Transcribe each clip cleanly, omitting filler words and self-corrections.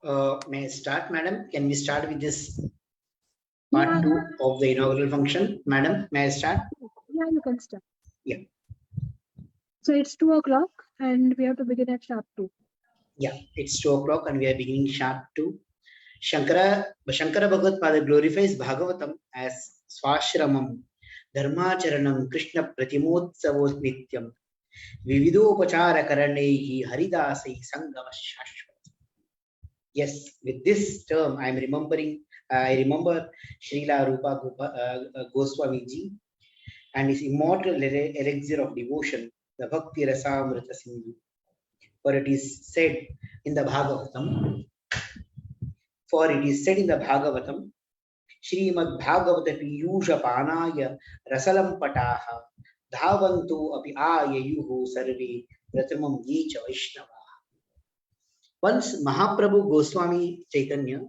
May I start, madam? Can we start with this part 2 of the inaugural function? Madam, may I start? Yeah, you can start. Yeah. So it's 2 o'clock and we have to begin at sharp 2. Yeah, it's 2 o'clock and we are beginning sharp 2. Shankara Bhagavad Pada glorifies Bhagavatam as Swashramam, Dharmacharanam, Krishna Pratimotsavos Nityam, Vividopachara Karanehi, Haridasai Sangama Shashvat. Yes, with this term, I remember Srila Rupa Goswami ji and his immortal elixir of devotion, the Bhakti Rasamrita Sindhu. For it is said in the Bhagavatam, Srimad Bhagavata Piyusha Panaya Rasalam Pataha Dhavantu Api Ayayuhu Sarve Pratamam Yecha Vaishnava. Once Mahaprabhu Goswami Chaitanya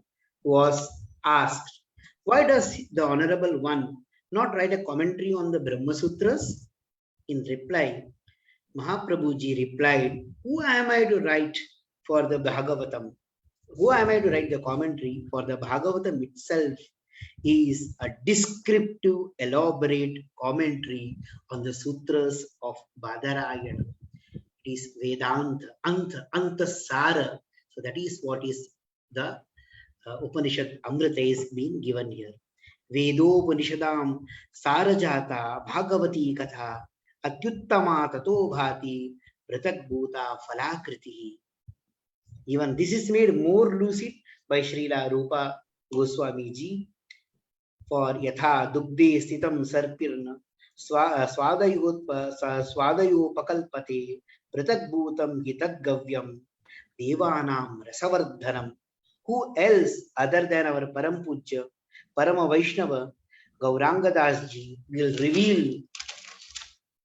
was asked, why does the Honorable One not write a commentary on the Brahma-Sutras? In reply, Mahaprabhuji replied, who am I to write for the Bhagavatam? Who am I to write the commentary? For the Bhagavatam itself is a descriptive, elaborate commentary on the sutras of Badarayana. It is Vedanta, Anta Sara. So that is what is the Upanishad Amrita is being given here. Vedopanishadam Sarajata Bhagavati Katha Atyuttama Tato Bhati Pratak Bhuta Falakriti. Even this is made more lucid by Srila Rupa Goswami ji. For Yatha Dugde Stitam Sarpirna Swadayo Pakalpate Pratak Bhutam Hitagavyam Devanam Rasavardhanam. Who else other than our Param Pujya, Parama Vaishnava, Gauranga Dasji will reveal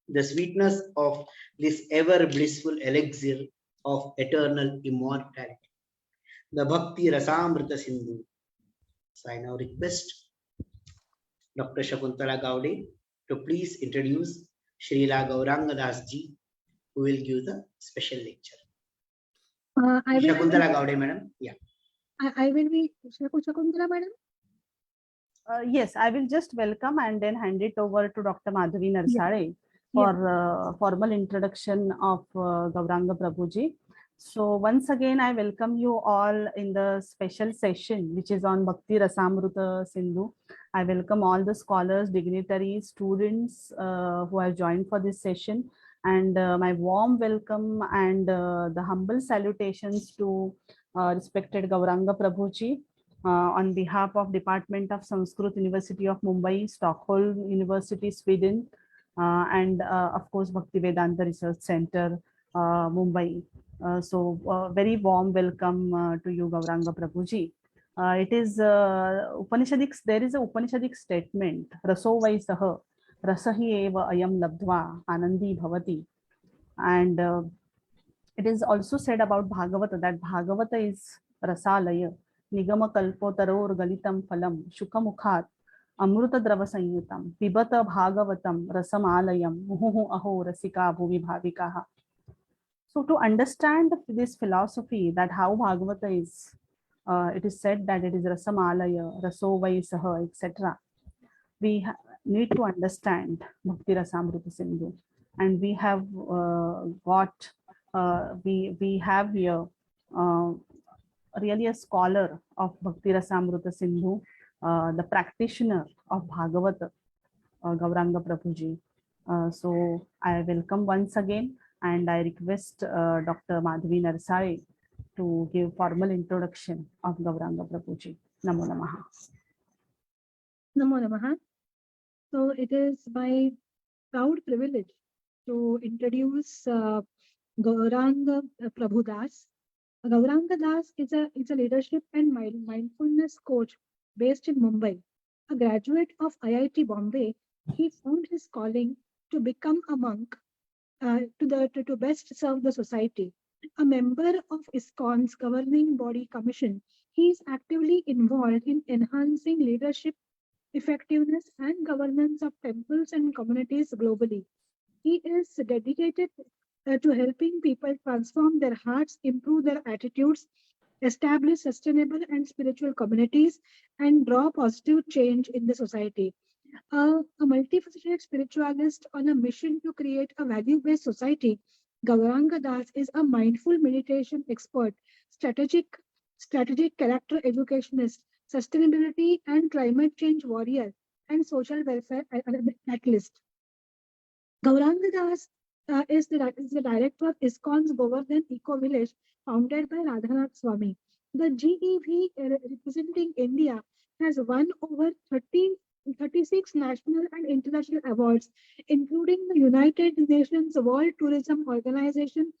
the sweetness of this ever blissful elixir of eternal immortality, the Bhakti Rasamrita Sindhu. So I now request Dr. Shakuntala Gowde to please introduce Srila Gauranga Dasji, who will give the special lecture. Shakuntala Gowde, madam. Yeah. I will be Shakuntala, madam. Yes, I will just welcome and then hand it over to Dr. Madhavi Narsare for formal introduction of Gauranga Prabhuji. So once again, I welcome you all in the special session, which is on Bhakti Rasamrita Sindhu. I welcome all the scholars, dignitaries, students who have joined for this session. And my warm welcome and the humble salutations to respected Gauranga Prabhuji on behalf of Department of Sanskrit, University of Mumbai, Stockholm University, Sweden, and of course, Bhakti Vedanta Research Center, Mumbai. So very warm welcome to you, Gauranga Prabhuji. It is Upanishadic, there is a Upanishadic statement, Raso Vaisaha, Rasahi eva ayam labdva, anandi bhavati. And it is also said about Bhagavata that Bhagavata is Rasalaya, Nigama Kalpotaror Galitam Phalam, Shukamukhat, Amruta Drava Sanyutam, Pibata Bhagavatam, Rasamalayam, Muhu Aho Rasika Bhuvi Bhavikaha. So to understand this philosophy that how Bhagavata is, it is said that it is Rasamalaya, Raso Vaisaha, etc. We need to understand Bhakti Rasamrita Sindhu, and we have we have here really a scholar of Bhakti Rasamrita Sindhu, the practitioner of Bhagavata, Gauranga Prabhuji. So I welcome once again, and I request Dr. Madhavi Narsare to give formal introduction of Gauranga Prabhuji. Namo Namaha. Namo Namaha. So it is my proud privilege to introduce Gauranga Prabhu Das. Gauranga Das is a leadership and mindfulness coach based in Mumbai. A graduate of IIT Bombay, he found his calling to become a monk to best serve the society. A member of ISKCON's governing body commission, he is actively involved in enhancing leadership, effectiveness, and governance of temples and communities globally. He is dedicated to helping people transform their hearts, improve their attitudes, establish sustainable and spiritual communities, and draw positive change in the society. A multifaceted spiritualist on a mission to create a value-based society, Gauranga Das is a mindful meditation expert, strategic, strategic character educationist, sustainability and climate change warrior, and social welfare catalyst. Gauranga Das is the director of ISKCON's Govardhan Eco Village, founded by Radhanath Swami. The GEV representing India has won over 36 national and international awards, including the United Nations World Tourism Organization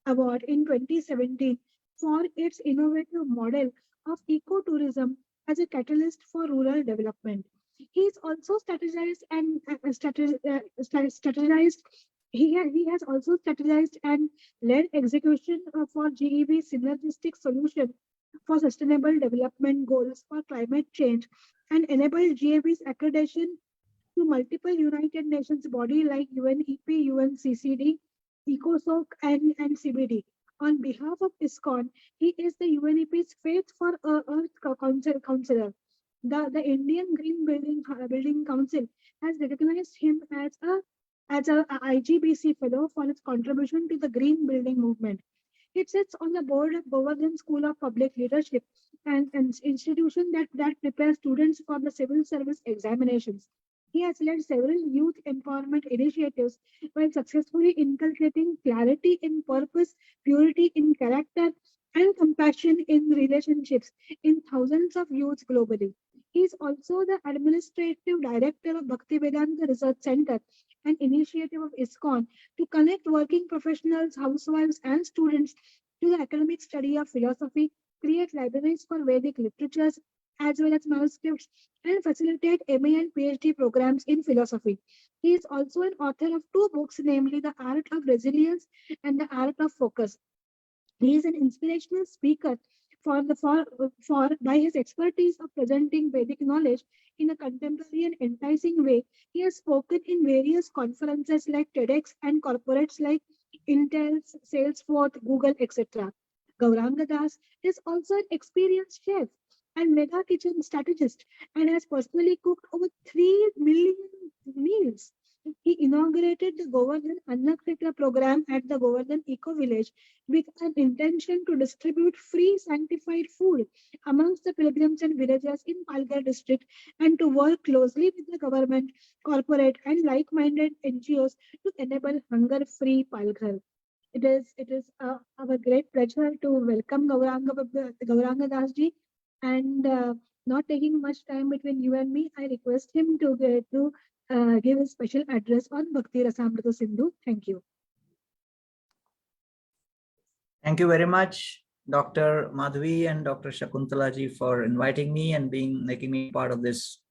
Award in 2017 for its innovative model of ecotourism as a catalyst for rural development. He's also strategized and strategized. He has also strategized and led execution for GEB synergistic solution for sustainable development goals for climate change and enabled GEB's accreditation to multiple United Nations body like UNEP, UNCCD, ECOSOC, and CBD. On behalf of ISKCON, he is the UNEP's Faith for Earth Counselor. The Indian Green Building Council has recognized him as a IGBC fellow for his contribution to the green building movement. He sits on the board of Govardhan School of Public Leadership, an institution that prepares students for the civil service examinations. He has led several youth empowerment initiatives while successfully inculcating clarity in purpose, purity in character, and compassion in relationships in thousands of youths globally. He is also the administrative director of Bhaktivedanta Research Center, an initiative of ISKCON to connect working professionals, housewives, and students to the academic study of philosophy, create libraries for Vedic literatures as well as manuscripts, and facilitate MA and PhD programs in philosophy. He is also an author of 2 books, namely The Art of Resilience and The Art of Focus. He is an inspirational speaker by his expertise of presenting Vedic knowledge in a contemporary and enticing way. He has spoken in various conferences like TEDx and corporates like Intel, Salesforce, Google, etc. Gauranga Das is also an experienced chef and mega kitchen strategist and has personally cooked over 3 million meals. He inaugurated the Govardhan Annakshetra program at the Govardhan Eco Village with an intention to distribute free sanctified food amongst the pilgrims and villagers in Palghar district and to work closely with the government, corporate and like-minded NGOs to enable hunger-free Palghar. It is our great pleasure to welcome Gauranga Dasji, and not taking much time between you and me, I request him to give a special address on Bhakti Rasamrita Sindhu. Thank you. Thank you very much, Dr. Madhavi and Dr. Shakuntala ji, for inviting me and making me part of this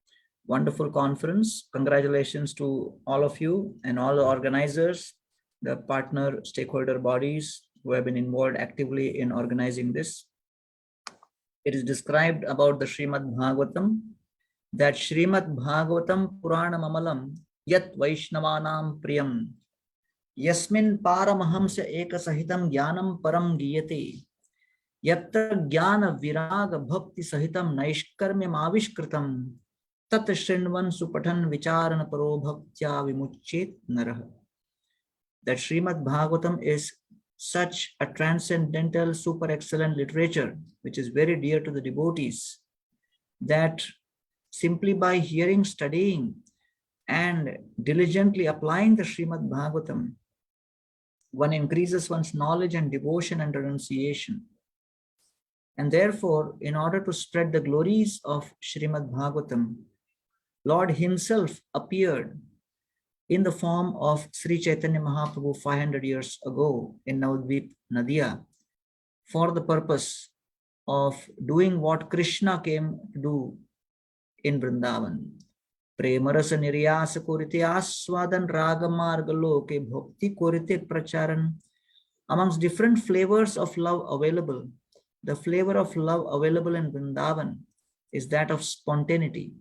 wonderful conference. Congratulations to all of you and all the organizers, the partner stakeholder bodies who have been involved actively in organizing this. It is described about the Srimad Bhagavatam that Srimad Bhagavatam Purana Mamalam Yat Vaishnavanam Priyam Yasmin Paramahamsa Ekasahitam Jnanam Param Giyate Yatta Jnana Viraga Bhakti Sahitam Naishkarmyam Avishkritam Tat Srinvan Supatan Vicharan Paro Bhaktya Vimuchet Narah. That Srimad Bhagavatam is such a transcendental, super excellent literature, which is very dear to the devotees, that simply by hearing, studying, and diligently applying the Srimad Bhagavatam, one increases one's knowledge and devotion and renunciation. And therefore, in order to spread the glories of Srimad Bhagavatam, Lord Himself appeared in the form of Sri Chaitanya Mahaprabhu 500 years ago in Navadvip Nadia for the purpose of doing what Krishna came to do in Vrindavan. Premarasa niryasa korite aswadan ragamargaloke bhakti korite pracharan. Amongst different flavors of love available, the flavor of love available in Vrindavan is that of spontaneity.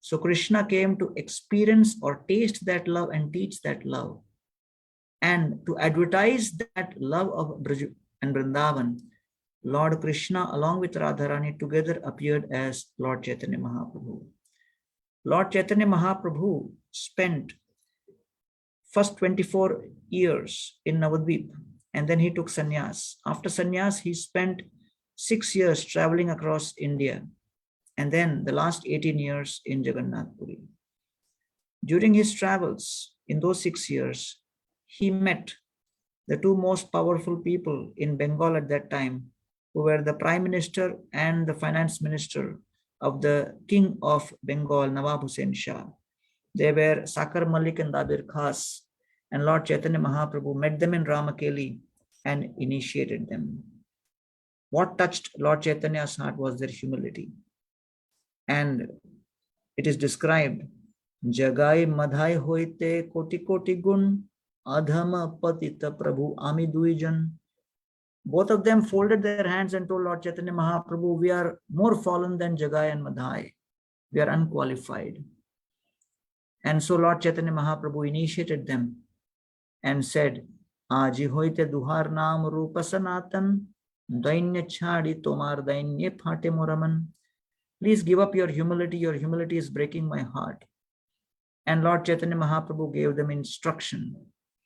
So Krishna came to experience or taste that love and teach that love. And to advertise that love of Braj and Vrindavan, Lord Krishna along with Radharani together appeared as Lord Chaitanya Mahaprabhu. Lord Chaitanya Mahaprabhu spent first 24 years in Navadvip, and then he took sannyas. After sannyas, he spent 6 years traveling across India, and then the last 18 years in Jagannath Puri. During his travels in those 6 years, he met the two most powerful people in Bengal at that time, who were the Prime Minister and the Finance Minister of the King of Bengal, Nawab Hussain Shah. They were Sakar Malik and Dabir Khas, and Lord Chaitanya Mahaprabhu met them in Ramakeli and initiated them. What touched Lord Chaitanya's heart was their humility. And it is described, Jagai madhai hoite koti koti gun, adhama patita prabhu ami duijan. Both of them folded their hands and told Lord Chaitanya Mahaprabhu, we are more fallen than Jagai and Madhai. We are unqualified. And so Lord Chaitanya Mahaprabhu initiated them and said, Aji hoite duhar naam rupa sanatan, dainya chhadi tomar dainya phate moraman. Please give up your humility is breaking my heart. And Lord Chaitanya Mahaprabhu gave them instruction.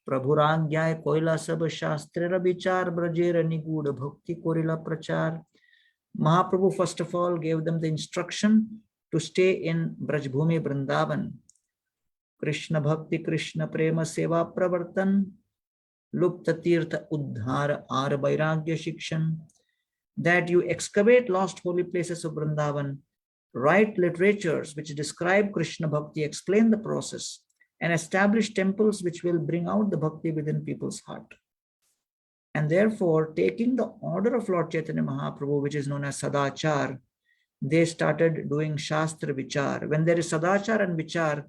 Prabhu Ragyay koila sab shastrera vichar brajera nigudha bhakti korila prachar. Mahaprabhu first of all gave them the instruction to stay in Brajbhumi Vrindavan. Krishna Bhakti Krishna Prema Seva Pravartan Lupta Tirtha Uddhara Ar Vairagya Shikshan. That you excavate lost holy places of Vrindavan, write literatures which describe Krishna Bhakti, explain the process, and establish temples which will bring out the Bhakti within people's heart. And therefore, taking the order of Lord Chaitanya Mahaprabhu, which is known as Sadachar, they started doing Shastra Vichar. When there is Sadachar and Vichar,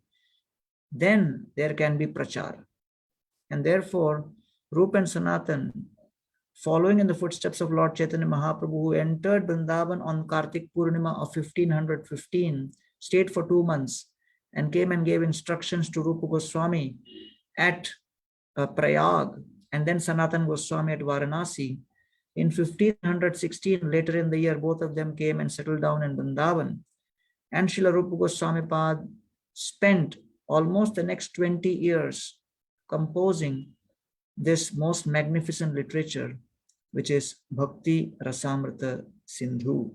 then there can be Prachar. And therefore, Rupa and Sanatan, following in the footsteps of Lord Chaitanya Mahaprabhu, who entered Vrindavan on Kartik Purnima of 1515, stayed for 2 months, and came and gave instructions to Rupa Goswami at Prayag, and then Sanatan Goswami at Varanasi. In 1516, later in the year, both of them came and settled down in Vrindavan. And Srila Rupa Goswami Pad spent almost the next 20 years composing this most magnificent literature, which is Bhakti Rasamrita Sindhu.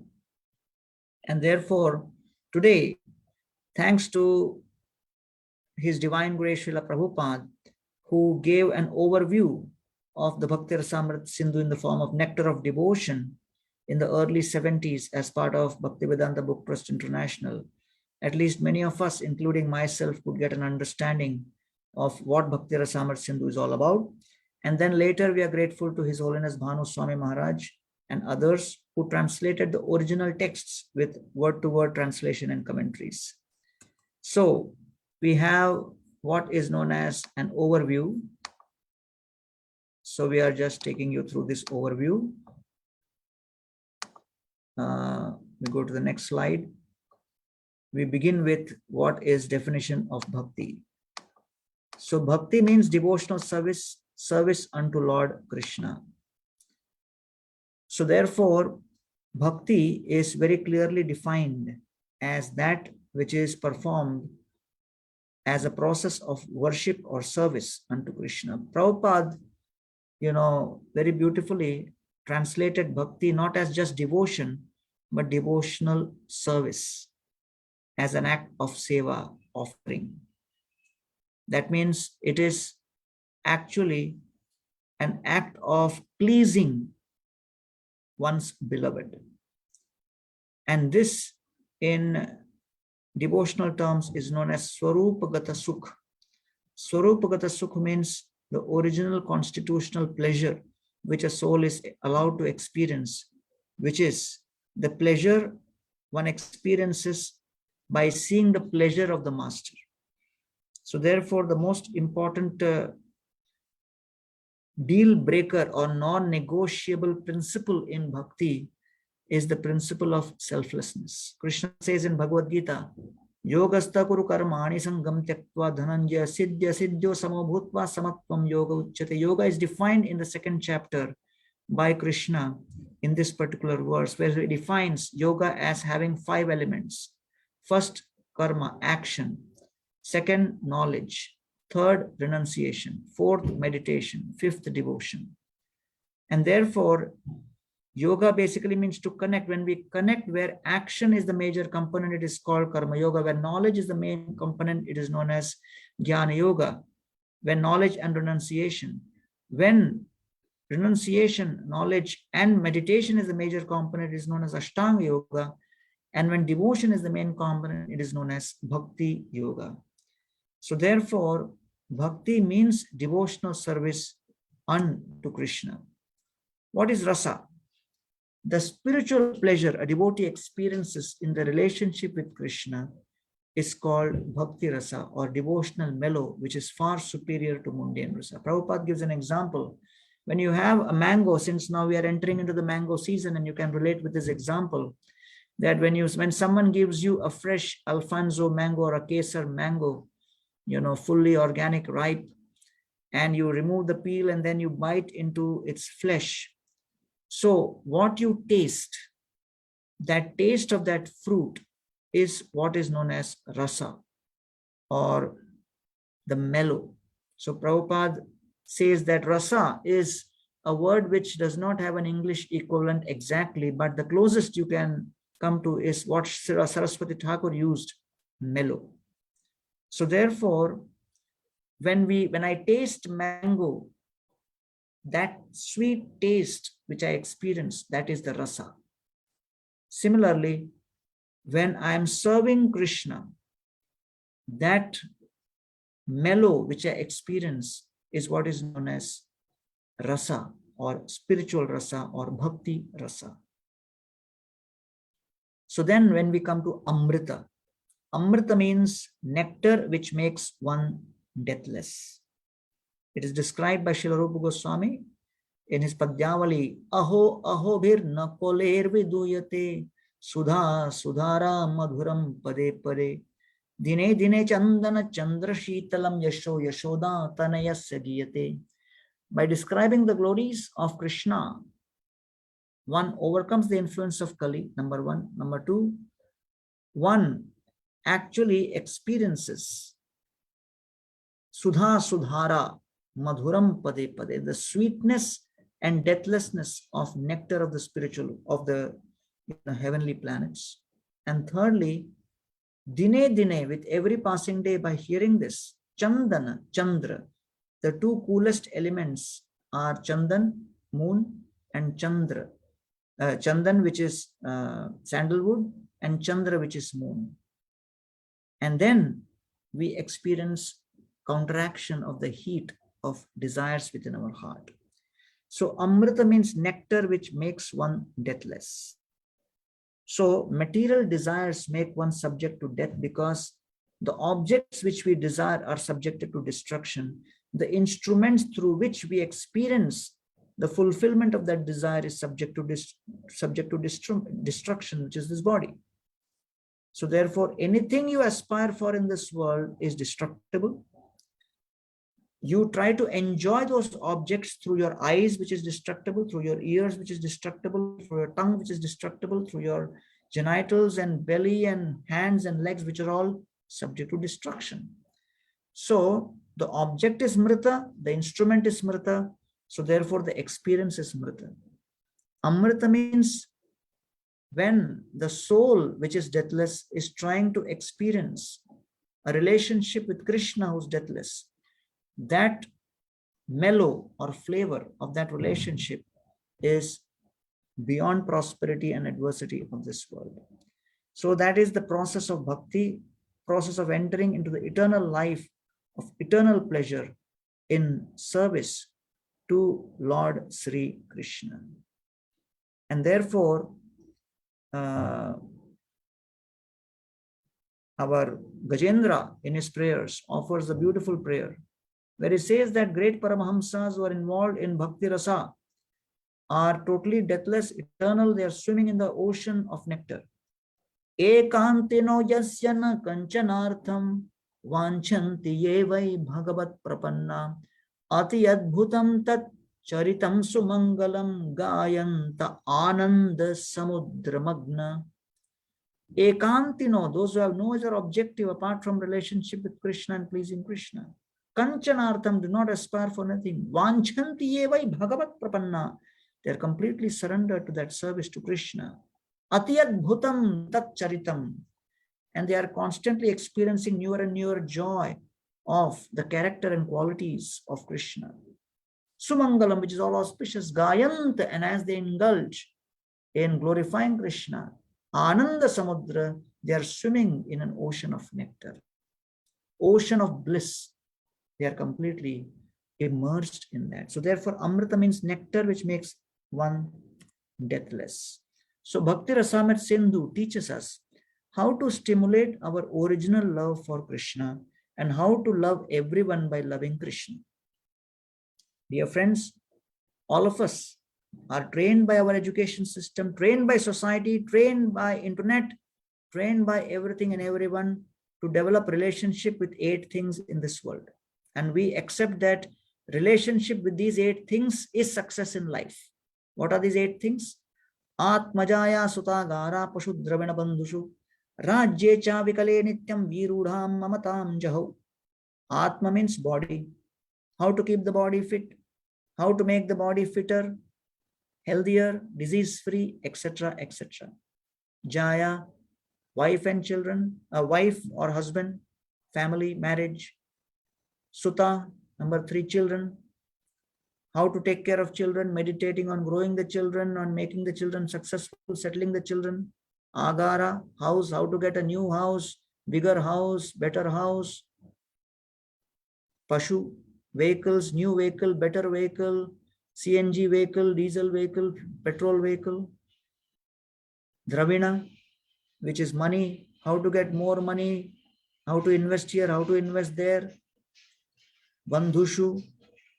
And therefore, today, thanks to His Divine Grace Srila Prabhupada, who gave an overview of the Bhakti Rasamrita Sindhu in the form of Nectar of Devotion in the early 70s as part of Bhaktivedanta Book Trust International, at least many of us, including myself, could get an understanding of what Bhakti Rasamrita Sindhu is all about. And then later, we are grateful to His Holiness Bhanu Swami Maharaj and others who translated the original texts with word-to-word translation and commentaries. So we have what is known as an overview. So we are just taking you through this overview. We go to the next slide. We begin with what is definition of bhakti. So bhakti means devotional service unto Lord Krishna. So therefore, bhakti is very clearly defined as that which is performed as a process of worship or service unto Krishna. Prabhupada, very beautifully translated bhakti not as just devotion, but devotional service as an act of seva, offering. That means it is actually an act of pleasing one's beloved. And this in devotional terms is known as Swarupagata Sukh. Swarupagata Sukh means the original constitutional pleasure which a soul is allowed to experience, which is the pleasure one experiences by seeing the pleasure of the master. So therefore, the most important deal breaker or non-negotiable principle in bhakti is the principle of selflessness. Krishna says in Bhagavad Gita, Yogastha kuru karmani sangam tyaktva dhananjaya siddhya siddhyo samobhutva samatvam yoga uchyate. Yoga is defined in the 2nd chapter by Krishna in this particular verse, where he defines yoga as having 5 elements. First, karma, action. Second, knowledge. Third, renunciation. Fourth, meditation. Fifth, devotion. And therefore, yoga basically means to connect. When we connect where action is the major component, it is called karma yoga. Where knowledge is the main component, it is known as jnana yoga. When knowledge and renunciation. When renunciation, knowledge, and meditation is the major component, it is known as Ashtanga yoga. And when devotion is the main component, it is known as bhakti yoga. So therefore, bhakti means devotional service unto Krishna. What is rasa? The spiritual pleasure a devotee experiences in the relationship with Krishna is called bhakti rasa, or devotional mellow, which is far superior to mundane rasa. Prabhupada gives an example. When you have a mango, since now we are entering into the mango season, and you can relate with this example, that when someone gives you a fresh Alfonso mango or a Kesar mango, fully organic, ripe, and you remove the peel and then you bite into its flesh. So what you taste, that taste of that fruit, is what is known as rasa, or the mellow. So Prabhupada says that rasa is a word which does not have an English equivalent exactly, but the closest you can come to is what Saraswati Thakur used, mellow. So therefore, when I taste mango, that sweet taste which I experience, that is the rasa. Similarly, when I am serving Krishna, that mellow which I experience is what is known as rasa, or spiritual rasa, or bhakti rasa. So then when we come to amrita, amrita means nectar which makes one deathless. It is described by Srila Rupa Goswami in his Padyavali, Aho aho bhir nakoler viduyate sudha sudhara madhuram pade pade dine dine chandana chandra shitalam yasho yashoda tanayasya giyate. By describing the glories of Krishna, one overcomes the influence of Kali, number one. Number two, one actually experiences Sudha Sudhara Madhuram Pade Pade, the sweetness and deathlessness of nectar of the spiritual, of the heavenly planets. And thirdly, Dine Dine, with every passing day, by hearing this, Chandana, Chandra, the two coolest elements are Chandan, moon, and Chandra. Chandan, which is sandalwood, and Chandra, which is moon. And then we experience counteraction of the heat of desires within our heart. So Amrita means nectar which makes one deathless. So material desires make one subject to death because the objects which we desire are subjected to destruction. The instruments through which we experience the fulfillment of that desire is subject to destruction, which is this body. So therefore, anything you aspire for in this world is destructible. You try to enjoy those objects through your eyes, which is destructible, through your ears, which is destructible, through your tongue, which is destructible, through your genitals and belly and hands and legs, which are all subject to destruction. So the object is mrita, the instrument is mrita, so therefore the experience is mrita. Amrita means when the soul, which is deathless, is trying to experience a relationship with Krishna, who's deathless, that mellow or flavor of that relationship is beyond prosperity and adversity of this world. So that is the process of bhakti, process of entering into the eternal life of eternal pleasure in service to Lord Sri Krishna. And therefore, our Gajendra in his prayers offers a beautiful prayer where he says that great Paramahamsas who are involved in Bhakti Rasa are totally deathless, eternal. They are swimming in the ocean of nectar. Ekantino yasyana kanchanartham vanchanti ye vai bhagavat prapanna ati adbhutam tat Charitam sumangalam gayanta ananda samudra magna. Ekantino, those who have no other objective apart from relationship with Krishna and pleasing Krishna. Kanchanartham, do not aspire for nothing. Vanchanti evai bhagavat prapanna. They are completely surrendered to that service to Krishna. Atiyadbhutam tat charitam. And they are constantly experiencing newer and newer joy of the character and qualities of Krishna. Sumangalam, which is all auspicious, Gayant, and as they indulge in glorifying Krishna, Ananda Samudra, they are swimming in an ocean of nectar, ocean of bliss. They are completely immersed in that. So therefore, Amrita means nectar, which makes one deathless. So Bhakti Rasamrita Sindhu teaches us how to stimulate our original love for Krishna and how to love everyone by loving Krishna. Dear friends, all of us are trained by our education system, trained by society, trained by internet, trained by everything and everyone to develop relationship with 8 things in this world. And we accept that relationship with these 8 things is success in life. What are these 8 things? Atmajaya sutagara pashudravena bandhushu rajye cha vikale nityam virudham mamatam jaho. Atma means body. How to keep the body fit, how to make the body fitter, healthier, disease-free, etc., etc. Jaya, wife and children, a wife or husband, family, marriage. Suta, number 3, children. How to take care of children, meditating on growing the children, on making the children successful, settling the children. Agara, house, how to get a new house, bigger house, better house. Pashu, vehicles, new vehicle, better vehicle, CNG vehicle, diesel vehicle, petrol vehicle. Dravina, which is money, how to get more money, how to invest here, how to invest there. Bandhushu,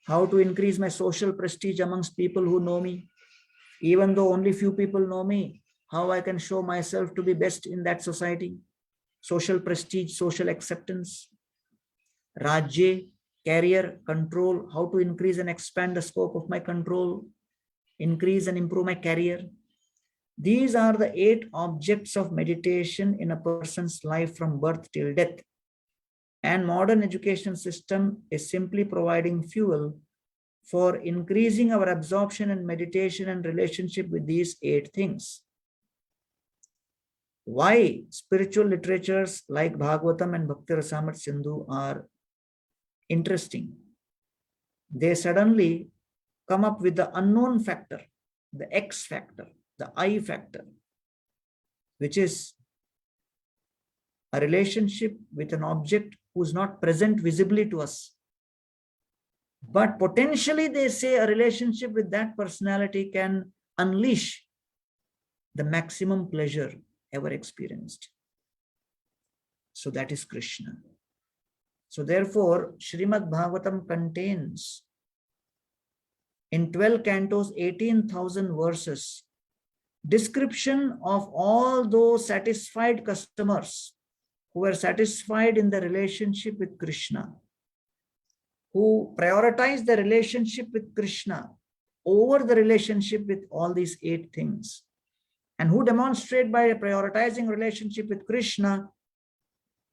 how to increase my social prestige amongst people who know me. Even though only few people know me, how I can show myself to be best in that society. Social prestige, social acceptance. Rajye, career, control, how to increase and expand the scope of my control, increase and improve my career. These are the 8 objects of meditation in a person's life from birth till death. And modern education system is simply providing fuel for increasing our absorption and meditation and relationship with these 8 things. Why spiritual literatures like Bhagavatam and Bhakti Rasamrita Sindhu are interesting? They suddenly come up with the unknown factor, the X factor, the I factor, which is a relationship with an object who is not present visibly to us. But potentially they say a relationship with that personality can unleash the maximum pleasure ever experienced. So that is Krishna. So therefore, Srimad Bhagavatam contains in 12 cantos, 18,000 verses, description of all those satisfied customers who were satisfied in the relationship with Krishna, who prioritize the relationship with Krishna over the relationship with all these 8 things, and who demonstrate by prioritizing relationship with Krishna,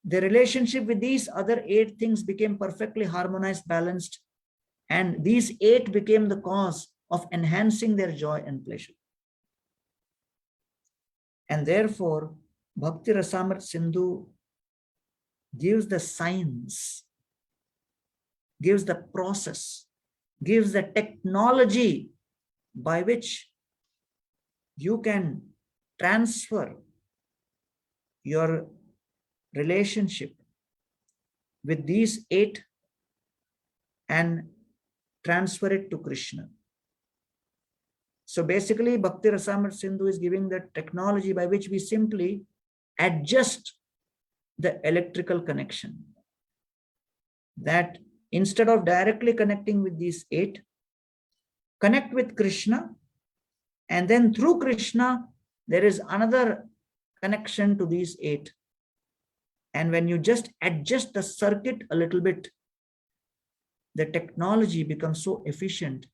the relationship with these other 8 things became perfectly harmonized, balanced, and these 8 became the cause of enhancing their joy and pleasure. And therefore, Bhakti Rasamrita Sindhu gives the science, gives the process, gives the technology by which you can transfer your relationship with these 8 and transfer it to Krishna. So basically, Bhakti Rasamrita Sindhu is giving the technology by which we simply adjust the electrical connection. That instead of directly connecting with these 8, connect with Krishna, and then through Krishna, there is another connection to these 8. And when you just adjust the circuit a little bit, the technology becomes so efficient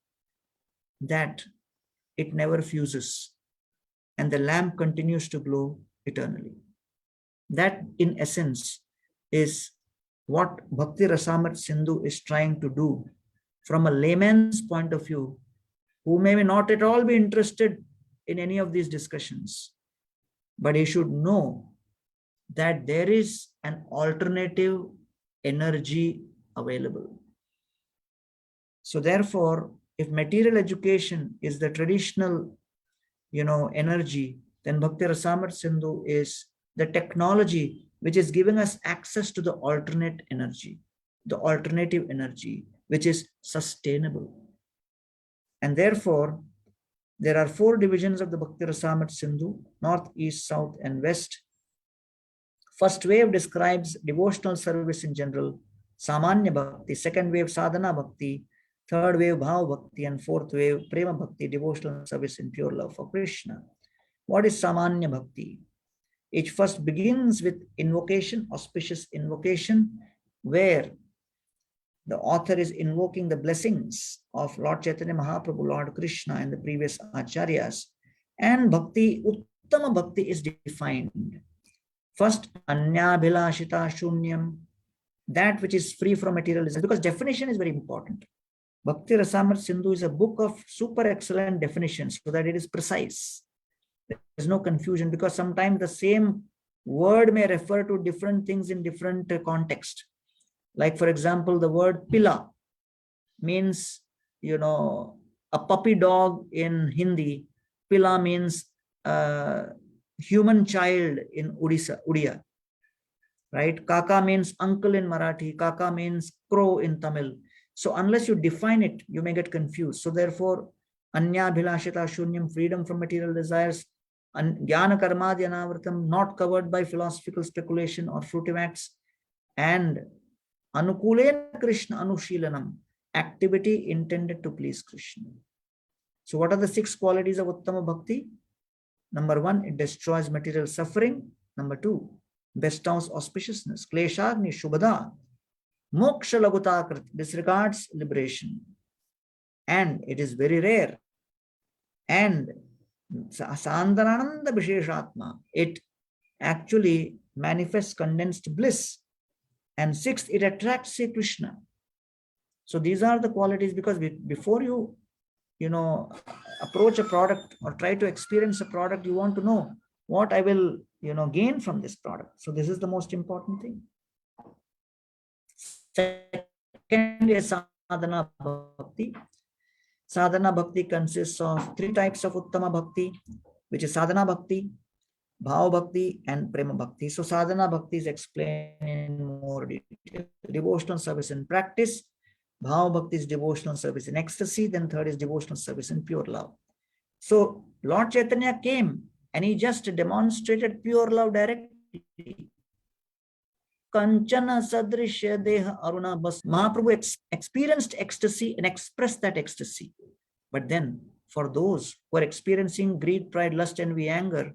that it never fuses and the lamp continues to glow eternally. That in essence is what Bhakti Rasamrita Sindhu is trying to do from a layman's point of view, who may not at all be interested in any of these discussions, but he should know that there is an alternative energy available. So therefore, if material education is the traditional, energy, then Bhakti Rasamrita Sindhu is the technology which is giving us access to the alternate energy, the alternative energy, which is sustainable. And therefore, there are 4 divisions of the Bhakti Rasamrita Sindhu: north, east, south, and west. First wave describes devotional service in general, Samanya Bhakti. Second wave, Sadhana Bhakti. Third wave, Bhava Bhakti. And fourth wave, Prema Bhakti, devotional service in pure love for Krishna. What is Samanya Bhakti? It first begins with invocation, auspicious invocation, where the author is invoking the blessings of Lord Chaitanya Mahaprabhu, Lord Krishna, and the previous acharyas. And Bhakti, Uttama Bhakti is defined. First, Anyabhilashita Shunyam, that which is free from materialism, because definition is very important. Bhakti Rasamrita Sindhu is a book of super excellent definitions so that it is precise. There is no confusion, because sometimes the same word may refer to different things in different context. Like, for example, the word pila means, a puppy dog in Hindi. Pila means human child in Udiya, right? Kaka means uncle in Marathi. Kaka means crow in Tamil. So unless you define it, you may get confused. So therefore, Anya Bhilashita Shunyam, freedom from material desires, Jnana Karmadhi Anavritam, not covered by philosophical speculation or fruitive acts, and Anukulena Krishna Anushilanam, activity intended to please Krishna. So what are the 6 qualities of Uttama Bhakti? Number 1, it destroys material suffering. Number 2, bestows auspiciousness. Kleshagni Shubhada, Moksha Lagutakrit, disregards liberation. And it is very rare. And Sandarananda Visheshatma, it actually manifests condensed bliss. And 6th, it attracts Sri Krishna. So these are the qualities, because before you, approach a product or try to experience a product, you want to know what I will, gain from this product. So this is the most important thing. Second is Sadhana Bhakti. Sadhana Bhakti consists of 3 types of Uttama Bhakti, which is Sadhana Bhakti, Bhava Bhakti, and Prema Bhakti. So Sadhana Bhakti is explained in more detail. Devotional service in practice. Bhava Bhakti is devotional service in ecstasy. Then third is devotional service in pure love. So Lord Chaitanya came and he just demonstrated pure love directly. Kanchana Sadrishya Deha Aruna Bas. Mahaprabhu experienced ecstasy and expressed that ecstasy. But then for those who are experiencing greed, pride, lust, envy, anger,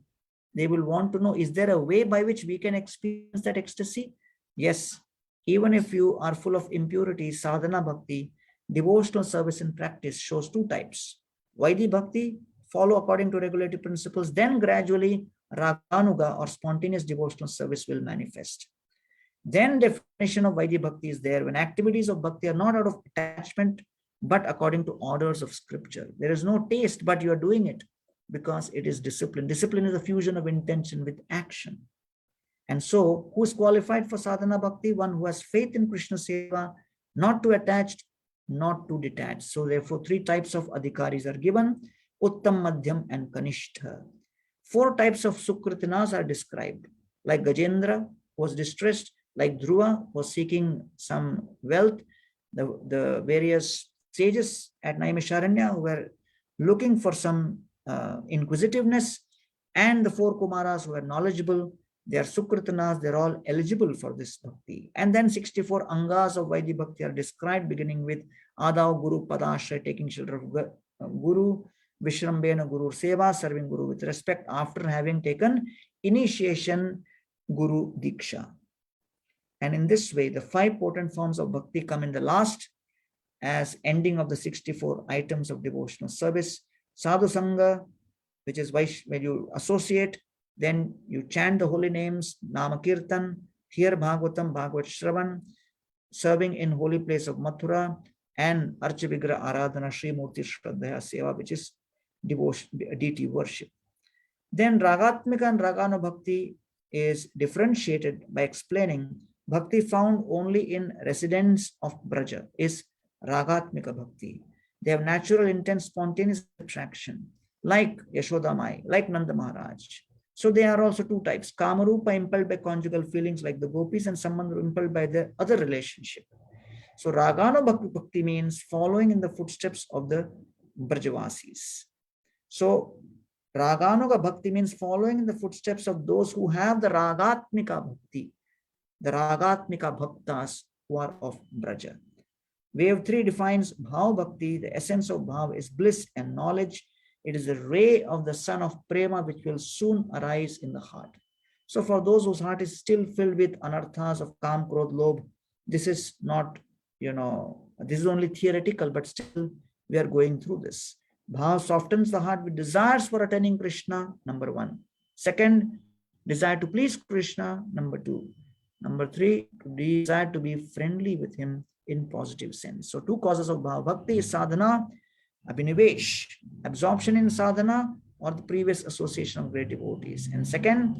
they will want to know, is there a way by which we can experience that ecstasy? Yes. Even if you are full of impurity, Sadhana Bhakti, devotional service in practice, shows 2 types. Vaidhi Bhakti, follow according to regulative principles, then gradually Raganuga or spontaneous devotional service will manifest. Then definition of Vaidhi Bhakti is there when activities of Bhakti are not out of attachment, but according to orders of scripture. There is no taste, but you are doing it because it is discipline. Discipline is a fusion of intention with action. And so, who is qualified for Sadhana Bhakti? One who has faith in Krishna Seva, not too attached, not too detached. So therefore, 3 types of adhikaris are given, Uttam, Madhyam, and Kanishtha. 4 types of Sukritinas are described, like Gajendra was distressed, like Dhruva was seeking some wealth, the various sages at Naimisharanya who were looking for some inquisitiveness, and the 4 Kumaras who were knowledgeable. They are Sukritinas, they're all eligible for this bhakti. And then 64 Angas of Vaidhi Bhakti are described, beginning with Adav Guru Padashray, taking shelter of Guru, Vishrambena Guru Seva, serving Guru with respect after having taken initiation Guru Diksha. And in this way, the 5 potent forms of bhakti come in the last as ending of the 64 items of devotional service. Sadhu Sangha, which is when you associate, then you chant the holy names, Nama Kirtan, hear Bhagavatam, Bhagavat Shravan, serving in holy place of Mathura, and Archavigra Aradhana, Sri Murti Shraddhaya Seva, which is devotion, deity worship. Then Ragatmika and Ragana Bhakti is differentiated by explaining Bhakti found only in residents of Braja is Ragatmika Bhakti. They have natural, intense, spontaneous attraction, like Yashoda Mai, like Nanda Maharaj. So they are also two types, Kamarupa impelled by conjugal feelings like the gopis, and someone impelled by the other relationship. So Ragana Bhakti means following in the footsteps of the Brajavasis. So Raganuga Bhakti means following in the footsteps of those who have the Ragatmika Bhakti, the Ragatmika Bhaktas who are of Braja. Wave 3 defines Bhav Bhakti. The essence of Bhav is bliss and knowledge. It is a ray of the sun of Prema which will soon arise in the heart. So for those whose heart is still filled with anarthas of Kam, Krodh, Lobh, this is not, this is only theoretical, but still we are going through this. Bhav softens the heart with desires for attaining Krishna, number 1. Second, desire to please Krishna, number 2. Number 3, desire to be friendly with him in positive sense. So 2 causes of Bhav Bhakti is sadhana, abhinivesh, absorption in sadhana, or the previous association of great devotees. And second,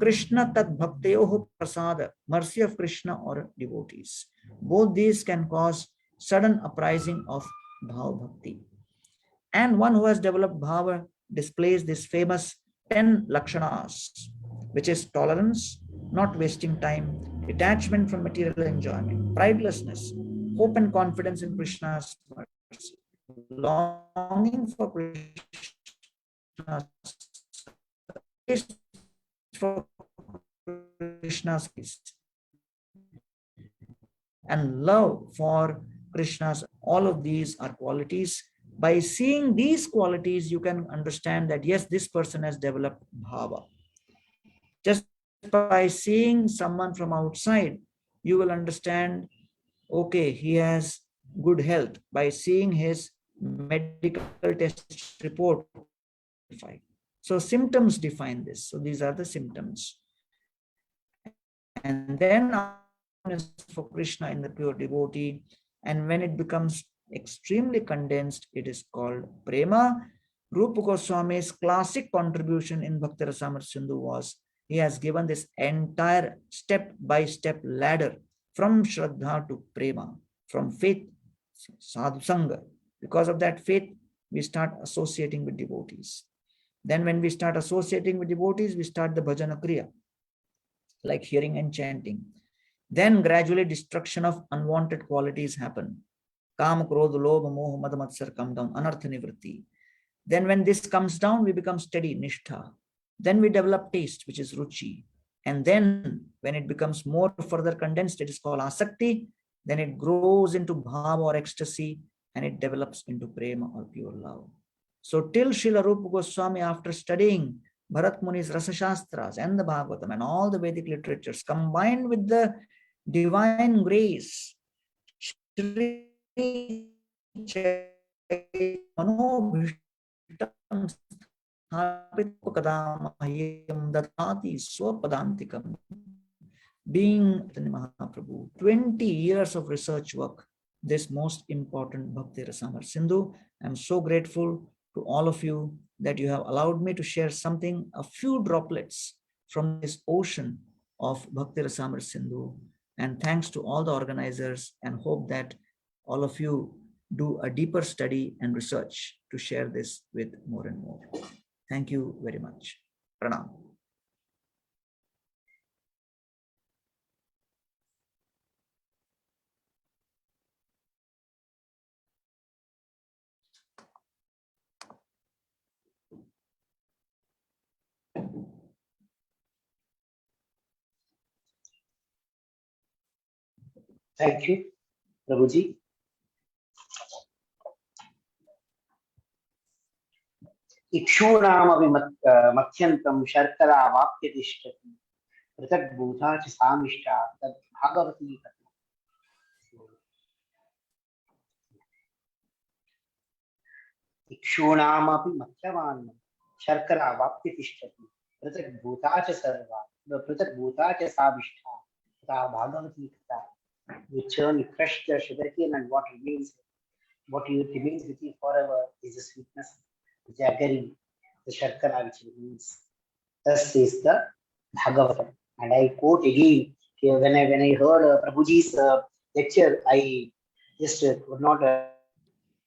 Krishna tad bhakteyoho prasada, mercy of Krishna or devotees. Both these can cause sudden uprising of Bhav Bhakti. And one who has developed Bhava displays this famous 10 lakshanas, which is tolerance, not wasting time, detachment from material enjoyment, pridelessness, hope and confidence in Krishna's mercy, longing for Krishna's peace, and love for Krishna's. All of these are qualities. By seeing these qualities, you can understand that yes, this person has developed bhava. Just by seeing someone from outside, you will understand, okay, he has good health. By seeing his medical test report. So symptoms define this. So these are the symptoms. And then for Krishna in the pure devotee, and when it becomes extremely condensed, it is called prema. Rupa Goswami's classic contribution in Bhakti Rasamrita Sindhu was, he has given this entire step-by-step ladder from Shraddha to prema, from faith, sadhu sangha. Because of that faith, we start associating with devotees. Then when we start associating with devotees, we start the bhajana kriya, like hearing and chanting. Then gradually destruction of unwanted qualities happen. Kam, Krodh, Lobh, Moh, Mad, Matsar come down, Anartha Nivritti. Then when this comes down, we become steady, Nishtha. Then we develop taste, which is Ruchi. And then when it becomes more further condensed, it is called Asakti. Then it grows into Bhava or ecstasy, and it develops into Prema or pure love. So till Srila Rupa Goswami, after studying Bharat Muni's Rasa Shastras and the Bhagavatam and all the Vedic literatures, combined with the divine grace, being Mahaprabhu, 20 years of research work, this most important Bhakti Rasamrita Sindhu. I'm so grateful to all of you that you have allowed me to share something, a few droplets from this ocean of Bhakti Rasamrita Sindhu. And thanks to all the organizers, and hope that all of you do a deeper study and research to share this with more and more. Thank you very much. Pranam. Thank you, Prabhuji. इक्षूणामपि मध्यन्तं शर्करा वाप्यतिष्ठति पृथग्भूता च सामिष्टा तद् भागवती कथा. इक्षूणामपि मध्यमान् शर्करा वाप्ति तिष्ठति पृथक् भूता च सर्वा पृथक् भूता च साविष्ठा तथा भागवती कथा. You churn, you crush the sugarcane, and what remains with you forever is the sweetness, the jaggery, the sharkara which remains. Thus says the Bhagavatam. And I quote again, when I heard Prabhuji's lecture, I just could not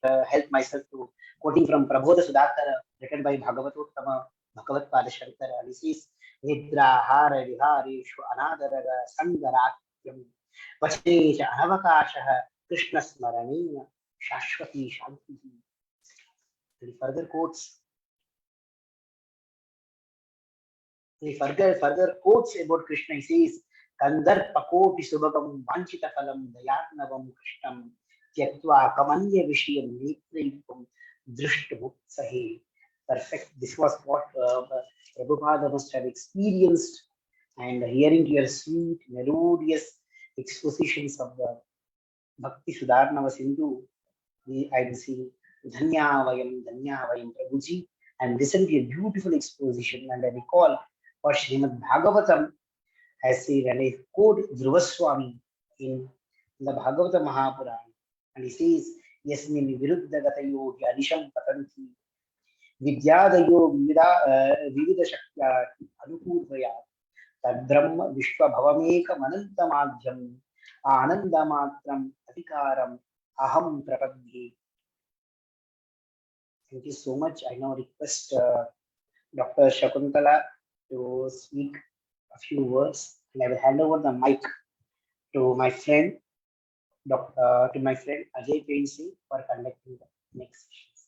help myself to quoting from Prabodha Sudhakara, written by Uttama Bhagavat Pada Shankara. And he says, Nidra Hara Vihareshu Anadaraga Sangaratyam Vacheja Anavakashaha Krishna Smaraniya Shashwati Shanti. And he further quotes. He further quotes about Krishna. He says, Kandarpakoti Subhagam Vanchita Phalam Dayatnavam Krishnam Tyaktva Kamanya Vishayam Netrayipam Drishtamuksahe. Perfect. This was what Prabhupada must have experienced, and hearing your sweet, melodious expositions of the Bhakti Sudharnava Sindhu, I will see Dhanyavayam Prabhuji, and listen to a beautiful exposition. And I recall what Srimad Bhagavatam has said, and I quote Dhruvaswami in the Bhagavata Mahapurana, and he says, Yasmin Viruddha Gatayo Anisham Patanti Vidyadayo Vivida Shakya Anupurvaya Tadbrahma Vishwa Bhavameka Manantamadhyam Anandamatram Adhikaram Aham Prapadhi. Thank you so much. I now request Dr. Shakuntala to speak a few words, and I will hand over the mic to my friend, Ajay Painsi for conducting the next sessions.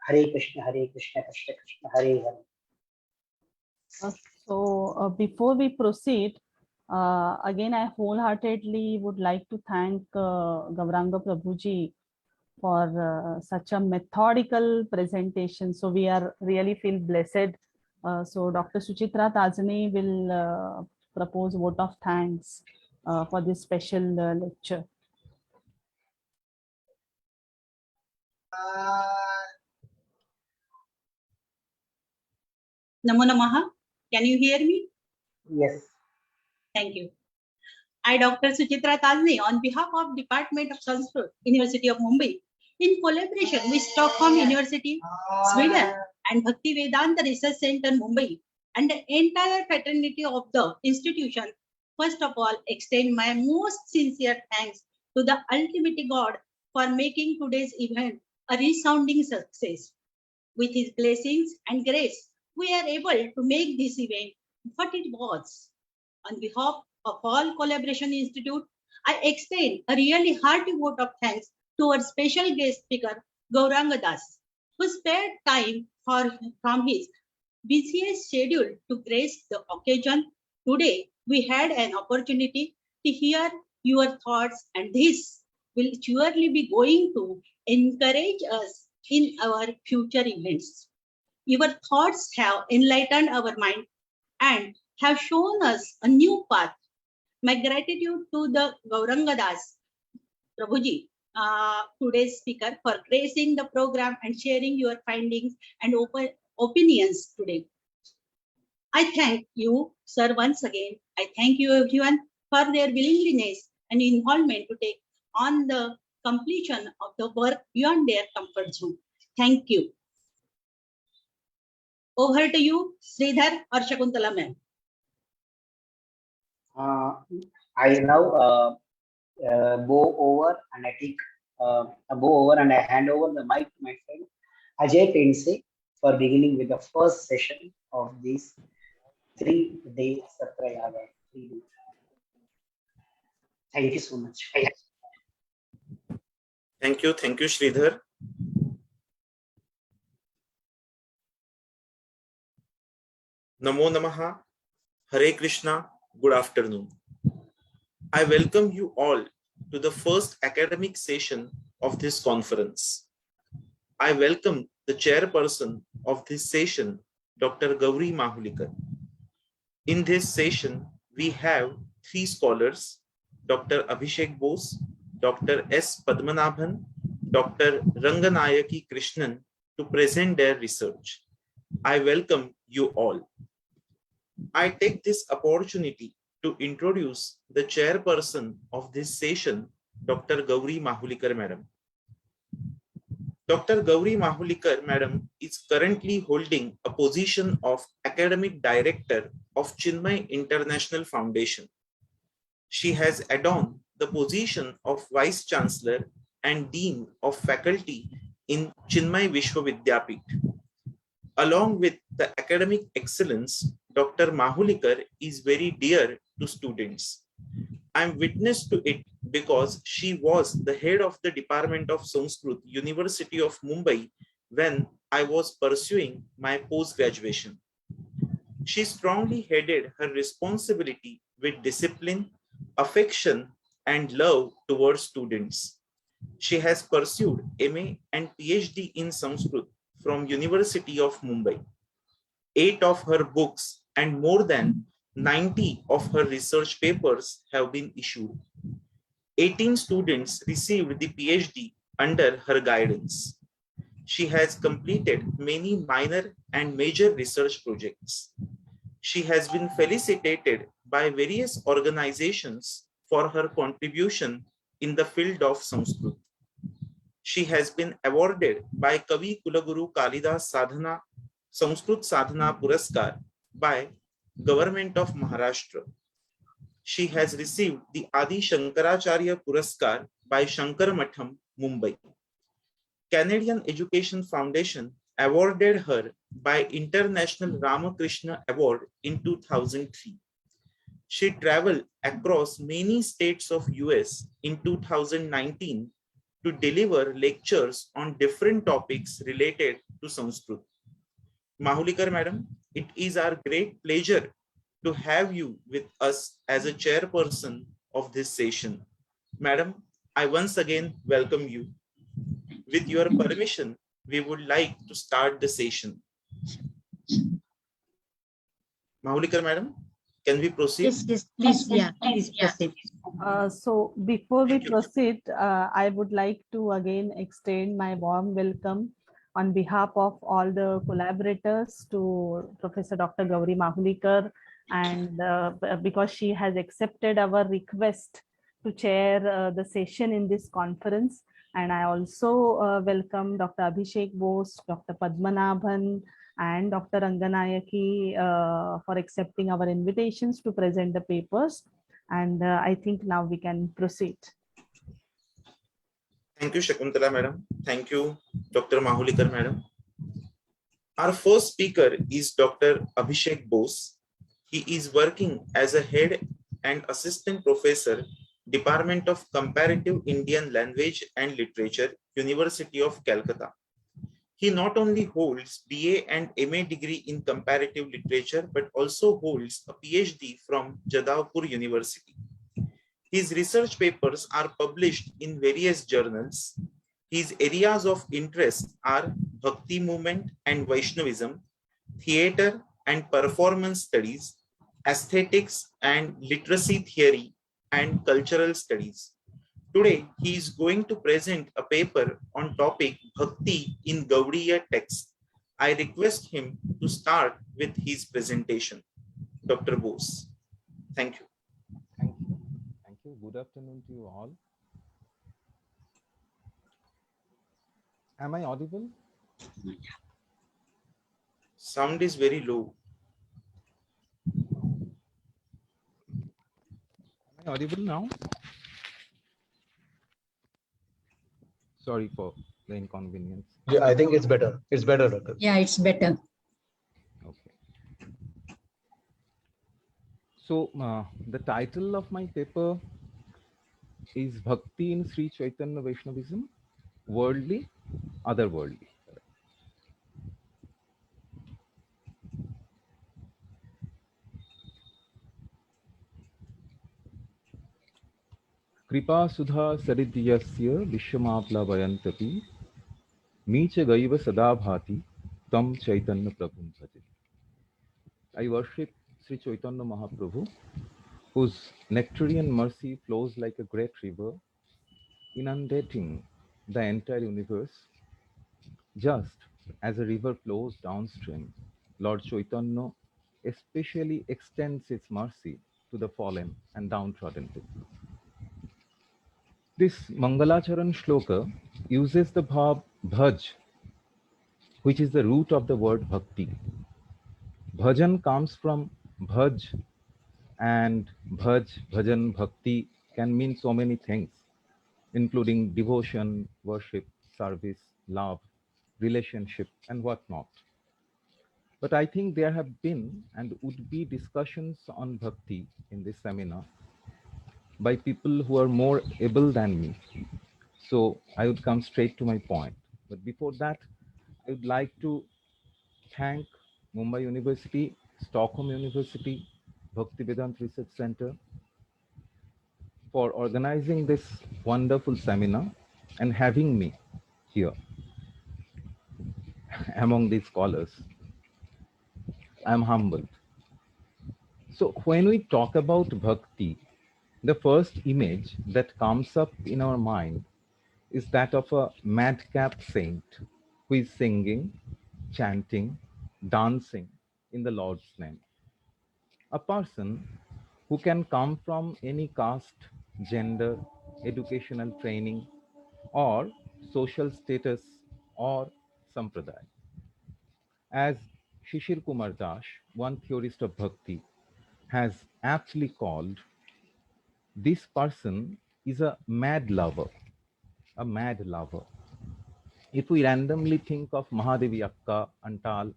Hare Krishna, Krishna Krishna, Hare Hare. So before we proceed, again, I wholeheartedly would like to thank Gauranga Prabhuji for such a methodical presentation. So we are really feel blessed. So Dr. Suchitra Tajani will propose vote of thanks for this special lecture. Namo Namaha. Can you hear me? Yes. Thank you. I, Dr. Suchitra Tajani, on behalf of Department of Sanskrit, University of Mumbai, in collaboration with Stockholm University, Sweden, and Bhakti Vedanta Research Center, Mumbai, and the entire fraternity of the institution, first of all, extend my most sincere thanks to the Ultimate God for making today's event a resounding success. With His blessings and grace, we are able to make this event what it was. On behalf of all Collaboration Institute, I extend a really hearty vote of thanks to our special guest speaker, Gauranga Das, who spared time from his busiest schedule to grace the occasion. Today, we had an opportunity to hear your thoughts, and this will surely be going to encourage us in our future events. Your thoughts have enlightened our mind and have shown us a new path. My gratitude to the Gauranga Das Prabhuji, today's speaker, for gracing the program and sharing your findings and opinions today. I thank you, sir, once again. I thank you, everyone, for their willingness and involvement to take on the completion of the work beyond their comfort zone. Thank you. Over to you, Sridhar or Shakuntala ma'am. I now bow over and I hand over the mic to my friend Ajay Painsi for beginning with the first session of this 3-day Satra Yaga. Thank you so much. Thank you, Sridhar. Namo Namaha, Hare Krishna, good afternoon. I welcome you all to the first academic session of this conference. I welcome the chairperson of this session, Dr. Gauri Mahulikar. In this session, we have 3 scholars, Dr. Abhishek Bose, Dr. S. Padmanabhan, Dr. Ranganayaki Krishnan to present their research. I welcome you all. I take this opportunity to introduce the chairperson of this session, Dr. Gauri Mahulikar Madam. Dr. Gauri Mahulikar Madam is currently holding a position of Academic Director of Chinmay International Foundation. She has adorned the position of Vice Chancellor and Dean of Faculty in Chinmay Vishwavidyapith. Along with the academic excellence, Dr. Mahulikar is very dear to students. I am witness to it because she was the head of the Department of Sanskrit, University of Mumbai, when I was pursuing my post-graduation. She strongly headed her responsibility with discipline, affection, and love towards students. She has pursued MA and PhD in Sanskrit from University of Mumbai. 8 of her books and more than 90 of her research papers have been issued. 18 students received the PhD under her guidance. She has completed many minor and major research projects. She has been felicitated by various organizations for her contribution in the field of Sanskrit. She has been awarded by Kavi Kulaguru Kalidas Sadhana Sanskrit Sadhana Puraskar by Government of Maharashtra. She has received the Adi Shankaracharya Puraskar by Shankar Matham, Mumbai. Canadian Education Foundation awarded her by International Ramakrishna Award in 2003. She traveled across many states of US in 2019 to deliver lectures on different topics related to Sanskrit. Mahulikar Madam, it is our great pleasure to have you with us as a chairperson of this session. Madam, I once again welcome you. With your permission, we would like to start the session. Mahulikar Madam, can we proceed? Yes, please, please proceed. So before we proceed, I would like to again extend my warm welcome on behalf of all the collaborators to Professor Dr. Gauri Mahulikar, and because she has accepted our request to chair the session in this conference. And I also welcome Dr. Abhishek Bose, Dr. Padmanabhan, and Dr. Ranganayaki for accepting our invitations to present the papers. And I think now we can proceed. Thank you, Shakuntala Madam. Thank you, Dr. Mahulikar Madam. Our first speaker is Dr. Abhishek Bose. He is working as a head and assistant professor, Department of Comparative Indian Language and Literature, University of Calcutta. He not only holds BA and MA degree in comparative literature, but also holds a PhD from Jadavpur University. His research papers are published in various journals. His areas of interest are Bhakti movement and Vaishnavism, theater and performance studies, aesthetics and literacy theory, and cultural studies. Today, he is going to present a paper on topic Bhakti in Gaudiya text. I request him to start with his presentation. Dr. Bose. Thank you. Thank you. Thank you. Good afternoon to you all. Am I audible? Sound is very low. Am I audible now? Sorry for the inconvenience. Yeah, I think it's better. It's better, Doctor. Yeah, it's better. Okay. So the title of my paper is Bhakti in Sri Chaitanya Vaishnavism, Worldly, Otherworldly. Kripa Sudha Saridyasya Vishwamaplavayantati Meecha Gaiva Sadabhati Tam Chaitanya Prabhum Bhaje. I worship Sri Chaitanya Mahaprabhu, whose nectarian mercy flows like a great river, inundating the entire universe, just as a river flows downstream. Lord Chaitanya especially extends its mercy to the fallen and downtrodden people. This Mangalacharan shloka uses the verb bhaj, which is the root of the word bhakti. Bhajan comes from bhaj, and bhaj, bhajan, bhakti can mean so many things, including devotion, worship, service, love, relationship, and whatnot. But I think there have been and would be discussions on bhakti in this seminar by people who are more able than me. So I would come straight to my point. But before that, I would like to thank Mumbai University, Stockholm University, Bhaktivedanta Research Center for organizing this wonderful seminar and having me here among these scholars. I'm humbled. So when we talk about bhakti, the first image that comes up in our mind is that of a madcap saint who is singing, chanting, dancing in the Lord's name. A person who can come from any caste, gender, educational training, or social status or sampradaya. As Shishir Kumar Das, one theorist of bhakti, has aptly called, this person is a mad lover, a mad lover. If we randomly think of Mahadevi Akka, Antal,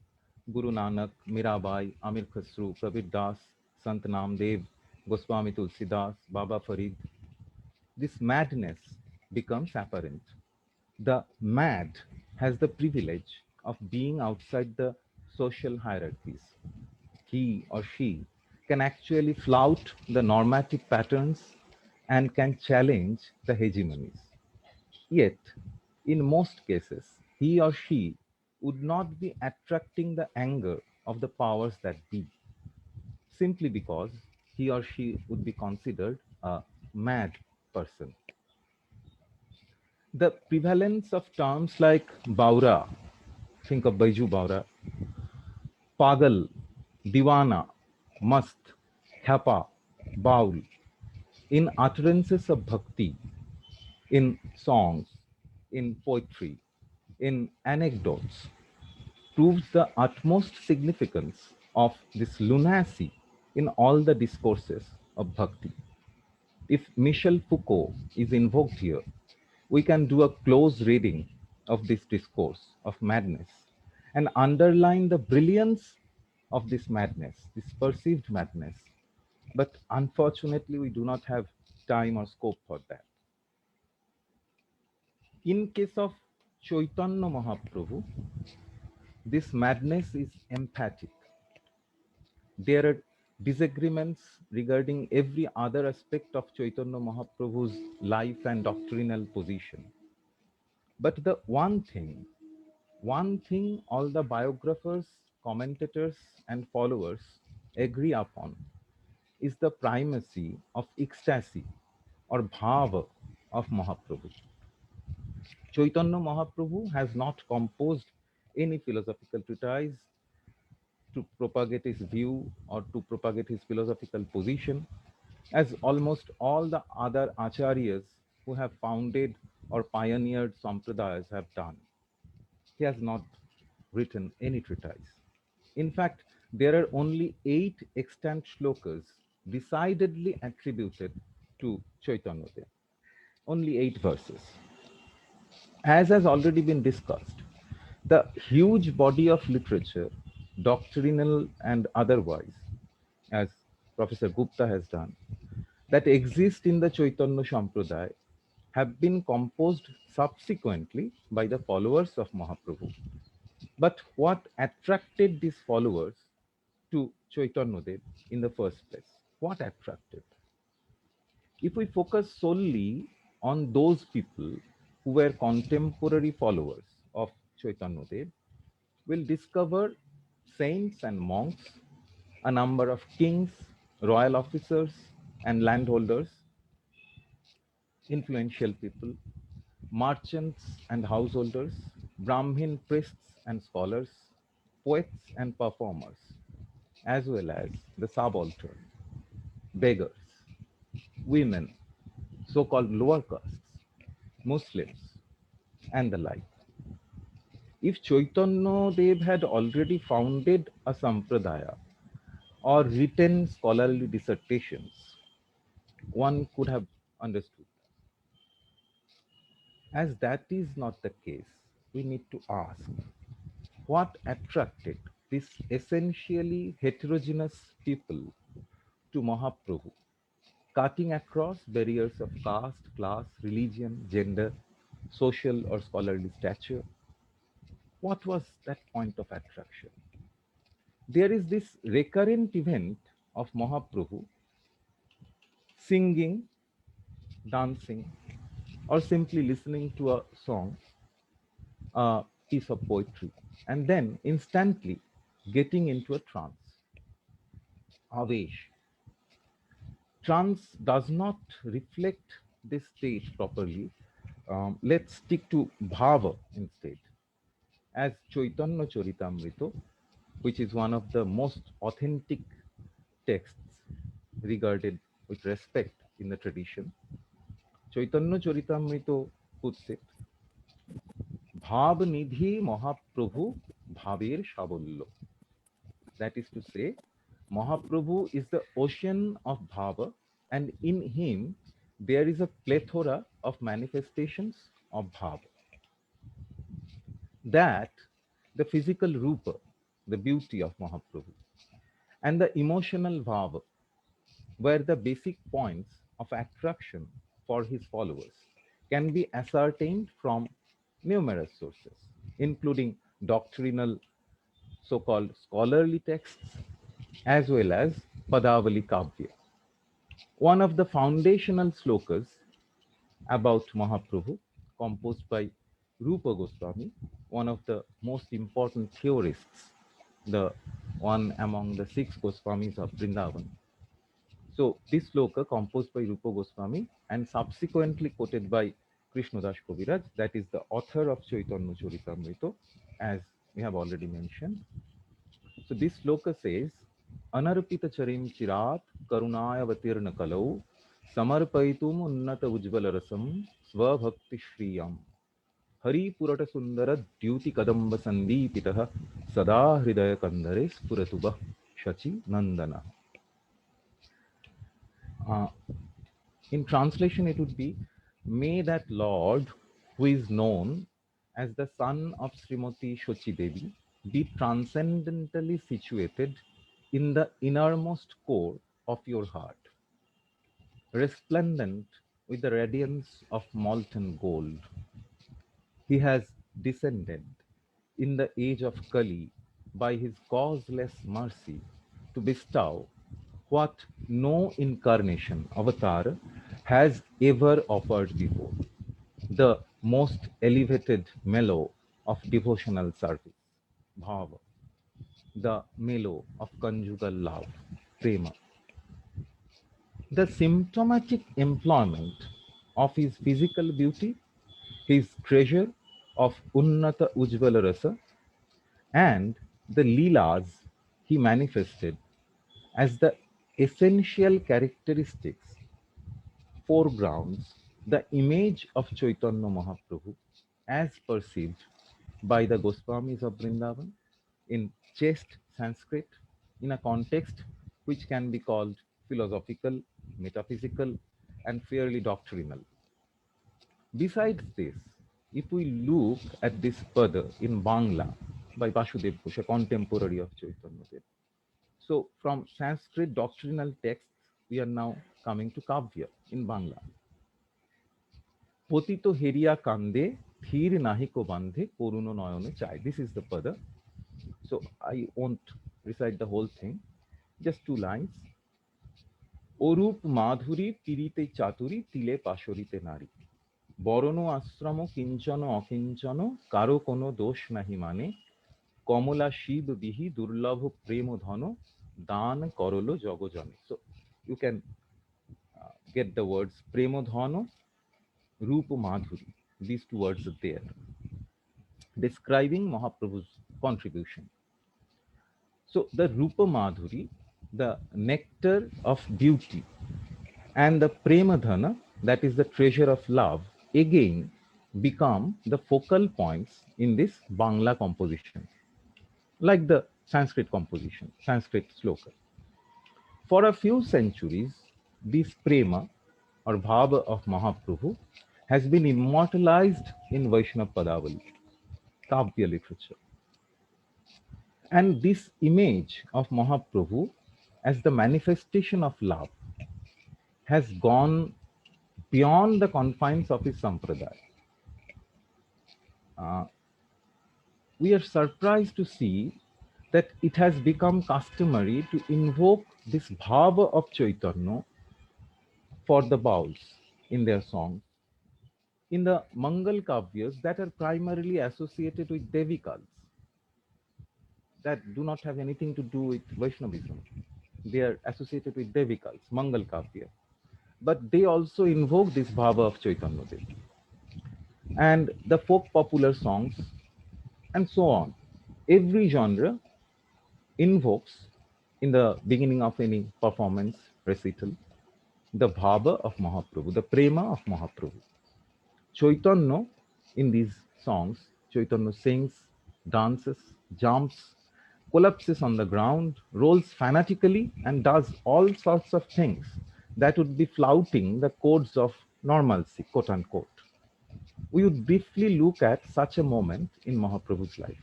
Guru Nanak, Mirabai, Amir Khasru, Kabir Das, Sant Namdev, Goswami Tulsidas, Baba Farid, this madness becomes apparent. The mad has the privilege of being outside the social hierarchies. He or she can actually flout the normative patterns and can challenge the hegemonies. Yet, in most cases, he or she would not be attracting the anger of the powers that be, simply because he or she would be considered a mad person. The prevalence of terms like Baura, think of Baiju Baura, Pagal, Diwana, Mast, Hapa, Baul, in utterances of bhakti, in songs, in poetry, in anecdotes, proves the utmost significance of this lunacy in all the discourses of bhakti. If Michel Foucault is invoked here, we can do a close reading of this discourse of madness and underline the brilliance of this madness, this perceived madness. But unfortunately, we do not have time or scope for that. In case of Chaitanya Mahaprabhu, this madness is emphatic. There are disagreements regarding every other aspect of Chaitanya Mahaprabhu's life and doctrinal position. But the one thing all the biographers, commentators, and followers agree upon is the primacy of ecstasy or bhava of Mahaprabhu. Chaitanya Mahaprabhu has not composed any philosophical treatise to propagate his view or to propagate his philosophical position, as almost all the other acharyas who have founded or pioneered sampradayas have done. He has not written any treatise. In fact, there are only 8 extant shlokas decidedly attributed to Chaitanya Dev. Only 8 verses. As has already been discussed, the huge body of literature, doctrinal and otherwise, as Professor Gupta has done, that exist in the Chaitanya Sampradaya have been composed subsequently by the followers of Mahaprabhu. But what attracted these followers to Chaitanya Dev in the first place? What attracted? If we focus solely on those people who were contemporary followers of Chaitanya Dev, we'll discover saints and monks, a number of kings, royal officers, and landholders, influential people, merchants and householders, Brahmin priests and scholars, poets and performers, as well as the subaltern, beggars, women, so-called lower castes, Muslims, and the like. If Chaitanya Dev had already founded a sampradaya or written scholarly dissertations, one could have understood. As that is not the case, we need to ask what attracted this essentially heterogeneous people to Mahaprabhu, cutting across barriers of caste, class, religion, gender, social or scholarly stature. What was that point of attraction? There is this recurrent event of Mahaprabhu singing, dancing, or simply listening to a song, a piece of poetry, and then instantly getting into a trance. Avesh. Trance does not reflect this state properly. Let's stick to bhava instead. As Chaitanya Charitamrita, which is one of the most authentic texts regarded with respect in the tradition, Chaitanya Charitamrita puts it, Bhav Nidhi Mahaprabhu Bhaver Shabollo. That is to say, Mahaprabhu is the ocean of bhava, and in him there is a plethora of manifestations of bhava. That, the physical rupa, the beauty of Mahaprabhu, and the emotional bhava were the basic points of attraction for his followers, can be ascertained from numerous sources, including doctrinal so-called scholarly texts, as well as Padavali Kavya. One of the foundational slokas about Mahaprabhu, composed by Rupa Goswami, one of the most important theorists, the one among the 6 Goswamis of Vrindavan. So this sloka, composed by Rupa Goswami and subsequently quoted by Krishnadas Kaviraj, that is the author of Chaitanya Charitamrita, as we have already mentioned. So this sloka says, Anarpita charim chirat karunaya vatirna kalau samarpaitum unnata ujjvala rasam svabhakti shriyam hari purata sundara dyuti kadamba sandipitah sada hridaya kandare spuratubah shachi nandana. In translation, it would be, may that Lord, who is known as the son of Srimati Shochi Devi, be transcendently situated in the innermost core of your heart, resplendent with the radiance of molten gold. He has descended in the age of Kali by his causeless mercy to bestow what no incarnation, avatar, has ever offered before, the most elevated mellow of devotional service, bhava, the mellow of conjugal love, prema. The symptomatic employment of his physical beauty, his treasure of unnata ujjvala rasa, and the leelas he manifested as the essential characteristics foregrounds the image of Chaitanya Mahaprabhu as perceived by the Goswamis of Vrindavan in chaste Sanskrit, in a context which can be called philosophical, metaphysical, and fairly doctrinal. Besides this, if we look at this pada in Bangla by Vasudev Ghosh, a contemporary of Chaitanya Dev. So from Sanskrit doctrinal texts, we are now coming to Kavya in Bangla. Potito heria kande, thir nahiko bandhe, koruno noyone chai. This is the pada. So I won't recite the whole thing, just 2 lines. Orup madhuri pirite chaturi tile pashorite nari. Borono asramo kinchano akinchano karo kono dosh nahi mane. Komala Shiva বিহি দুর্লভ প্রেম ধন দান করলো জগজনে. So you can get the words প্রেম ধন রূপ মাধুরী. these two words are there, describing Mahaprabhu's contribution. So the Rupa Madhuri, the nectar of beauty, and the Premadhana, that is the treasure of love, again become the focal points in this Bangla composition, like the Sanskrit composition, Sanskrit sloka. For a few centuries, this Prema or Bhava of Mahaprabhu has been immortalized in Vaishnava Padavali, Kavya literature. And this image of Mahaprabhu as the manifestation of love has gone beyond the confines of his sampradaya. We are surprised to see that it has become customary to invoke this bhava of Chaitanya for the bowls in their songs. In the Mangal Kavyas that are primarily associated with Devikals, that do not have anything to do with Vaishnavism. They are associated with Devikals, Mangal Kavya. But they also invoke this bhava of Chaitanya Dev. And the folk popular songs and so on. Every genre invokes in the beginning of any performance, recital, the bhava of Mahaprabhu, the prema of Mahaprabhu. Chaitanya in these songs, Chaitanya sings, dances, jumps, collapses on the ground, rolls fanatically, and does all sorts of things that would be flouting the codes of normalcy, quote unquote. We would briefly look at such a moment in Mahaprabhu's life,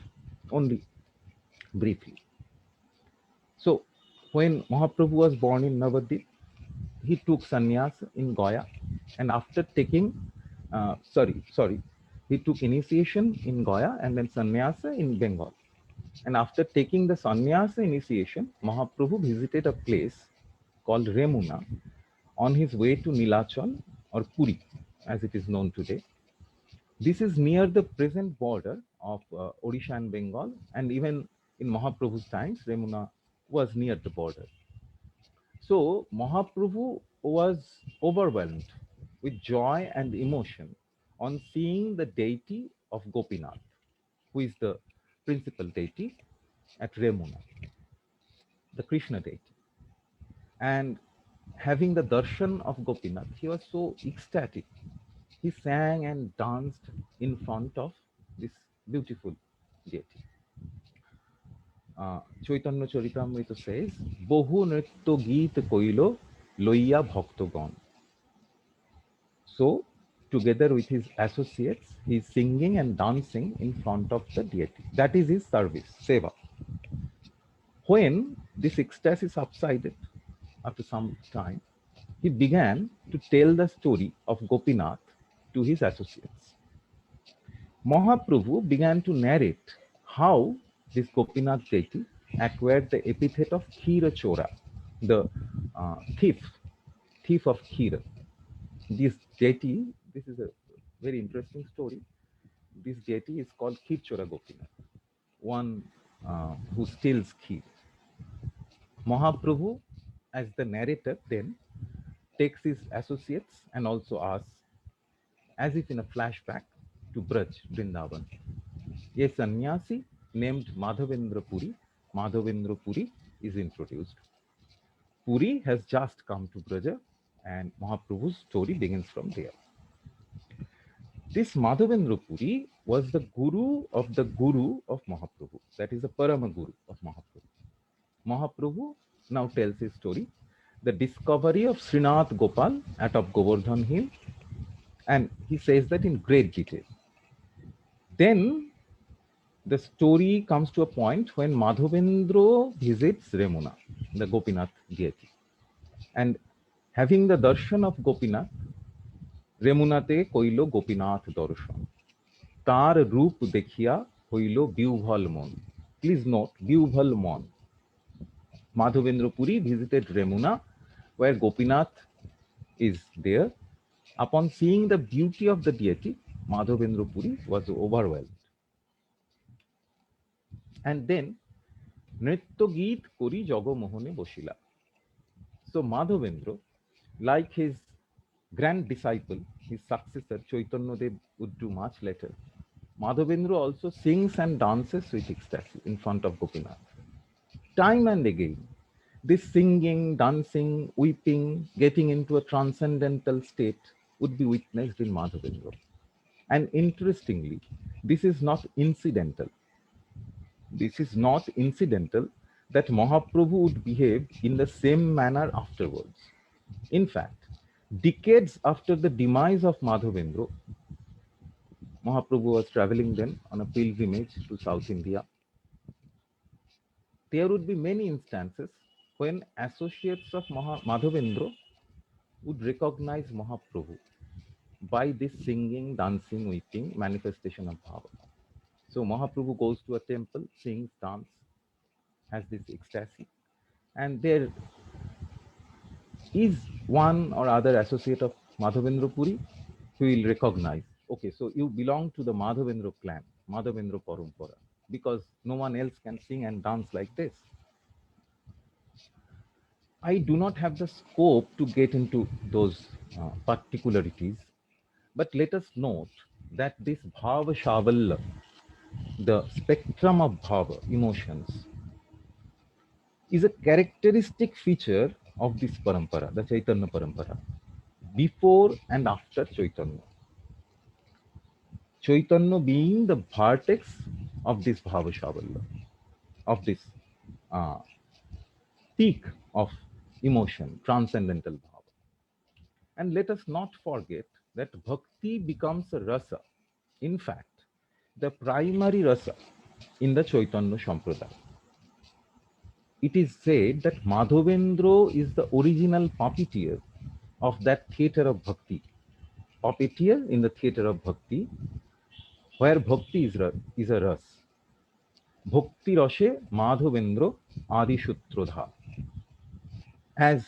only briefly. So, when Mahaprabhu was born in Navadvip, he took sannyas in Goya, and after taking, he took initiation in Goya and then sannyasa in Bengal. And after taking the sannyasa initiation, Mahaprabhu visited a place called Remuna on his way to Nilachal or Puri, as it is known today. This is near the present border of Odisha and Bengal, and even in Mahaprabhu's times, Remuna was near the border. So Mahaprabhu was overwhelmed with joy and emotion on seeing the deity of Gopinath, who is the principal deity at Remuna, the Krishna deity. And having the darshan of Gopinath, he was so ecstatic. He sang and danced in front of this beautiful deity. Chaitanya Charitamrita says, Bohu nritto geet koilo loiya bhaktogon. So, together with his associates, he is singing and dancing in front of the deity. That is his service, seva. When this ecstasy subsided after some time, he began to tell the story of Gopinath to his associates. Mahaprabhu began to narrate how this Gopinath deity acquired the epithet of Khira Chora, the thief of Khira. This deity, this is a very interesting story. This deity is called Khir Chora Gopinath, one who steals Khir. Mahaprabhu, as the narrator, then takes his associates and also us, as if in a flashback, to Braj, Vrindavan. A sannyasi named Madhavendra Puri, Madhavendra Puri, is introduced. Puri has just come to Braja, and Mahaprabhu's story begins from there. This Madhavendra Puri was the guru of Mahaprabhu, that is the Parama Guru of Mahaprabhu. Mahaprabhu now tells his story, the discovery of Srinath Gopal atop Govardhan Hill, and he says that in great detail. Then the story comes to a point when Madhavendra visits Remuna, the Gopinath deity. And having the darshan of Gopinath, Remunate koilo Gopinath darshan. Tar roop dekhia hoilo biubhal mon. Please note, biubhal mon. Madhavendra Puri visited Remuna, where Gopinath is there. Upon seeing the beauty of the deity, Madhavendra Puri was overwhelmed. And then, Nritto Geet Kori Jogo Mohone Boshila. So Madhavendra, like his grand disciple, his successor Chaitanya Dev would do much later, Madhavendra also sings and dances with ecstasy in front of Gopinath. Time and again, this singing, dancing, weeping, getting into a transcendental state would be witnessed in Madhavendra. And interestingly, this is not incidental. This is not incidental that Mahaprabhu would behave in the same manner afterwards. In fact, decades after the demise of Madhavendra, Mahaprabhu was traveling then on a pilgrimage to South India. There would be many instances when associates of Madhavendra would recognize Mahaprabhu by this singing, dancing, weeping manifestation of Bhava. So Mahaprabhu goes to a temple, sings, dance, has this ecstasy, and there is one or other associate of Madhavendra Puri who will recognize, okay, so you belong to the Madhavendra clan, Madhavendra Parampara, because no one else can sing and dance like this. I do not have the scope to get into those particularities, but let us note that this Bhava Shavalla, the spectrum of Bhava, emotions, is a characteristic feature of this Parampara, the Chaitanya Parampara, before and after Chaitanya. Chaitanya being the vertex of this Bhava Shavalla, of this peak of emotion, transcendental Bhava. And let us not forget that Bhakti becomes a rasa. In fact, the primary rasa in the Chaitanya Sampradaya. It is said that Madhavendra is the original puppeteer of that theatre of Bhakti. Puppeteer in the theatre of Bhakti, where Bhakti is a ras. Bhakti Rashe Madhavendra Adi Sutrodha. As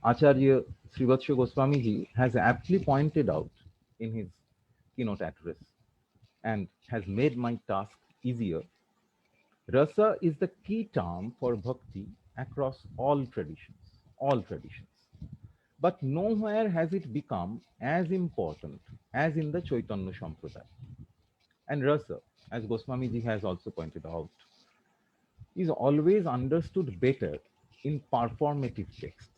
Acharya Srivatsya Goswami ji has aptly pointed out in his keynote address and has made my task easier, rasa is the key term for bhakti across all traditions, But nowhere has it become as important as in the Chaitanya Sampradaya. And rasa, as Goswami ji has also pointed out, is always understood better in performative texts,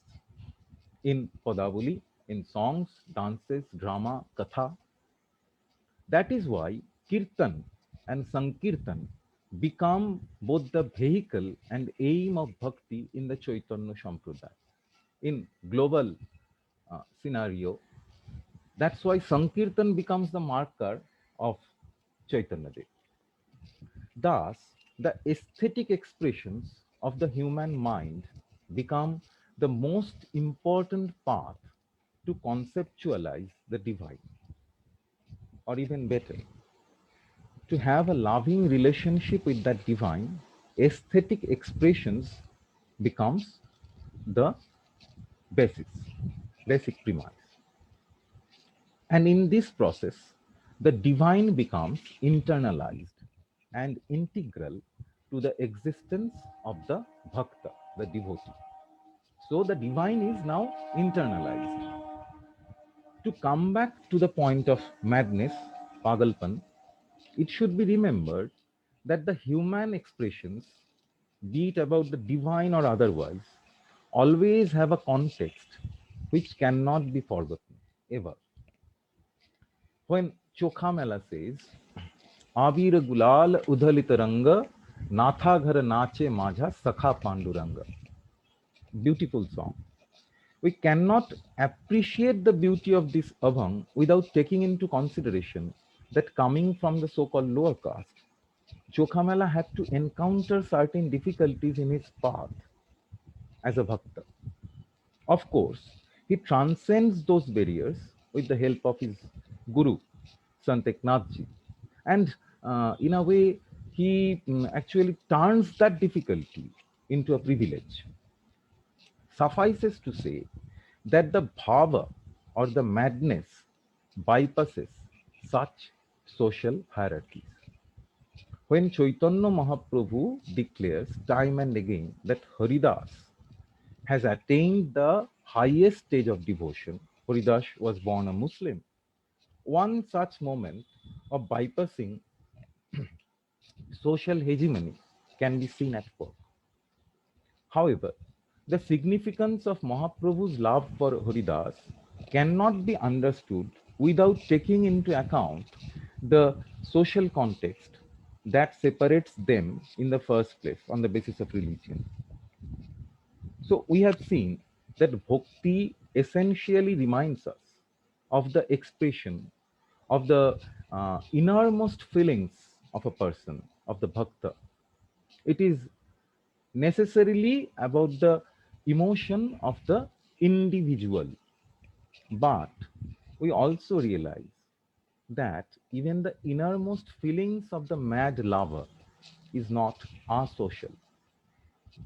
in Padavali, in songs, dances, drama, katha. That is why Kirtan and Sankirtan become both the vehicle and aim of bhakti in the Chaitanya Sampradaya. In global scenario, that's why Sankirtan becomes the marker of Chaitanya Dev. Thus, the aesthetic expressions of the human mind become the most important path to conceptualize the divine. Or even better, to have a loving relationship with that divine, aesthetic expressions becomes the basic premise. And in this process, the divine becomes internalized and integral to the existence of the bhakta, the devotee. So the divine is now internalized. To come back to the point of madness, pagalpan, it should be remembered that the human expressions, be it about the divine or otherwise, always have a context which cannot be forgotten, ever. When Chokhamela says, Avir Gulal Udhalitaranga, Natha Ghar Nache Majha Sakha Panduranga. Beautiful song. We cannot appreciate the beauty of this abhang without taking into consideration that coming from the so-called lower caste, Chokhamela had to encounter certain difficulties in his path as a bhakta. Of course, he transcends those barriers with the help of his guru, Sant Eknath Ji. And in a way, he actually turns that difficulty into a privilege. Suffices to say that the bhava or the madness bypasses such social hierarchies. When Chaitanya Mahaprabhu declares time and again that Haridas has attained the highest stage of devotion, Haridas was born a Muslim, one such moment of bypassing social hegemony can be seen at work. However, the significance of Mahaprabhu's love for Haridas cannot be understood without taking into account the social context that separates them in the first place on the basis of religion. So we have seen that bhakti essentially reminds us of the expression of the innermost feelings of a person, of the bhakta. It is necessarily about the emotion of the individual. But we also realize that even the innermost feelings of the mad lover is not asocial.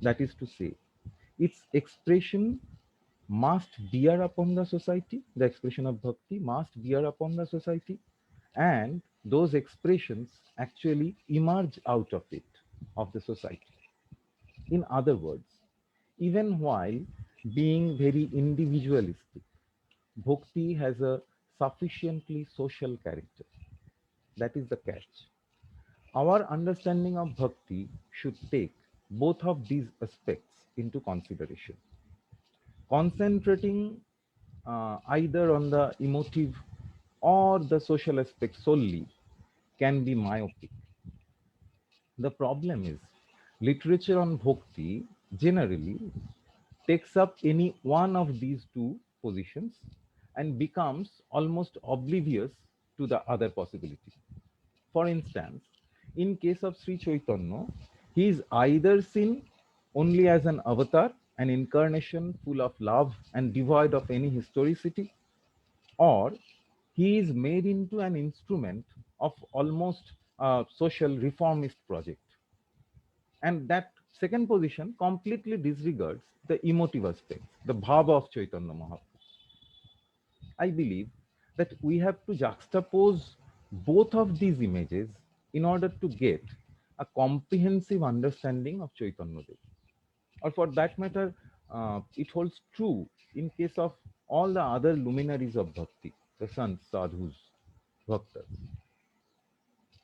That is to say, its expression must bear upon the society, the expression of bhakti must bear upon the society, and those expressions actually emerge out of it, of the society. In other words, even while being very individualistic, bhakti has a sufficiently social character. That is the catch. Our understanding of bhakti should take both of these aspects into consideration. Concentrating either on the emotive or the social aspect solely can be myopic. The problem is literature on bhakti generally takes up any one of these two positions and becomes almost oblivious to the other possibility. For instance, in case of Sri Chaitanya, he is either seen only as an avatar, an incarnation full of love and devoid of any historicity, or he is made into an instrument of almost a social reformist project. And that second position completely disregards the emotive aspects, the bhava of Chaitanya Mahaprabhu. I believe that we have to juxtapose both of these images in order to get a comprehensive understanding of Chaitanya Dev. Or for that matter, it holds true in case of all the other luminaries of bhakti, the sants, sadhus, bhaktas.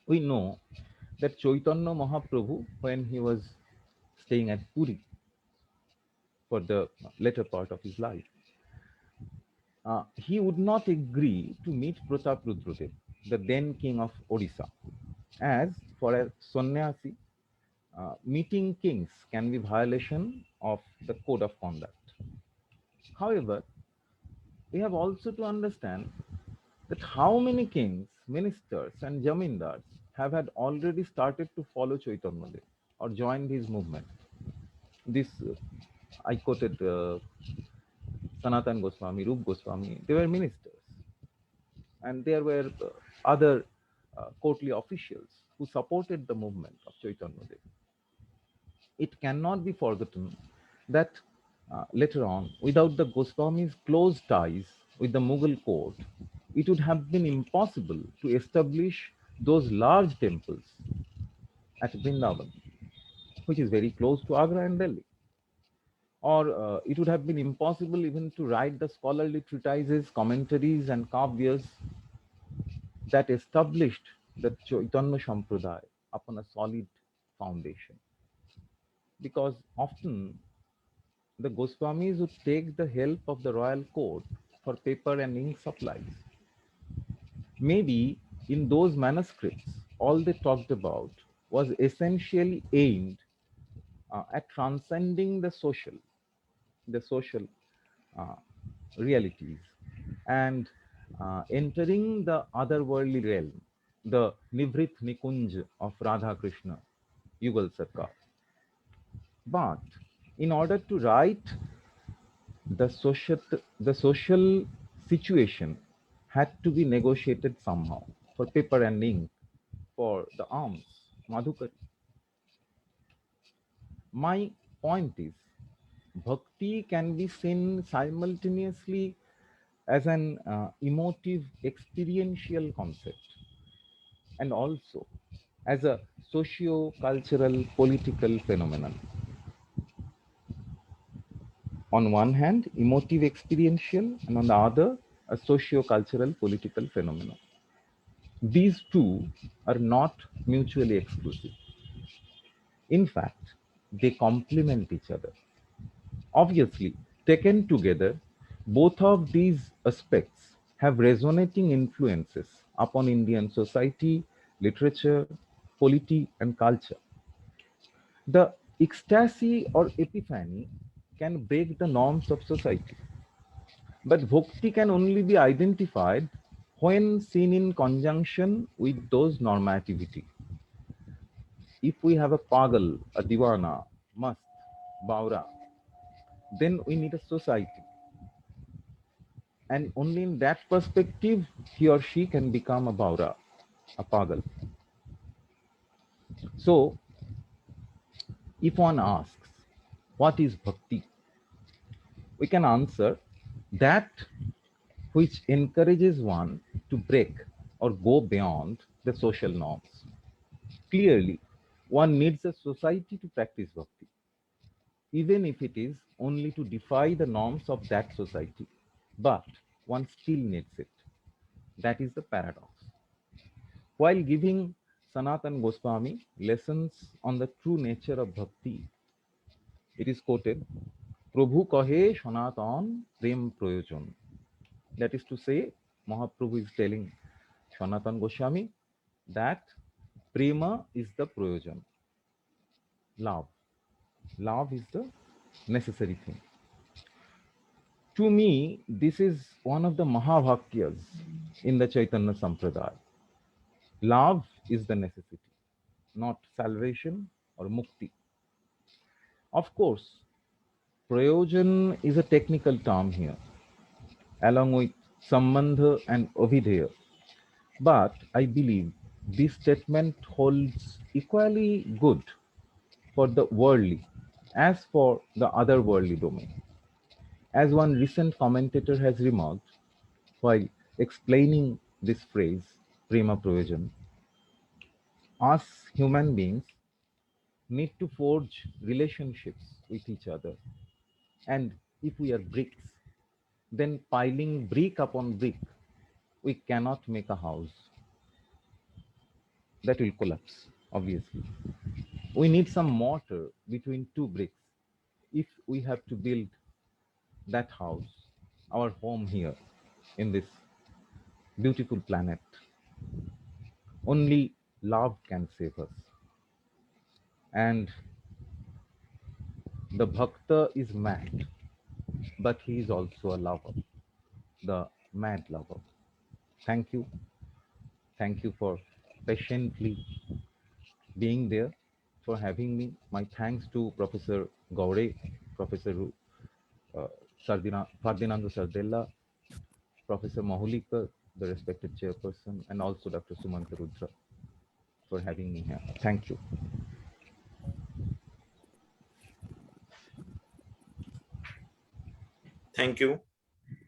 We know that Chaitanya Mahaprabhu, when he was staying at Puri for the later part of his life, he would not agree to meet Pratap Rudradev, the then king of Odisha, as for a sannyasi, meeting kings can be violation of the code of conduct. However, we have also to understand that how many kings, ministers, and jamindars have had already started to follow Chaitanya Dev or joined his movement. This I quoted Sanatan Goswami, Rup Goswami. They were ministers, and there were other courtly officials who supported the movement of Chaitanya Dev. It cannot be forgotten that later on, without the Goswamis' close ties with the Mughal court, it would have been impossible to establish those large temples at Vrindavan, which is very close to Agra and Delhi. Or it would have been impossible even to write the scholarly treatises, commentaries, and kavyas that established the Chaitanya Sampradaya upon a solid foundation. Because often the Goswamis would take the help of the royal court for paper and ink supplies. Maybe in those manuscripts, all they talked about was essentially aimed at transcending the social uh, realities and entering the otherworldly realm, the Nivrit Nikunj of Radha Krishna, Yugal Sarkar. But in order to write the social situation had to be negotiated somehow for paper and ink, for the arms, Madhukari. My point is, bhakti can be seen simultaneously as an emotive experiential concept and also as a socio-cultural political phenomenon. On one hand, emotive experiential, and on the other, a socio-cultural political phenomenon. These two are not mutually exclusive. In fact, they complement each other. Obviously, taken together, both of these aspects have resonating influences upon Indian society, literature, polity, and culture. The ecstasy or epiphany can break the norms of society, but bhakti can only be identified when seen in conjunction with those normativity. If we have a pagal, a diwana, mast, baura, then we need a society. And only in that perspective, he or she can become a baura, a pagal. So, if one asks, what is bhakti? We can answer that which encourages one to break or go beyond the social norms. Clearly, one needs a society to practice bhakti, even if it is only to defy the norms of that society. But one still needs it. That is the paradox. While giving Sanatan Goswami lessons on the true nature of bhakti, it is quoted, Prabhu kahe Sanatan prem prayojan. That is to say, Mahaprabhu is telling Sanatan Goswami that prema is the prayojan. Love. Love is the necessary thing. To me, this is one of the Mahabhakyas in the Chaitanya Sampradaya. Love is the necessity, not salvation or mukti. Of course, prayojan is a technical term here, along with sambandha and avidheya. But I believe this statement holds equally good for the worldly as for the other worldly domain. As one recent commentator has remarked while explaining this phrase, prema prayojan, us human beings need to forge relationships with each other. And if we are bricks, then piling brick upon brick, we cannot make a house. That will collapse, obviously. We need some mortar between two bricks if we have to build that house, our home here in this beautiful planet. Only love can save us. And the bhakta is mad, but he is also a lover, the mad lover. Thank you. Thank you for patiently being there, for having me. My thanks to Professor Gaure, Professor Ferdinando Sardella, Professor Mahulika, the respected chairperson, and also Dr. Sumanta Rudra for having me here. Thank you. Thank you.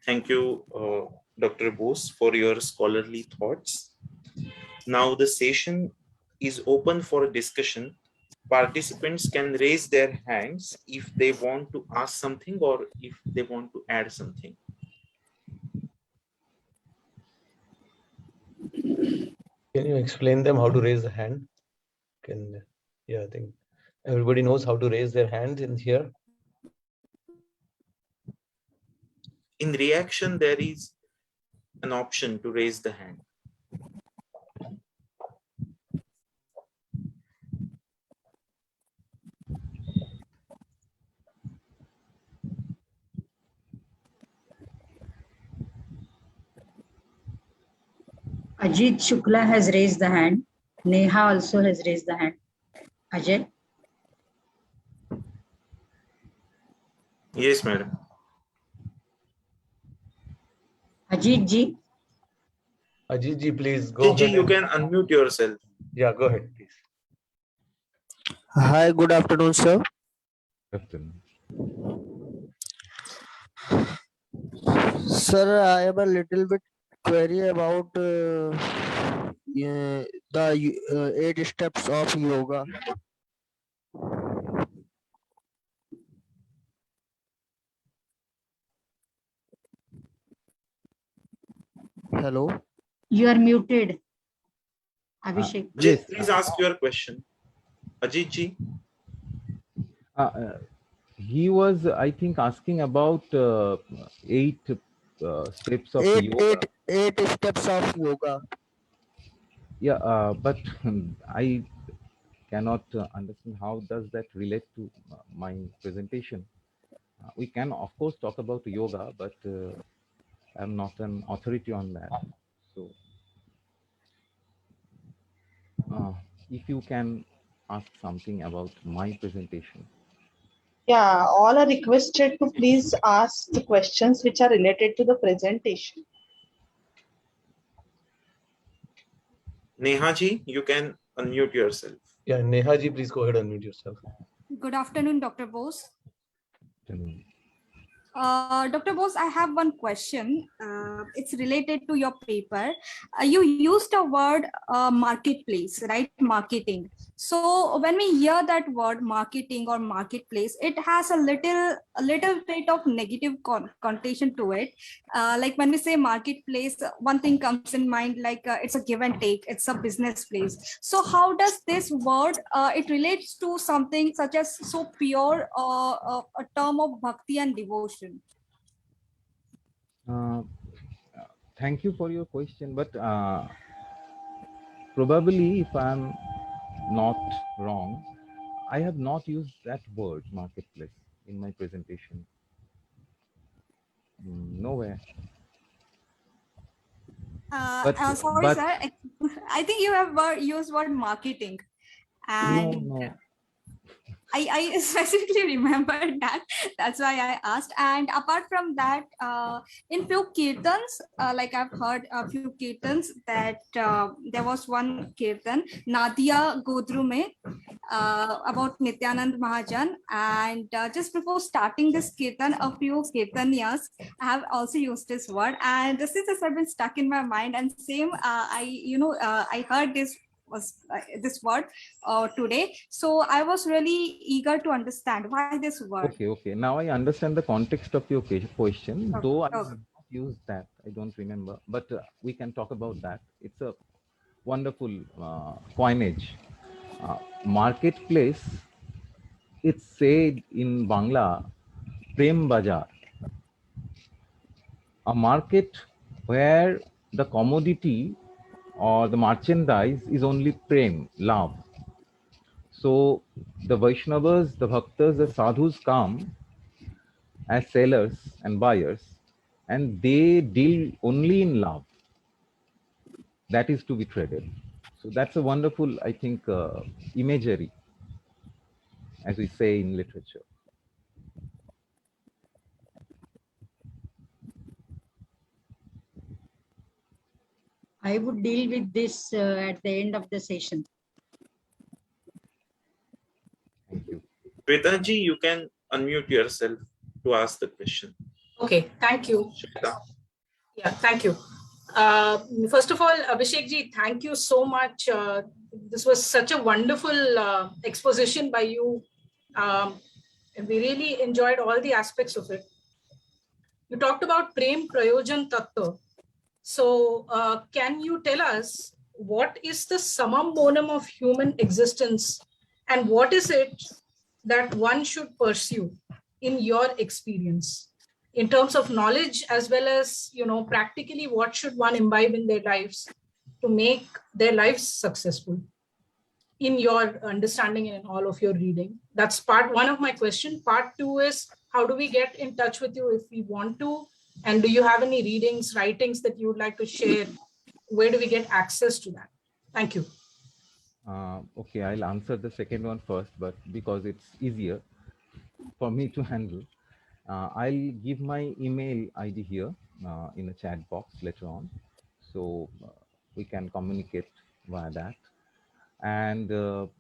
Thank you, Dr. Bose, for your scholarly thoughts. Now the session is open for discussion. Participants can raise their hands if they want to ask something or if they want to add something. Can you explain them how to raise the hand? I think everybody knows how to raise their hand in here. In reaction, there is an option to raise the hand. Ajit Shukla has raised the hand. Neha also has raised the hand. Ajay? Yes, madam. Ajit ji? Ajit ji, please go Ajit ji, ahead. you can unmute yourself. Yeah, go ahead, please. Hi, good afternoon, sir. Sir, I have a little bit query about the 8 steps of yoga. Hello. You are muted. Abhishek. Ajit, Yes. please ask your question. Ajit ji. He was, I think, asking about 8 steps of yoga. Eight steps of yoga. Yeah, but I cannot understand how does that relate to my presentation. We can, of course, talk about yoga, but I'm not an authority on that. So, if you can ask something about my presentation. Yeah, all are requested to please ask the questions which are related to the presentation. Neha ji, you can unmute yourself. Yeah, Neha ji, please go ahead and unmute yourself. Good afternoon, Dr. Bose. Afternoon. Dr. Bose, I have one question. It's related to your paper. You used a word marketplace, right? Marketing. So when we hear that word marketing or marketplace, it has a little bit of negative connotation to it. Like when we say marketplace, one thing comes in mind like it's a give and take. It's a business place. So how does this word it relates to something such as so pure a term of bhakti and devotion? Thank you for your question, but probably if I'm not wrong, I have not used that word marketplace in my presentation. Nowhere. Sorry, sir. I think you have used word marketing. And no. I specifically remembered that. That's why I asked. And apart from that, in few kirtans, like I've heard a few kirtans that there was one kirtan, Nadia Godru mein, about Nityanand Mahajan. And just before starting this kirtan, a few kirtanyas have also used this word. And since this has been stuck in my mind, and same, I heard this word today. So I was really eager to understand why this word. Okay. Now I understand the context of your question, Okay, though I okay. have not used that. I don't remember, but we can talk about that. It's a wonderful coinage. Marketplace, it's said in Bangla, Prem Bajar, a market where the commodity or the merchandise is only prem, love. So the Vaishnavas, the Bhaktas, the sadhus come as sellers and buyers, and they deal only in love. That is to be traded. So that's a wonderful, I think, imagery, as we say in literature. I would deal with this at the end of the session. Thank you. Shweta ji, you can unmute yourself to ask the question. Okay, thank you. Shweta. Yeah, thank you. First of all, Abhishek ji, thank you so much. This was such a wonderful exposition by you. And we really enjoyed all the aspects of it. You talked about Prem Prayojan Tattva. So can you tell us what is the summum bonum of human existence and what is it that one should pursue in your experience in terms of knowledge as well as, practically what should one imbibe in their lives to make their lives successful in your understanding and in all of your reading? That's part one of my question. Part two is, how do we get in touch with you if we want to? And do you have any readings, writings that you would like to share? Where do we get access to that? Thank you. Okay, I'll answer the second one first, but because it's easier for me to handle, I'll give my email ID here in the chat box later on. So we can communicate via that. And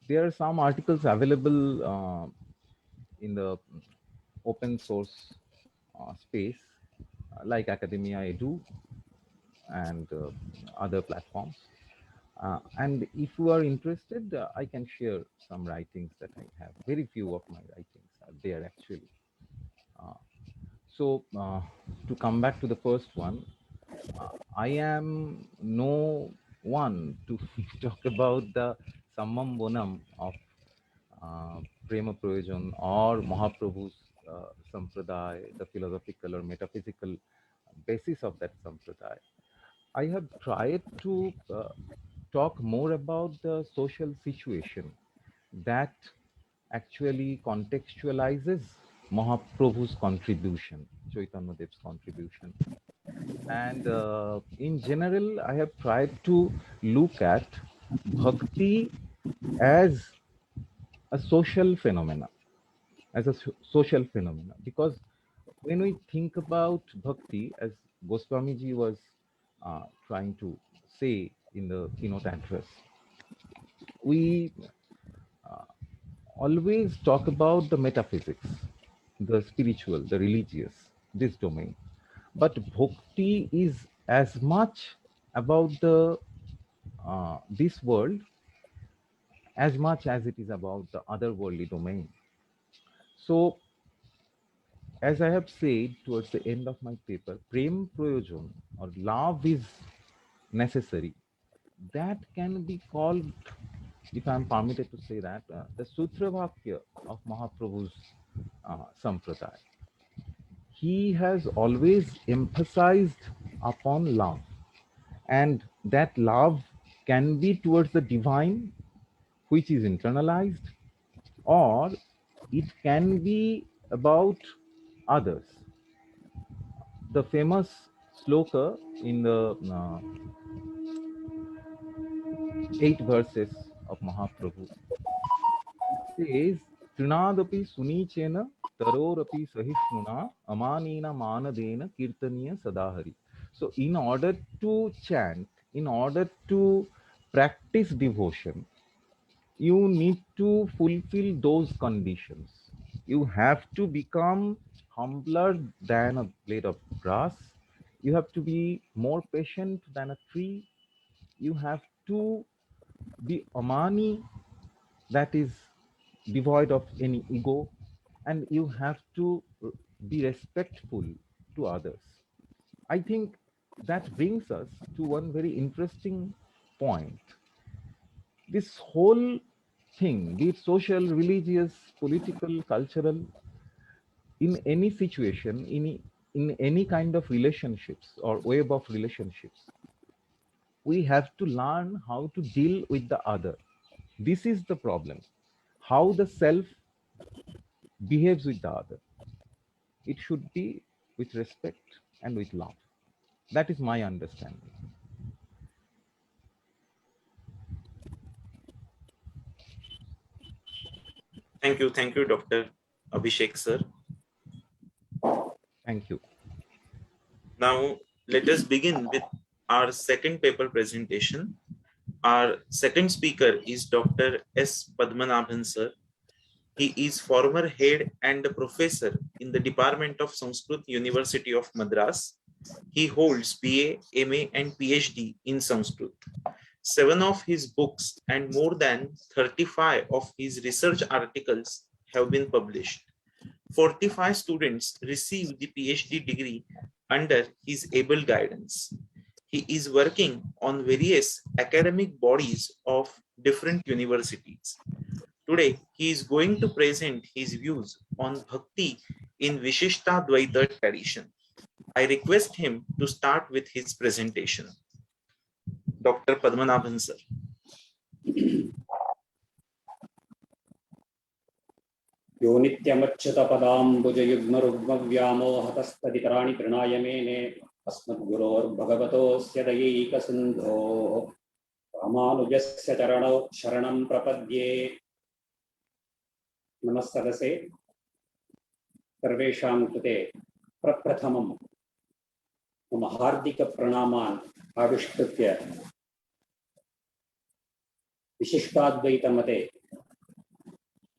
there are some articles available in the open source space, like Academia Edu and other platforms. And if you are interested, I can share some writings that I have. Very few of my writings are there actually. So to come back to the first one, I am no one to talk about the Sammam Bonam of Prema Prayojan or Mahaprabhu's Sampradaya, the philosophical or metaphysical basis of that Sampradaya. I have tried to talk more about the social situation that actually contextualizes Mahaprabhu's contribution, Chaitanya Dev's contribution. And in general, I have tried to look at bhakti as a social phenomena, social phenomena, because when we think about bhakti, as Goswamiji was trying to say in the keynote address, we always talk about the metaphysics, the spiritual, the religious, this domain. But bhakti is as much about the this world as much as it is about the otherworldly domain. So, as I have said towards the end of my paper, prem prayojan or love is necessary. That can be called, if I am permitted to say that, the Sutra Vakya of Mahaprabhu's Sampradaya. He has always emphasized upon love, and that love can be towards the divine, which is internalized, or it can be about others. The famous sloka in the 8 verses of Mahaprabhu says, Trinadapi Sunichena Tarorapi Sahishnuna Amanina Manadena Kirtaniya Sadahari. So, in order to chant, in order to practice devotion, you need to fulfill those conditions. You have to become humbler than a blade of grass. You have to be more patient than a tree. You have to be amani, that is devoid of any ego, and you have to be respectful to others. I think that brings us to one very interesting point. This whole thing, be it social, religious, political, cultural, in any situation, in any kind of relationships or web of relationships, we have to learn how to deal with the other. This is the problem. How the self behaves with the other. It should be with respect and with love. That is my understanding. Thank you, Dr. Abhishek sir. Thank you. Now, let us begin with our second paper presentation. Our second speaker is Dr. S. Padmanabhan sir. He is former head and professor in the Department of Sanskrit, University of Madras. He holds BA, MA, and PhD in Sanskrit. 7 of his books and more than 35 of his research articles have been published. 45 students received the PhD degree under his able guidance. He is working on various academic bodies of different universities. Today, he is going to present his views on Bhakti in Vishishtadvaita tradition. I request him to start with his presentation. Dr. Padmanabhan sir. यो नित्यमच्युतपदाम्बुजयुग्मरुग्मव्यामोहतस्तदितराणि तृणाय मेने अस्मद्गुरोर्भगवतोऽस्य दयैकसिन्धोः रामानुजस्य चरणौ शरणं प्रपद्ये। नमस्सदसे सर्वेषां कृते प्रप्रथमं मम हार्दिकप्रणामान् आविष्कृत्य विशिष्टाद्वैतमते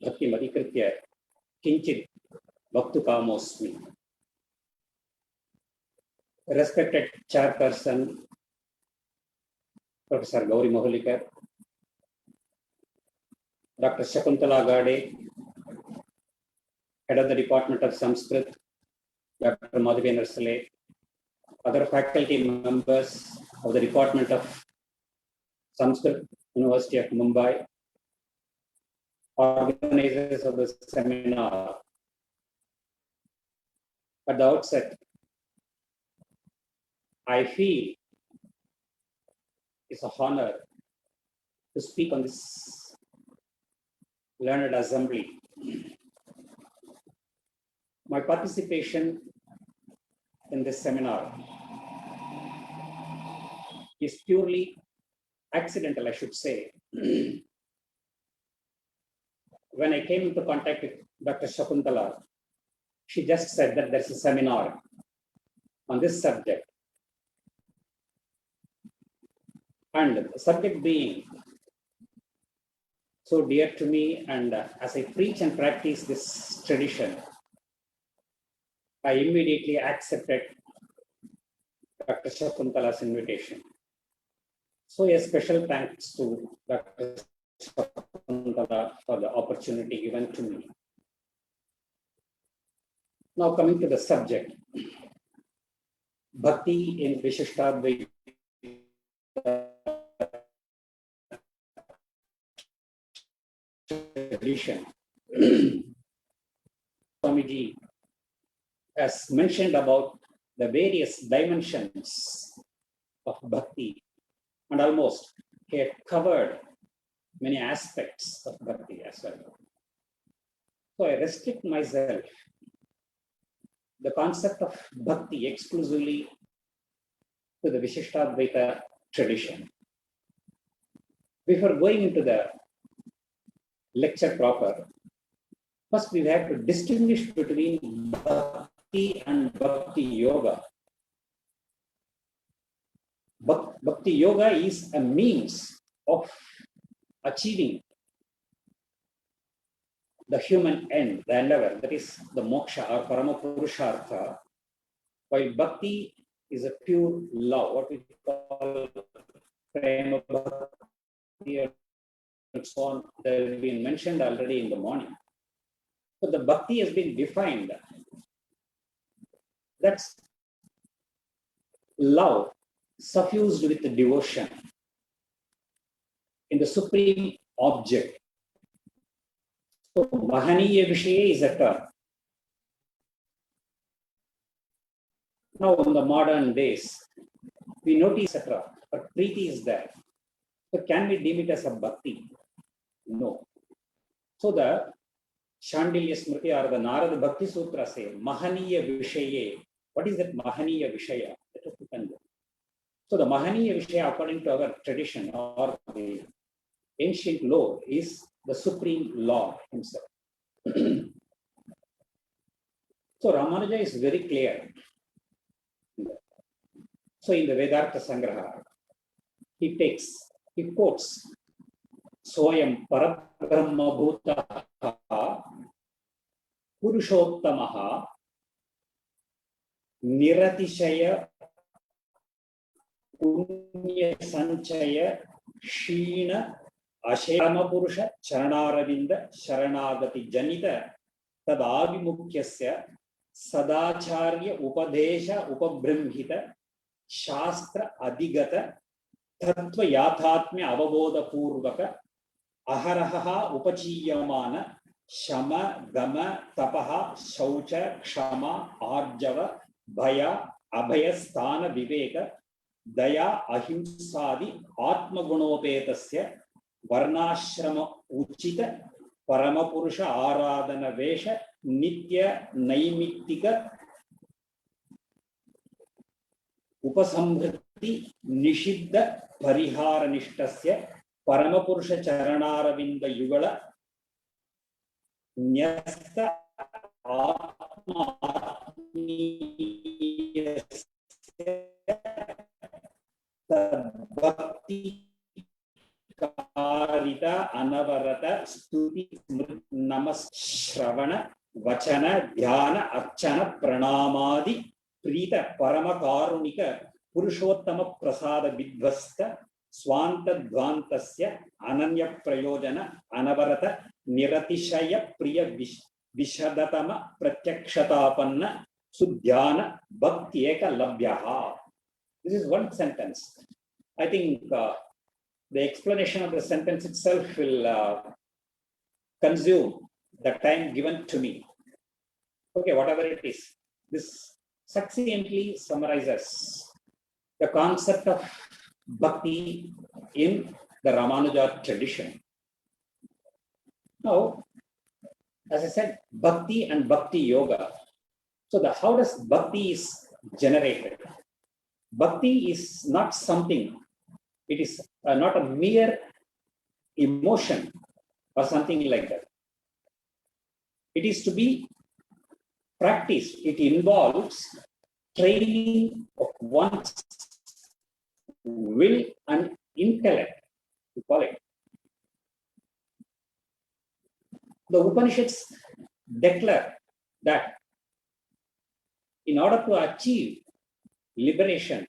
भक्तिमधिकृत्य किंचित वक्तुकामोऽस्मि. Respected Chairperson, Professor Gauri Mohulikar, Dr. Shakuntala Gade, Head of the Department of Sanskrit, Dr. Madhavi Narsale, other faculty members of the Department of Sanskrit University of Mumbai, organizers of the seminar. At the outset, I feel it's an honor to speak on this learned assembly. My participation in this seminar is purely accidental, I should say. When I came into contact with Dr. Shakuntala, she just said that there's a seminar on this subject. And the subject being so dear to me, and as I preach and practice this tradition, I immediately accepted Dr. Shakuntala's invitation. So a special thanks to Dr. Shakuntala for the opportunity given to me. Now coming to the subject, Bhakti in Vishishtadvaita tradition. Swamiji has mentioned about the various dimensions of Bhakti, and almost he had covered many aspects of Bhakti as well. So I restrict myself the concept of Bhakti exclusively to the Vishishtadvaita tradition. Before going into the lecture proper, first we have to distinguish between Bhakti and Bhakti Yoga. Bhakti Yoga is a means of achieving the human end, the endeavor, that is the moksha or Parama Purushartha, while Bhakti is a pure love, what we call Prema Bhakti and so on, that has been mentioned already in the morning. So the Bhakti has been defined. That's love suffused with the devotion in the supreme object. So Mahaniya Vishaya is a term. Now in the modern days, we notice etc., but Preeti is there. So can we deem it as a Bhakti? No. So the Shandilya Smriti or the Narada Bhakti Sutra say Mahaniya Vishaya. What is that Mahaniya Vishaya? So the Mahaniya Vishaya, according to our tradition or the ancient law, is the Supreme Lord himself. So Ramanuja is very clear. So in the Vedartha Sangraha, he quotes Soyam Parabrahma Bhutaha Purushottamaha Niratishaya Punya Sanchaya Sheena Ashayama Purusha Charanaravinda Sharanagati Janita Tadavimukyasya Sadacharya Upadesha Upabramhita Shastra Adigata Tattva Yathatmya Avabodha Purvaka Aharaha Upachiyamana Shama Gama Tapaha Shaucha Kshama Arjava Bhaya Abhaya Sthana Viveka Daya Ahimsadi Atma Gunopetasya Varnashrama Uchita Paramapurusha Aradhana Vesha Nitya Naimittika Upasamhriti Nishidda Parihara Nishtasya Paramapurusha Charanaravinda Yugala Nyasta Atma Bhakti Karita Anavarata Stuti Namas Shravana Vachana Dhyana Archana Pranamadi Prita Paramakarunika Purushottama Prasada Vidvasta Swanta Dvantasya Ananya Prayojana Anavarata Niratishaya Priya Vishadatama Pratyakshatapana Sudhyana Bhakti Eka Labhyaha. This is one sentence. I think the explanation of the sentence itself will consume the time given to me. Okay, whatever it is, this succinctly summarizes the concept of bhakti in the Ramanuja tradition. Now, as I said, bhakti and bhakti yoga. So how does bhakti is generated? Bhakti is not something, it is not a mere emotion or something like that. It is to be practiced. It involves training of one's will and intellect, to call it. The Upanishads declare that in order to achieve liberation,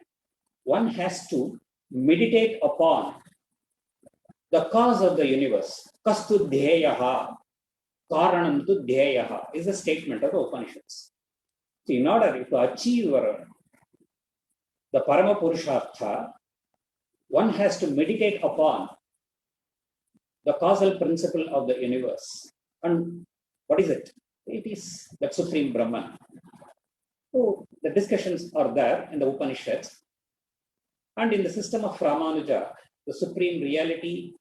one has to meditate upon the cause of the universe. Kastu dhyeyaha, karanam tu dhyeyaha is a statement of the Upanishads. So in order to achieve the Parama Purushartha, one has to meditate upon the causal principle of the universe. And what is it? It is the Supreme Brahman. So the discussions are there in the Upanishads. And in the system of Ramanuja, the Supreme Reality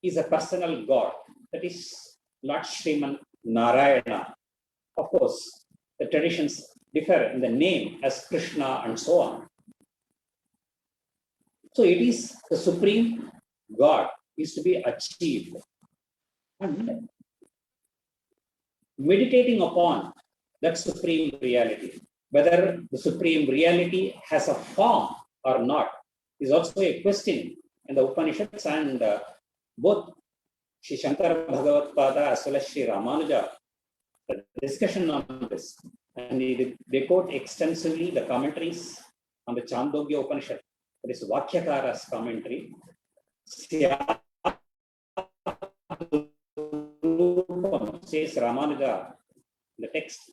is a personal God. That is Lord Sriman Narayana. Of course, the traditions differ in the name as Krishna and so on. So it is the Supreme God is to be achieved. And meditating upon that Supreme Reality, whether the Supreme Reality has a form or not, is also a question in the Upanishads, and both Sri Shankara Bhagavatpada as well as Sri Ramanuja, the discussion on this, and they quote extensively the commentaries on the Chandogya Upanishad, that is Vakyakara's commentary. Says Ramanuja, the text.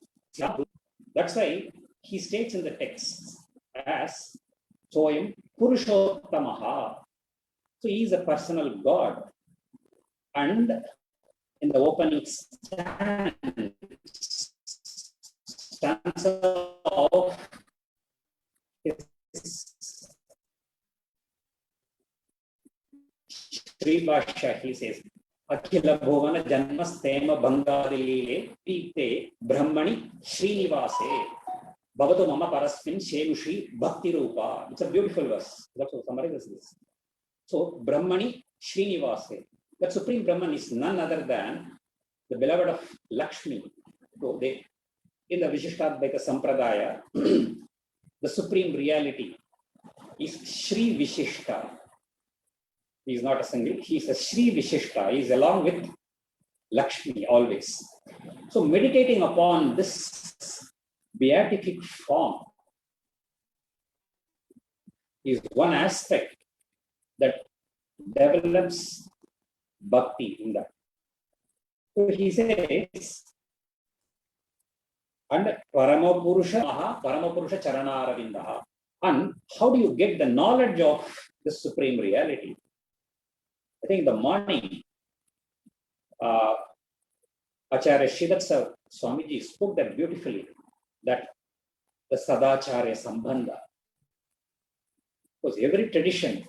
That's why he states in the text as Soyam Purushottamaha. So he is a personal God. And in the opening stanza of his Sri Bhashya, he says, Akhila Bhuvana Janmastema Bhangadilile Pite Brahmani Srinivase Bhavatu Mama Parasmin Shemushi Bhakti Rupa. It's a beautiful verse. That's what summarizes this. So Brahmani Srinivase. That Supreme Brahman is none other than the beloved of Lakshmi. So they, in the Vishishtadvaita Sampradaya, the Supreme Reality is Shri Vishishta. He is not a single, he is a Shri Vishishta. He is along with Lakshmi always. So meditating upon this beatific form is one aspect that develops bhakti in that. So he says, and Parama Purusha Maha, Parama Purusha Charanaravindaha. And how do you get the knowledge of the Supreme Reality? I think in the morning, Acharya Shivatsa Swamiji spoke that beautifully, that the Sadacharya Sambandha. Because every tradition,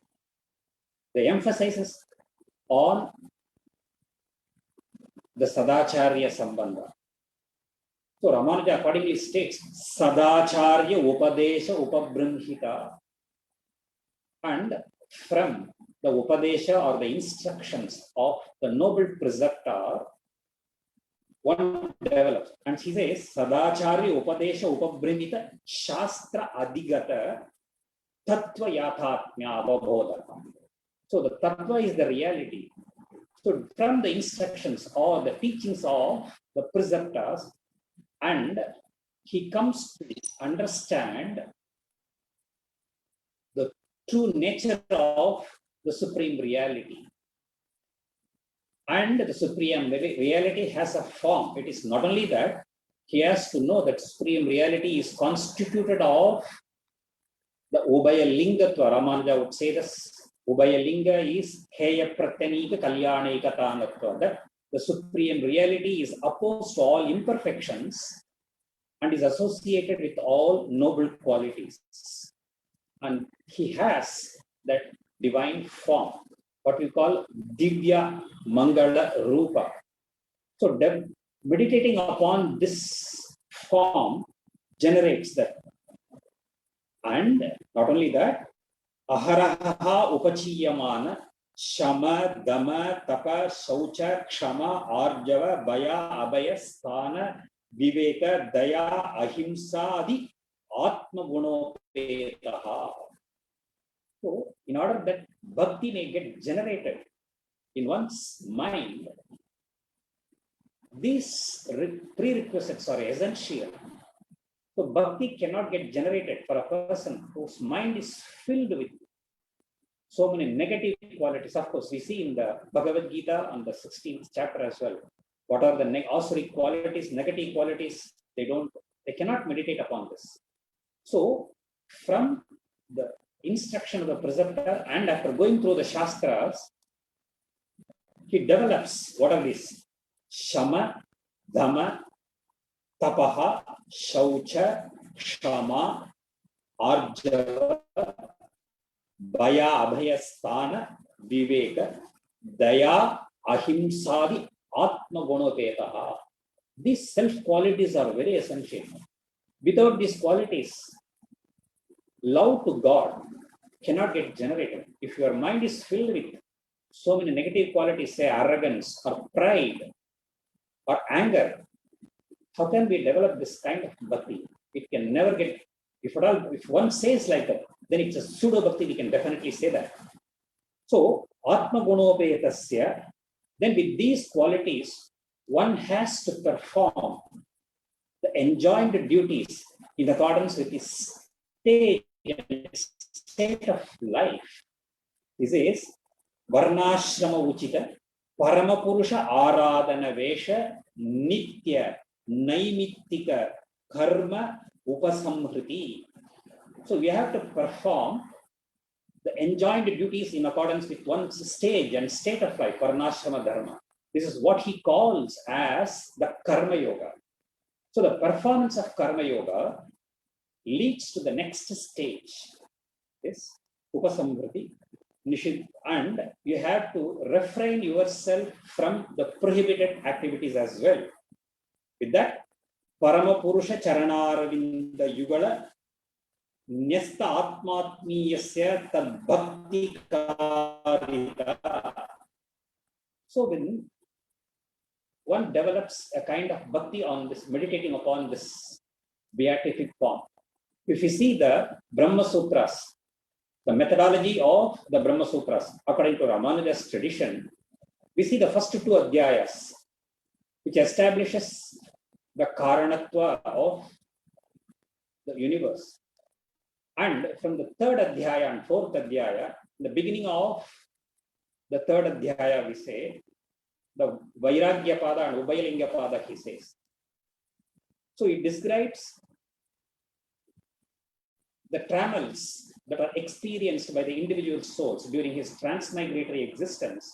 they emphasizes on the Sadacharya Sambandha. So Ramanuja accordingly states, Sadacharya Upadesha Upabrimhita. And from the Upadesha or the instructions of the noble preceptor, one develops. And he says, Sadacharya Upadesha Upabrimhita Shastra Adigata Tattva Yathatmya Avabodha. So the Tattva is the reality. So from the instructions or the teachings of the preceptors, and he comes to understand the true nature of the Supreme Reality. And the Supreme Reality has a form. It is not only that, he has to know that Supreme Reality is constituted of the Ubaya Lingatva. Ramanuja would say this, Ubayalinga is Heya Pratyanika Kalyanika Tanatva. That the supreme reality is opposed to all imperfections and is associated with all noble qualities. And he has that divine form, what we call Divya Mangala Rupa. So meditating upon this form generates that. And not only that, Aharaha Upachiyamana Shama, Dama, Tapa, Shaucha, Kshama, Arjava, Baya, Abhaya, Sthana, Viveka, Daya, Ahimsa, Adi, Atma Gunopetaha. So, in order that bhakti may get generated in one's mind, these prerequisites are essential. So, bhakti cannot get generated for a person whose mind is filled with so many negative qualities. Of course, we see in the Bhagavad Gita on the 16th chapter as well. What are the asuric qualities, negative qualities? They cannot meditate upon this. So, from the instruction of the preceptor and after going through the Shastras, he develops what are these? Shama, Dhamma, Tapaha, Shaucha, Kshama, Arjava, Baya, Abhaya, Sthana, Viveka, Daya, Ahimsadi, Atma Gunopetaha. These self-qualities are very essential. Without these qualities, love to God cannot get generated. If your mind is filled with so many negative qualities, say arrogance or pride or anger, how can we develop this kind of bhakti? It can never get, if one says like that, then it's a pseudo bhakti, we can definitely say that. So, Atma Gunopetasya, then with these qualities, one has to perform the enjoined duties in accordance with his state of life. This is Varnashrama Uchita, Parama Purusha Aradhana Vesha, Nitya, Naimittika, Karma, Upasamhriti. So we have to perform the enjoined duties in accordance with one's stage and state of life, Varnashrama Dharma. This is what he calls as the Karma Yoga. So the performance of Karma Yoga leads to the next stage. Yes, Upasamhriti, Nishid, and you have to refrain yourself from the prohibited activities as well. With that, Parama Purusha Charanaravinda Yugala Nyasta Atmatmiyasya Tad Bhakti Karita. So when one develops a kind of bhakti on this, meditating upon this beatific form. If you see the Brahma-Sutras, the methodology of the Brahma-Sutras, according to Ramanuja's tradition, we see the first two adhyayas, which establishes the karanatva of the universe. And from the third adhyaya and fourth adhyaya, the beginning of the third adhyaya, we say, the Vairagya Pada and Ubayalinga Pada, he says. So it describes the trammels that are experienced by the individual souls during his transmigratory existence.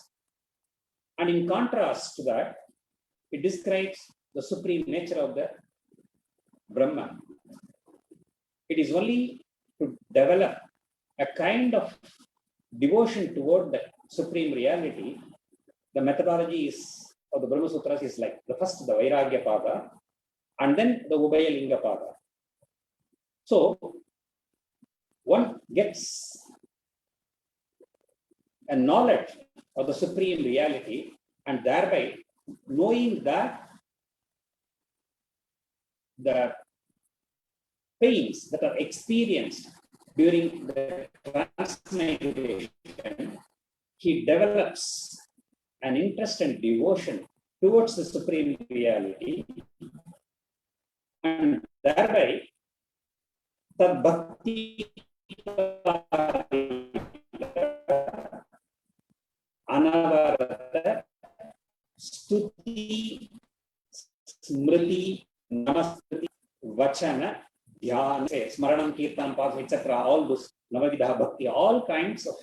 And in contrast to that, it describes the supreme nature of the Brahman. It is only to develop a kind of devotion toward the supreme reality. The methodology is of the Brahma-Sutras is like the first, the Vairagya Pada, and then the Ubayalinga Pada. So, one gets a knowledge of the supreme reality, and thereby knowing that the pains that are experienced during the transmigration, he develops an interest and devotion towards the supreme reality, and thereby the bhakti anavarata stuti smriti namaskati vachana dhyana smaranam kirtanam etc. all those navavidha bhakti, all kinds of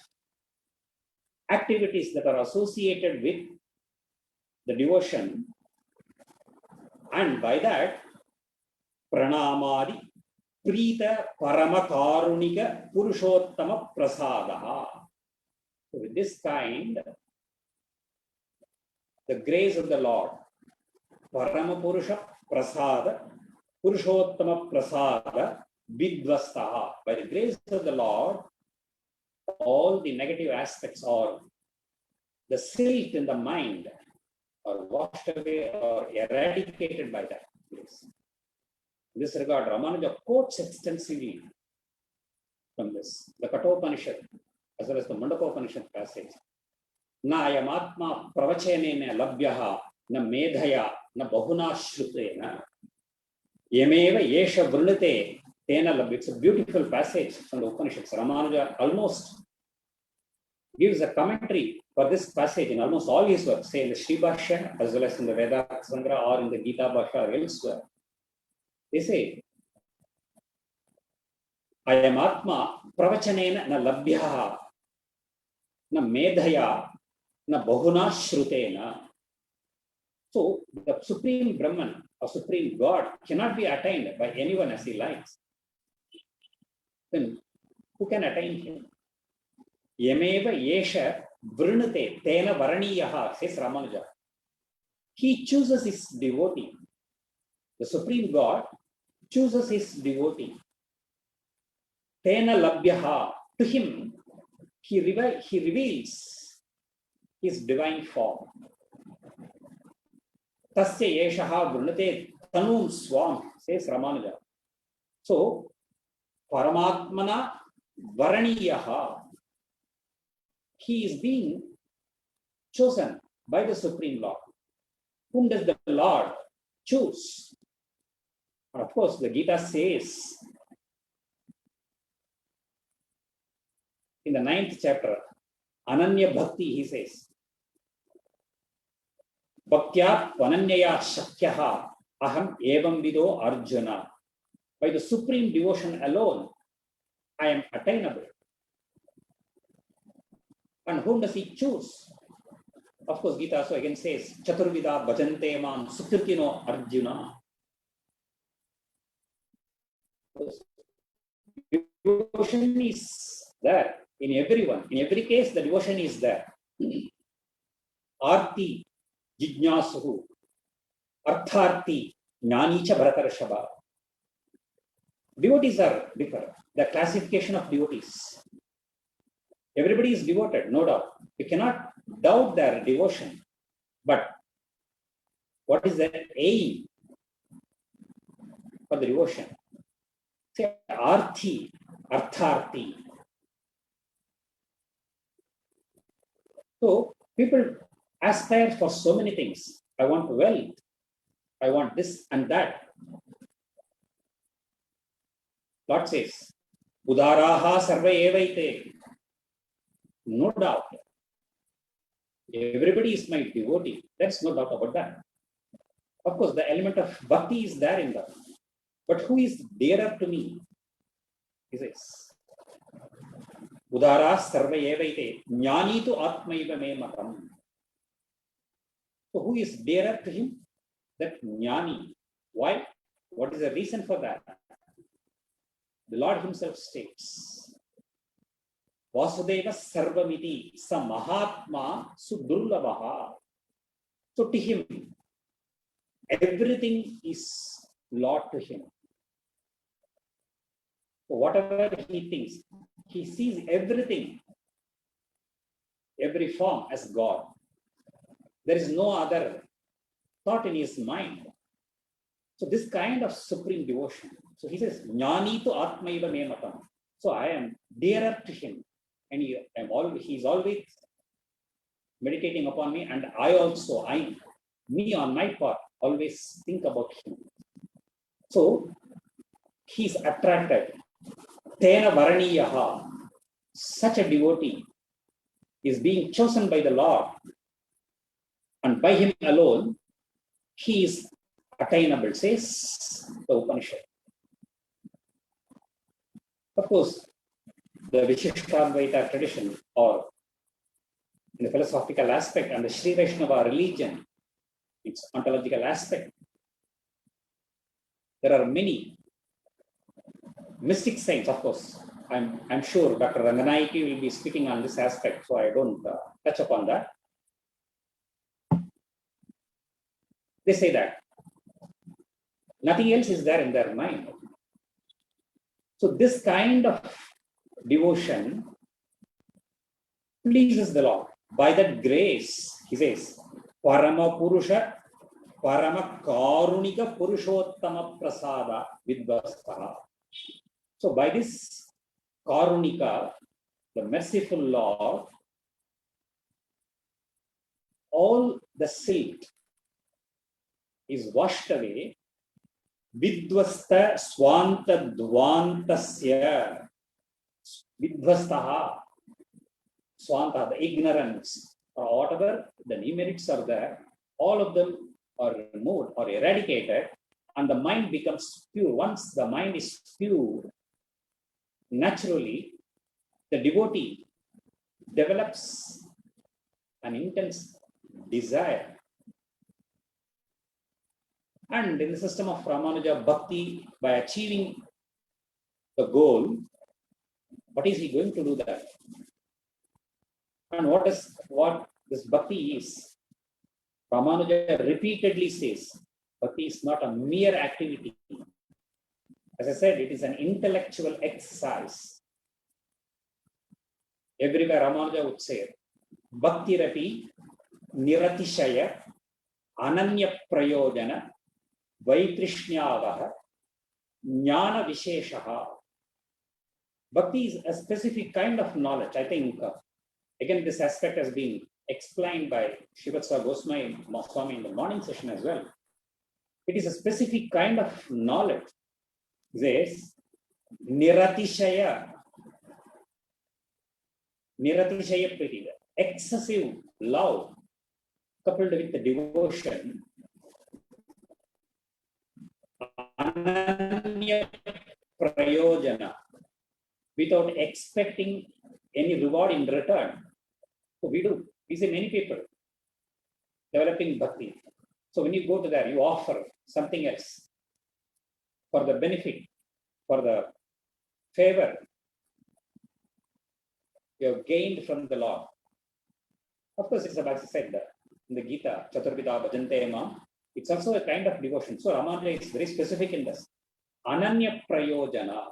activities that are associated with the devotion, and by that, pranamadi prita parama karunika purushottama prasadaha. So with this kind, the grace of the Lord, parama purusha prasada, purushottama prasada, vidvastaha. By the grace of the Lord, all the negative aspects or the silt in the mind are washed away or eradicated by that grace. In this regard, Ramanuja quotes extensively from this, the Kathopanishad as well as the Mundakopanishad passage. Na ayamatma pravachenena labhyaha na medhaya na bahuna shrutena yameva yesha vrunate tena labhya. It's a beautiful passage from the Upanishads. Ramanuja almost gives a commentary for this passage in almost all his works, say in the Sri Bhashya as well as in the Vedanta Sangra or in the Gita Bhashya or elsewhere. They say, Ayam Atma pravachanena na labhyaha na medhaya na bahuna shrutena. So the Supreme Brahman or Supreme God cannot be attained by anyone as he likes. Then who can attain him? Yameva yesha vrunate tena varaniyaha, says Ramanuja. He chooses his devotee. The Supreme God chooses his devotee. Tena labhyaha, to him, he reveals his divine form. Tasya yeshaha vrunate tanum swam, says Ramanuja. So, Paramatmana varaniyaha, he is being chosen by the Supreme Lord. Whom does the Lord choose? And of course, the Gita says in the 9th chapter, Ananya Bhakti, he says, Bhaktya Vananyaya Shakyaha Aham Evam Vido Arjuna. By the supreme devotion alone, I am attainable. And whom does he choose? Of course, Gita also again says, Chaturvida Bhajante Mam Sukritino Arjuna. Devotion is there in everyone. In every case, the devotion is there. Arti Jijnasuhu, Artharti Jnanicha Bharatarashava. Devotees are different. The classification of devotees. Everybody is devoted, no doubt. You cannot doubt their devotion. But what is their aim for the devotion? Say, Arthi, Artharti. So, people aspire for so many things. I want wealth. I want this and that. Lord says, Udaraha sarva evaite. No doubt. Everybody is my devotee. There's no doubt about that. Of course, the element of bhakti is there in that. But who is dearer to me? He says, Udara sarva evaite. Jnani tu atmaiva me matam. So who is dearer to him? That Jnani. Why? What is the reason for that? The Lord himself states, Vasudeva sarvamiti sa mahatma sudurlavaha. So to him, everything is Lord to him. So whatever he thinks, he sees everything, every form as God. There is no other thought in his mind. So this kind of supreme devotion. So he says, Jnani tu atmaiva me matam. So I am dearer to him. And he is always meditating upon me. And me on my part, always think about him. So he is attracted. Tena varaniyaha. Such a devotee is being chosen by the Lord. And by him alone, he is attainable, says the Upanishad. Of course, the Vishishtadvaita tradition or in the philosophical aspect, and the Sri Vaishnava religion, its ontological aspect. There are many mystic saints, of course. I'm sure Dr. Ranganayaki will be speaking on this aspect, so I don't touch upon that. They say that nothing else is there in their mind. So this kind of devotion pleases the Lord. By that grace, he says, Parama Purusha, Parama Karunika Purushottama Prasada Vidvastaha. So by this Karunika, the merciful Lord, all the silt is washed away. Vidvasta Swanta Dvantasya. Vidvastaha. Swanta, the ignorance, or whatever the demerits are there, all of them are removed or eradicated, and the mind becomes pure. Once the mind is pure, naturally, the devotee develops an intense desire. And in the system of Ramanuja Bhakti, by achieving the goal, what is he going to do there? And what this bhakti is? Ramanuja repeatedly says, bhakti is not a mere activity. As I said, it is an intellectual exercise. Everywhere Ramanuja would say, bhakti rapi niratishaya ananya prayojana vaitrishnavaha jnana visheshaha. Bhakti is a specific kind of knowledge. I think again, this aspect has been explained by Shivatsa Goswami in the morning session as well. It is a specific kind of knowledge. This niratishaya priti, excessive love coupled with the devotion, ananya prayojana, without expecting any reward in return. So we see many people developing bhakti. So when you go to there, you offer something else for the benefit, for the favor you have gained from the Lord. Of course, it's about, as I said in the Gita, Chaturvida Bhajante Ma, it's also a kind of devotion. So Ramanuja is very specific in this. Ananya Prayojana,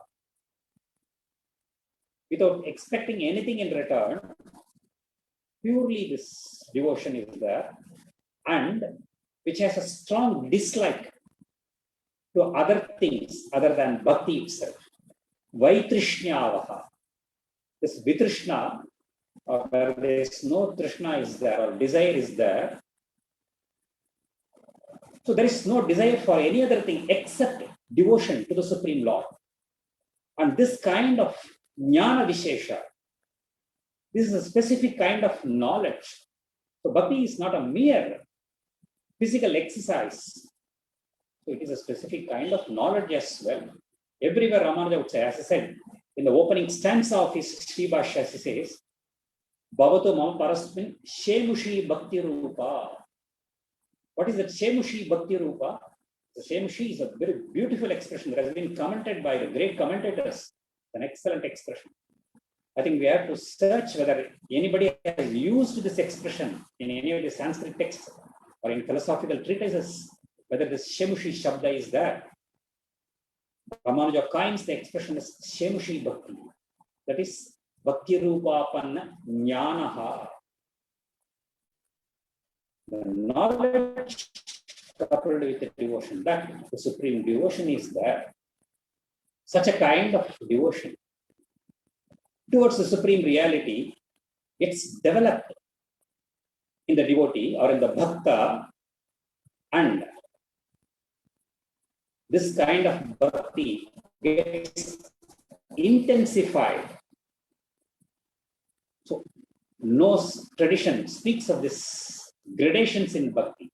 without expecting anything in return, purely this devotion is there, and which has a strong dislike to other things other than bhakti itself. Vaitrishnavaha. This vitrishna, where there is no trishna is there, or desire is there. So there is no desire for any other thing except devotion to the Supreme Lord. And this kind of jnana vishesha, this is a specific kind of knowledge. So bhakti is not a mere physical exercise. So it is a specific kind of knowledge as well. Everywhere Ramanuja would say, as I said, in the opening stanza of his Sri Bhashya, he says, Bhavato mam parasmin shemushi bhakti rupa. What is that shemushi bhakti rupa? The shemushi is a very beautiful expression that has been commented by the great commentators. An excellent expression. I think we have to search whether anybody has used this expression in any of the Sanskrit texts or in philosophical treatises, whether this shemushi shabda is there. Ramanuja coins the expression as shemushi bhakti. That is bhakti rupapanna jnanaha. The knowledge coupled with the devotion, that the supreme devotion is there. Such a kind of devotion towards the supreme reality, it's developed in the devotee or in the bhakta, and this kind of bhakti gets intensified. So no tradition speaks of this gradations in bhakti,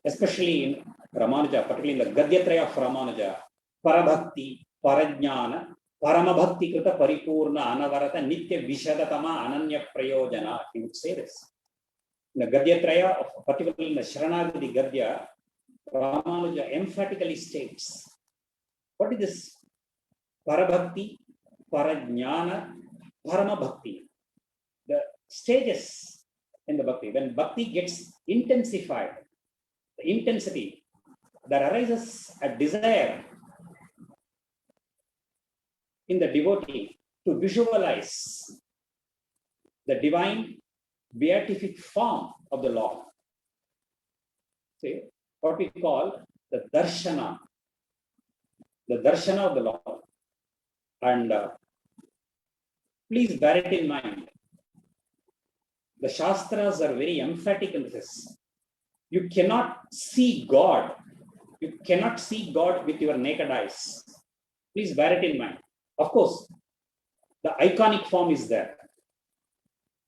especially in Ramanuja, particularly in the Gadyatraya of Ramanuja, Parabhakti, Parajnana, Parama Bhakti Krita Paripurna Anavarata Nitya Vishadatama Ananya Prayojana. He would say this. In the Gadya Traya, particularly in the Sharanagati Gadya, Ramanuja emphatically states, what is this Parabhakti, Parajnana, Parama Bhakti? The stages in the Bhakti. When Bhakti gets intensified, the intensity that arises a desire in the devotee to visualize the divine beatific form of the Lord. See, what we call the darshana of the Lord. And please bear it in mind, the Shastras are very emphatic in this. You cannot see God. You cannot see God with your naked eyes. Please bear it in mind. Of course, the iconic form is there.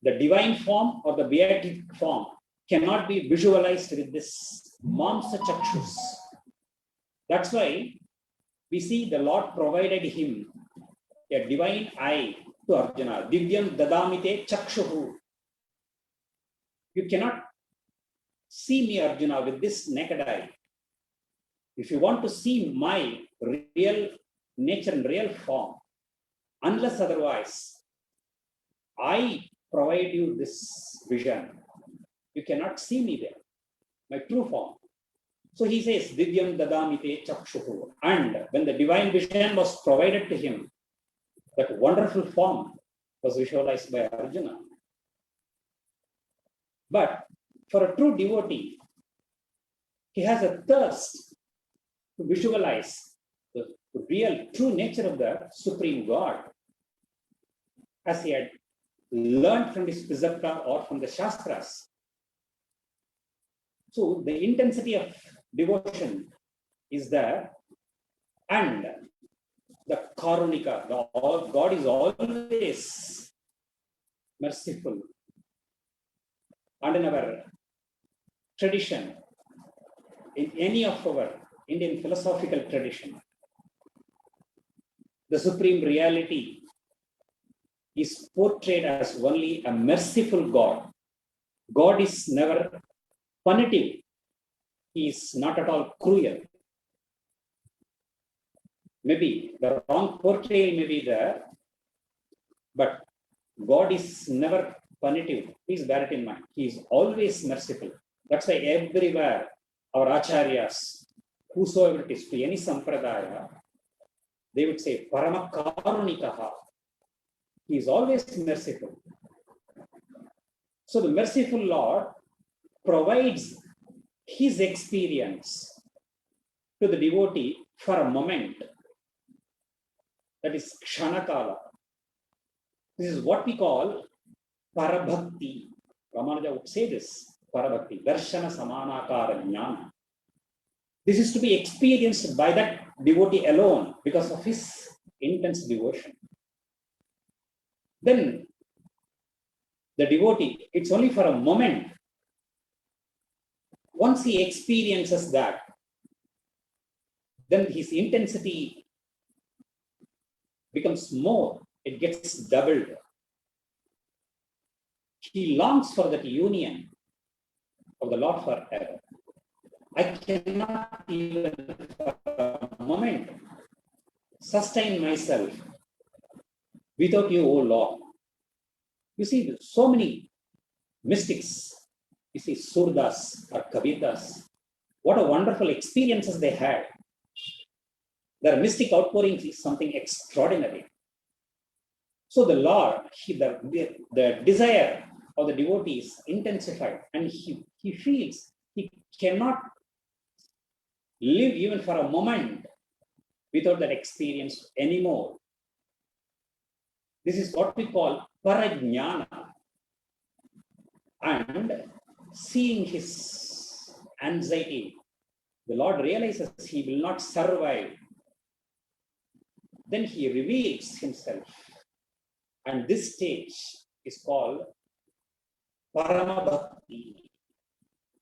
The divine form or the beatific form cannot be visualized with this mamsa chakshus. That's why we see the Lord provided him a divine eye to Arjuna. Divyam dadamite chakshuhu. You cannot see me, Arjuna, with this naked eye. If you want to see my real nature and real form, unless otherwise, I provide you this vision. You cannot see me there, my true form. So he says, Divyam dadamite chakshuhu. And when the divine vision was provided to him, that wonderful form was visualized by Arjuna. But for a true devotee, he has a thirst to visualize the real true nature of the Supreme God, as he had learned from his Pisapta or from the Shastras. So the intensity of devotion is there, and the Karunika, God is always merciful. And in our tradition, in any of our Indian philosophical tradition, the supreme reality is portrayed as only a merciful God. God is never punitive. He is not at all cruel. Maybe the wrong portrayal may be there, but God is never punitive. Please bear it in mind. He is always merciful. That's why everywhere our acharyas, whosoever it is, to any sampradaya, they would say, Parama Karunikaha. He is always merciful. So the merciful Lord provides his experience to the devotee for a moment. That is Kshanakala. This is what we call Parabhakti. Ramanuja would say this, Parabhakti, Darshana Samanakara Jnana. This is to be experienced by that devotee alone because of his intense devotion. Then the devotee, it's only for a moment. Once he experiences that, then his intensity becomes more, it gets doubled. He longs for that union of the Lord forever. I cannot even for a moment sustain myself without you, O Lord. You see, so many mystics, you see, Surdas or Kavitas, what a wonderful experiences they had. Their mystic outpourings is something extraordinary. So the Lord, the desire of the devotee is intensified, and he feels he cannot live even for a moment without that experience anymore. This is what we call parajnana. And seeing his anxiety, the Lord realizes he will not survive. Then he reveals himself. And this stage is called Parama Bhakti,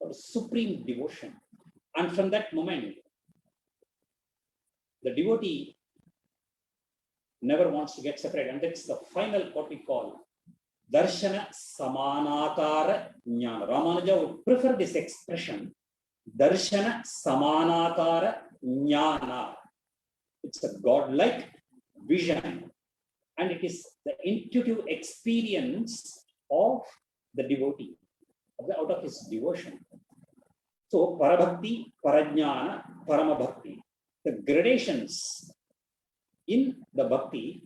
or supreme devotion. And from that moment, the devotee never wants to get separated. And that's the final, what we call Darshana Samanakara Jnana. Ramanuja would prefer this expression, Darshana Samanakara Jnana. It's a godlike vision, and it is the intuitive experience of the devotee, out of his devotion. So, Parabhakti, Parajnana, Parama Bhakti, the gradations in the Bhakti,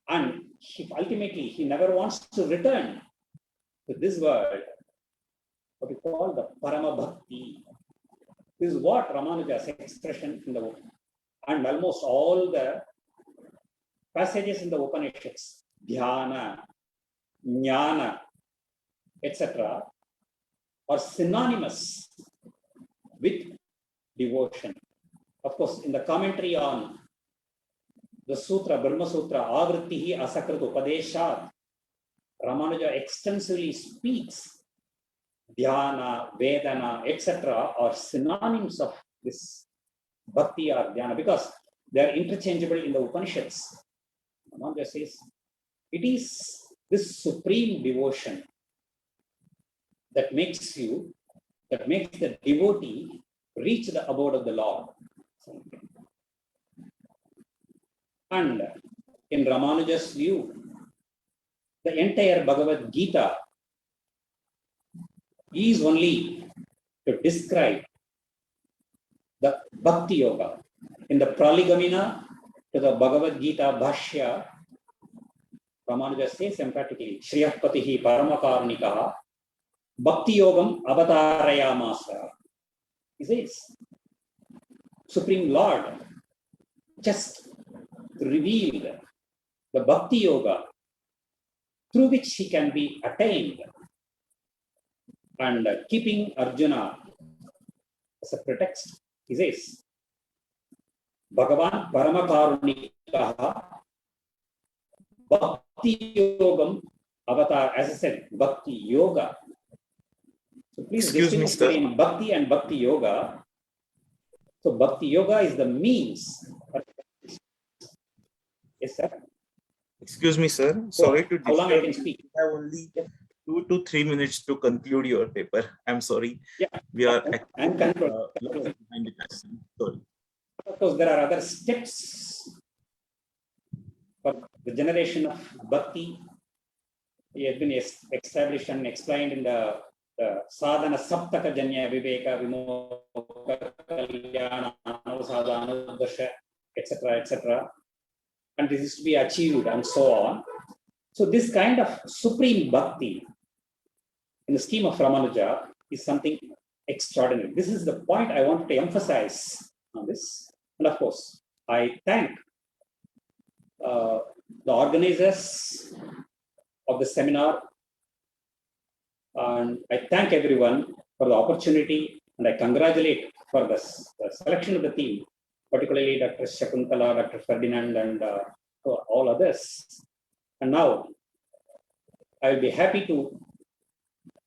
and ultimately he never wants to return to this world, what we call the Parama Bhakti. This is what Ramanuja's expression in the book. And almost all the passages in the Upanishads, Dhyana, Jnana, etc., are synonymous with devotion. Of course, in the commentary on the Sutra, Brahma-Sutra, Avrittihi Asakrit Upadeshat, Ramanuja extensively speaks Dhyana, Vedana, etc. are synonyms of this Bhakti or Dhyana because they are interchangeable in the Upanishads. Ramanuja says, it is this supreme devotion that makes the devotee reach the abode of the Lord. And in Ramanuja's view, the entire Bhagavad Gita is only to describe the Bhakti Yoga. In the Praligamina to the Bhagavad Gita Bhashya, Ramanuja says emphatically, Shriyapatihi Paramakarnikaha Bhakti Yogam Avatarayamasa. He says, Supreme Lord just revealed the Bhakti Yoga through which he can be attained, and keeping Arjuna as a pretext, he says, Bhagavan Paramakarunikaha Bhakti Yogam Avatar, as I said, Bhakti Yoga. So please distinguish between Bhakti and Bhakti Yoga. So Bhakti Yoga is the means. Yes, sir. Excuse me, sir. Sorry to disturb. How long I can speak? You have only 2 to 3 minutes to conclude your paper. I'm sorry. Yeah. We are I'm behind the time. Sorry. Of course, there are other steps for the generation of Bhakti. It has been established and explained in the Sadhana Saptaka Janya Viveka Vimoka Kalyana Sadhana Dasha, etc., etc. And this is to be achieved and so on. So this kind of supreme bhakti in the scheme of Ramanuja is something extraordinary. This is the point I wanted to emphasize on this. And of course, I thank the organizers of the seminar, and I thank everyone for the opportunity, and I congratulate for the selection of the team, particularly Dr. Shakuntala, Dr. Ferdinand, and all others. And now I will be happy to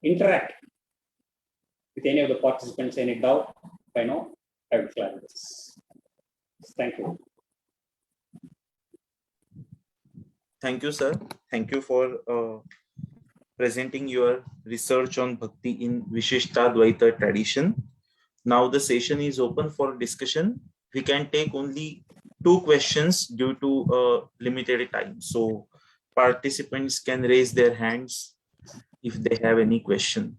interact with any of the participants. Any doubt, if I know, I will clarify this. Thank you. Thank you, sir. Thank you for presenting your research on Bhakti in Vishishtadvaita tradition. Now the session is open for discussion. We can take only 2 questions due to limited time. So participants can raise their hands if they have any question.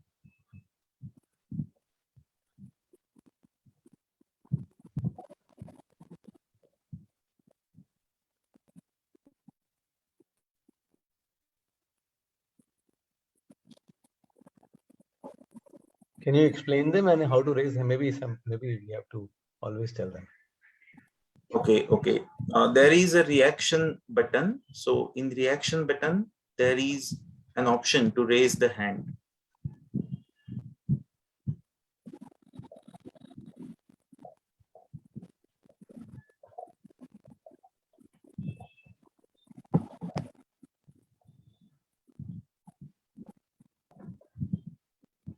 Can you explain them and how to raise them? Maybe we have to always tell them. Okay. There is a reaction button. So in the reaction button, there is an option to raise the hand.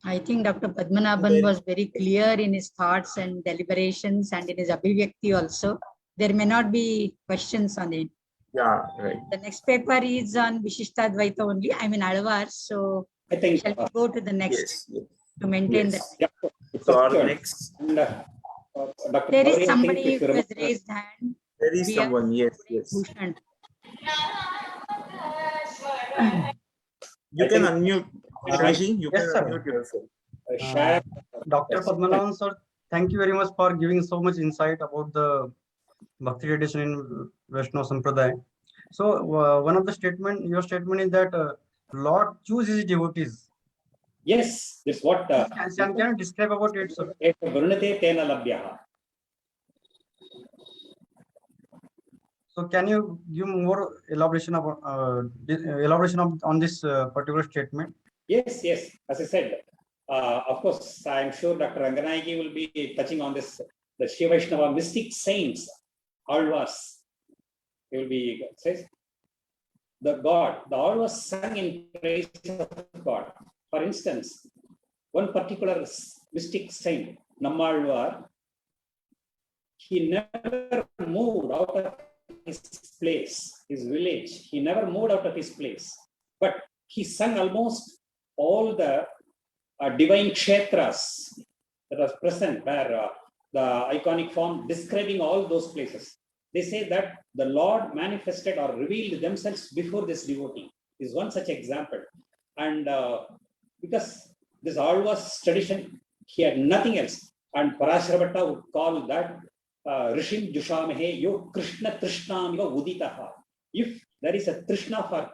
I think Dr. Padmanabhan was very clear in his thoughts and deliberations and in his abhivyakti also. There may not be questions on it. Yeah, right. The next paper is on Vishishtadvaita only. I'm in Alvar, so I think shall we go to the next Yes, yes. to maintain Yes. yeah, So our question. next, And Dr. There is Gauri, I think somebody if you who has remember, raised hand. there is We are someone. Yes, yes. Bhushan. You I can think unmute. Krishnaji, you Yes, can sir. unmute yourself. share. Dr. Yes. Padmanabhan, sir, thank you very much for giving so much insight about the Bhakti tradition in Vaishnava Sampradaya. So, one of the statement, your statement is that Lord chooses his devotees. Yes, this what. Can you describe about it, sir? Varunate tena labhyaha. So, can you give more elaboration about on this particular statement? Yes, yes. As I said, of course, I'm sure Dr. Ranganayaki will be touching on this. The Shiva Vaishnava mystic saints, Alvas. He will be says the God. The all was sung in praise of God. For instance, one particular mystic saint, Nammalvar, he never moved out of his place, his village. He never moved out of his place. But he sung almost all the divine kshetras that was present where the iconic form describing all those places. They say that the Lord manifested or revealed themselves before this devotee is one such example. And because this all was tradition, he had nothing else. And Parashara would call that Rishim Jushamahe Yo Krishna Trishnam Yo Uditaha. If there is a Trishna for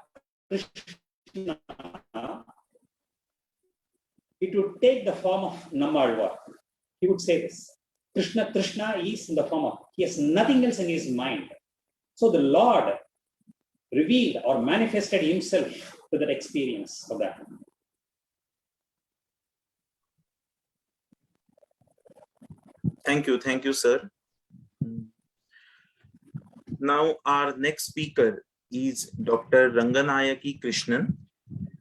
Krishna, it would take the form of Nammalvar. He would say this. Krishna is in the form of, he has nothing else in his mind. So the Lord revealed or manifested himself to that experience of that. Thank you, sir. Now our next speaker is Dr. Ranganayaki Krishnan.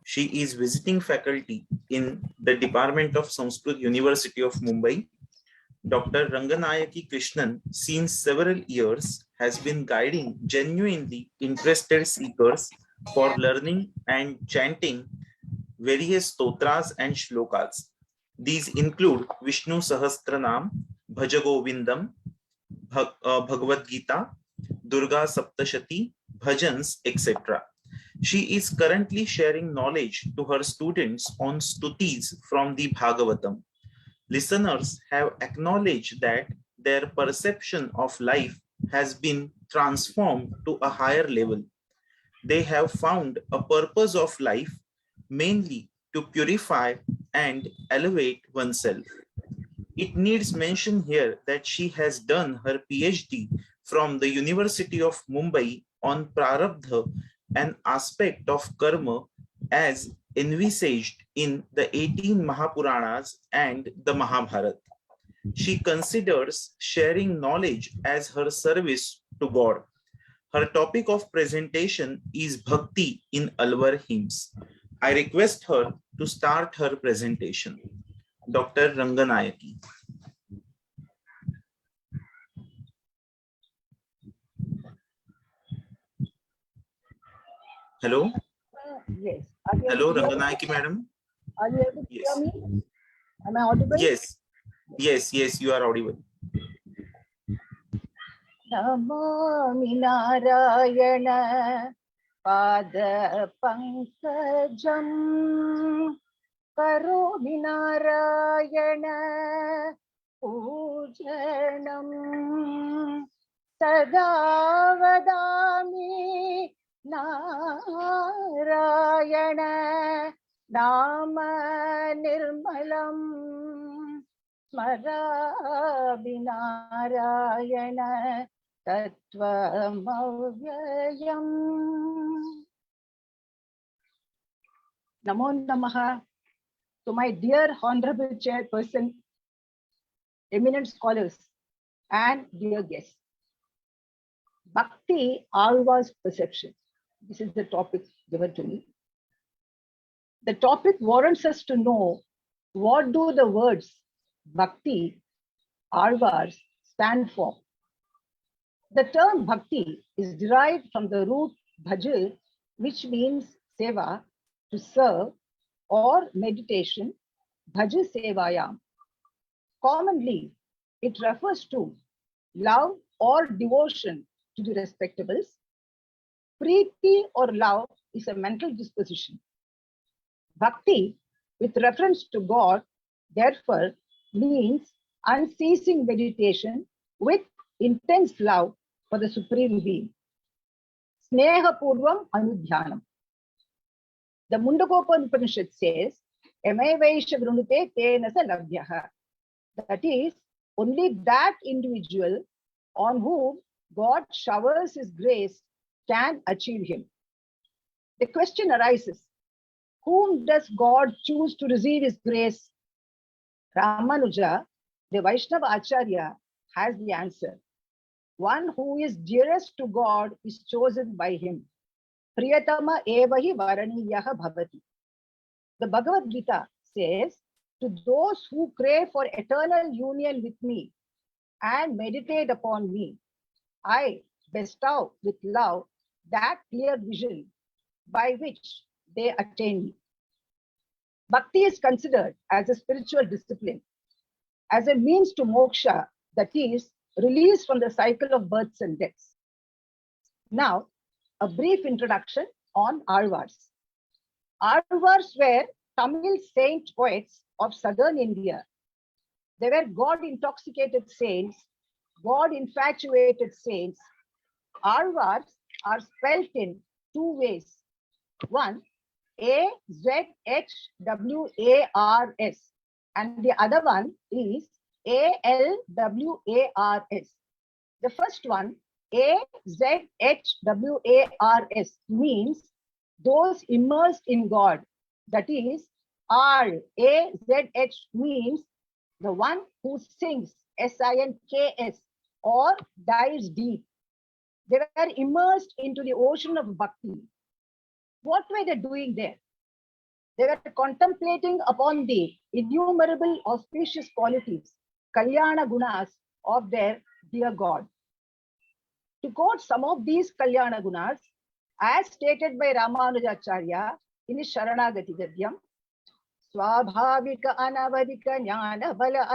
She is visiting faculty in the Department of Sanskrit, University of Mumbai. Dr. Ranganayaki Krishnan, since several years, has been guiding genuinely interested seekers for learning and chanting various stotras and shlokas. These include Vishnu Sahasranam, Bhaja Govindam, Bhagavad Gita, Durga Saptashati, bhajans, etc. She is currently sharing knowledge to her students on stutis from the Bhagavatam. Listeners have acknowledged that their perception of life has been transformed to a higher level. They have found a purpose of life mainly to purify and elevate oneself. It needs mention here that she has done her PhD from the University of Mumbai on Prarabdha, an aspect of karma as envisaged in the 18 Mahapuranas and the Mahabharata. She considers sharing knowledge as her service to God. Her topic of presentation is Bhakti in Alvar hymns. I request her to start her presentation. Dr. Ranganayaki. Hello? Yes. Hello, Ranganayaki madam. Are you able to Yes. hear me? Am I audible? Yes. Yes, you are audible. Namami Narayana Pada Pankajam Karomi Narayana Pujanam Sada Vadami Narayana Nama Nirmalam Smaravinarayana Tattvamavyayam. Namo Namaha to my dear Honorable Chairperson, eminent scholars, and dear guests. Bhakti Alva's perception. This is the topic given to me. The topic warrants us to know what do the words Bhakti, Alvars stand for. The term bhakti is derived from the root bhajil, which means seva, to serve, or meditation, bhaja sevayam. Commonly, it refers to love or devotion to the respectables. Preeti or love is a mental disposition. Bhakti, with reference to God, therefore, means unceasing meditation with intense love for the Supreme Being. Sneha Purvam Anudhyanam. The Mundakopa Upanishad says, Emaevaisha Vrunute Tenasa Labhyaha. That is, only that individual on whom God showers his grace can achieve him. The question arises, whom does God choose to receive his grace? Ramanuja, the Vaishnava Acharya, has the answer. One who is dearest to God is chosen by him. Priyatama evahi varaniyaha bhavati. The Bhagavad Gita says, to those who crave for eternal union with me and meditate upon me, I bestow with love that clear vision by which they attain me. Bhakti is considered as a spiritual discipline, as a means to moksha, that is, release from the cycle of births and deaths. Now, a brief introduction on Alvars. Alvars were Tamil saint poets of southern India. They were God-intoxicated saints, God-infatuated saints. Alvars are spelt in two ways. One, A-Z-H-W-A-R-S, and the other one is A-L-W-A-R-S. The first one, A-Z-H-W-A-R-S, means those immersed in God. That is, R-A-Z-H means the one who sinks, S-I-N-K-S, or dives deep. They were immersed into the ocean of bhakti. What were they doing there? They were contemplating upon the innumerable auspicious qualities, Kalyana Gunas, of their dear God. To quote some of these Kalyana Gunas, as stated by Ramanujacharya in his Sharanagati Gadyam, Swabhavika Anavadika Jnana Bala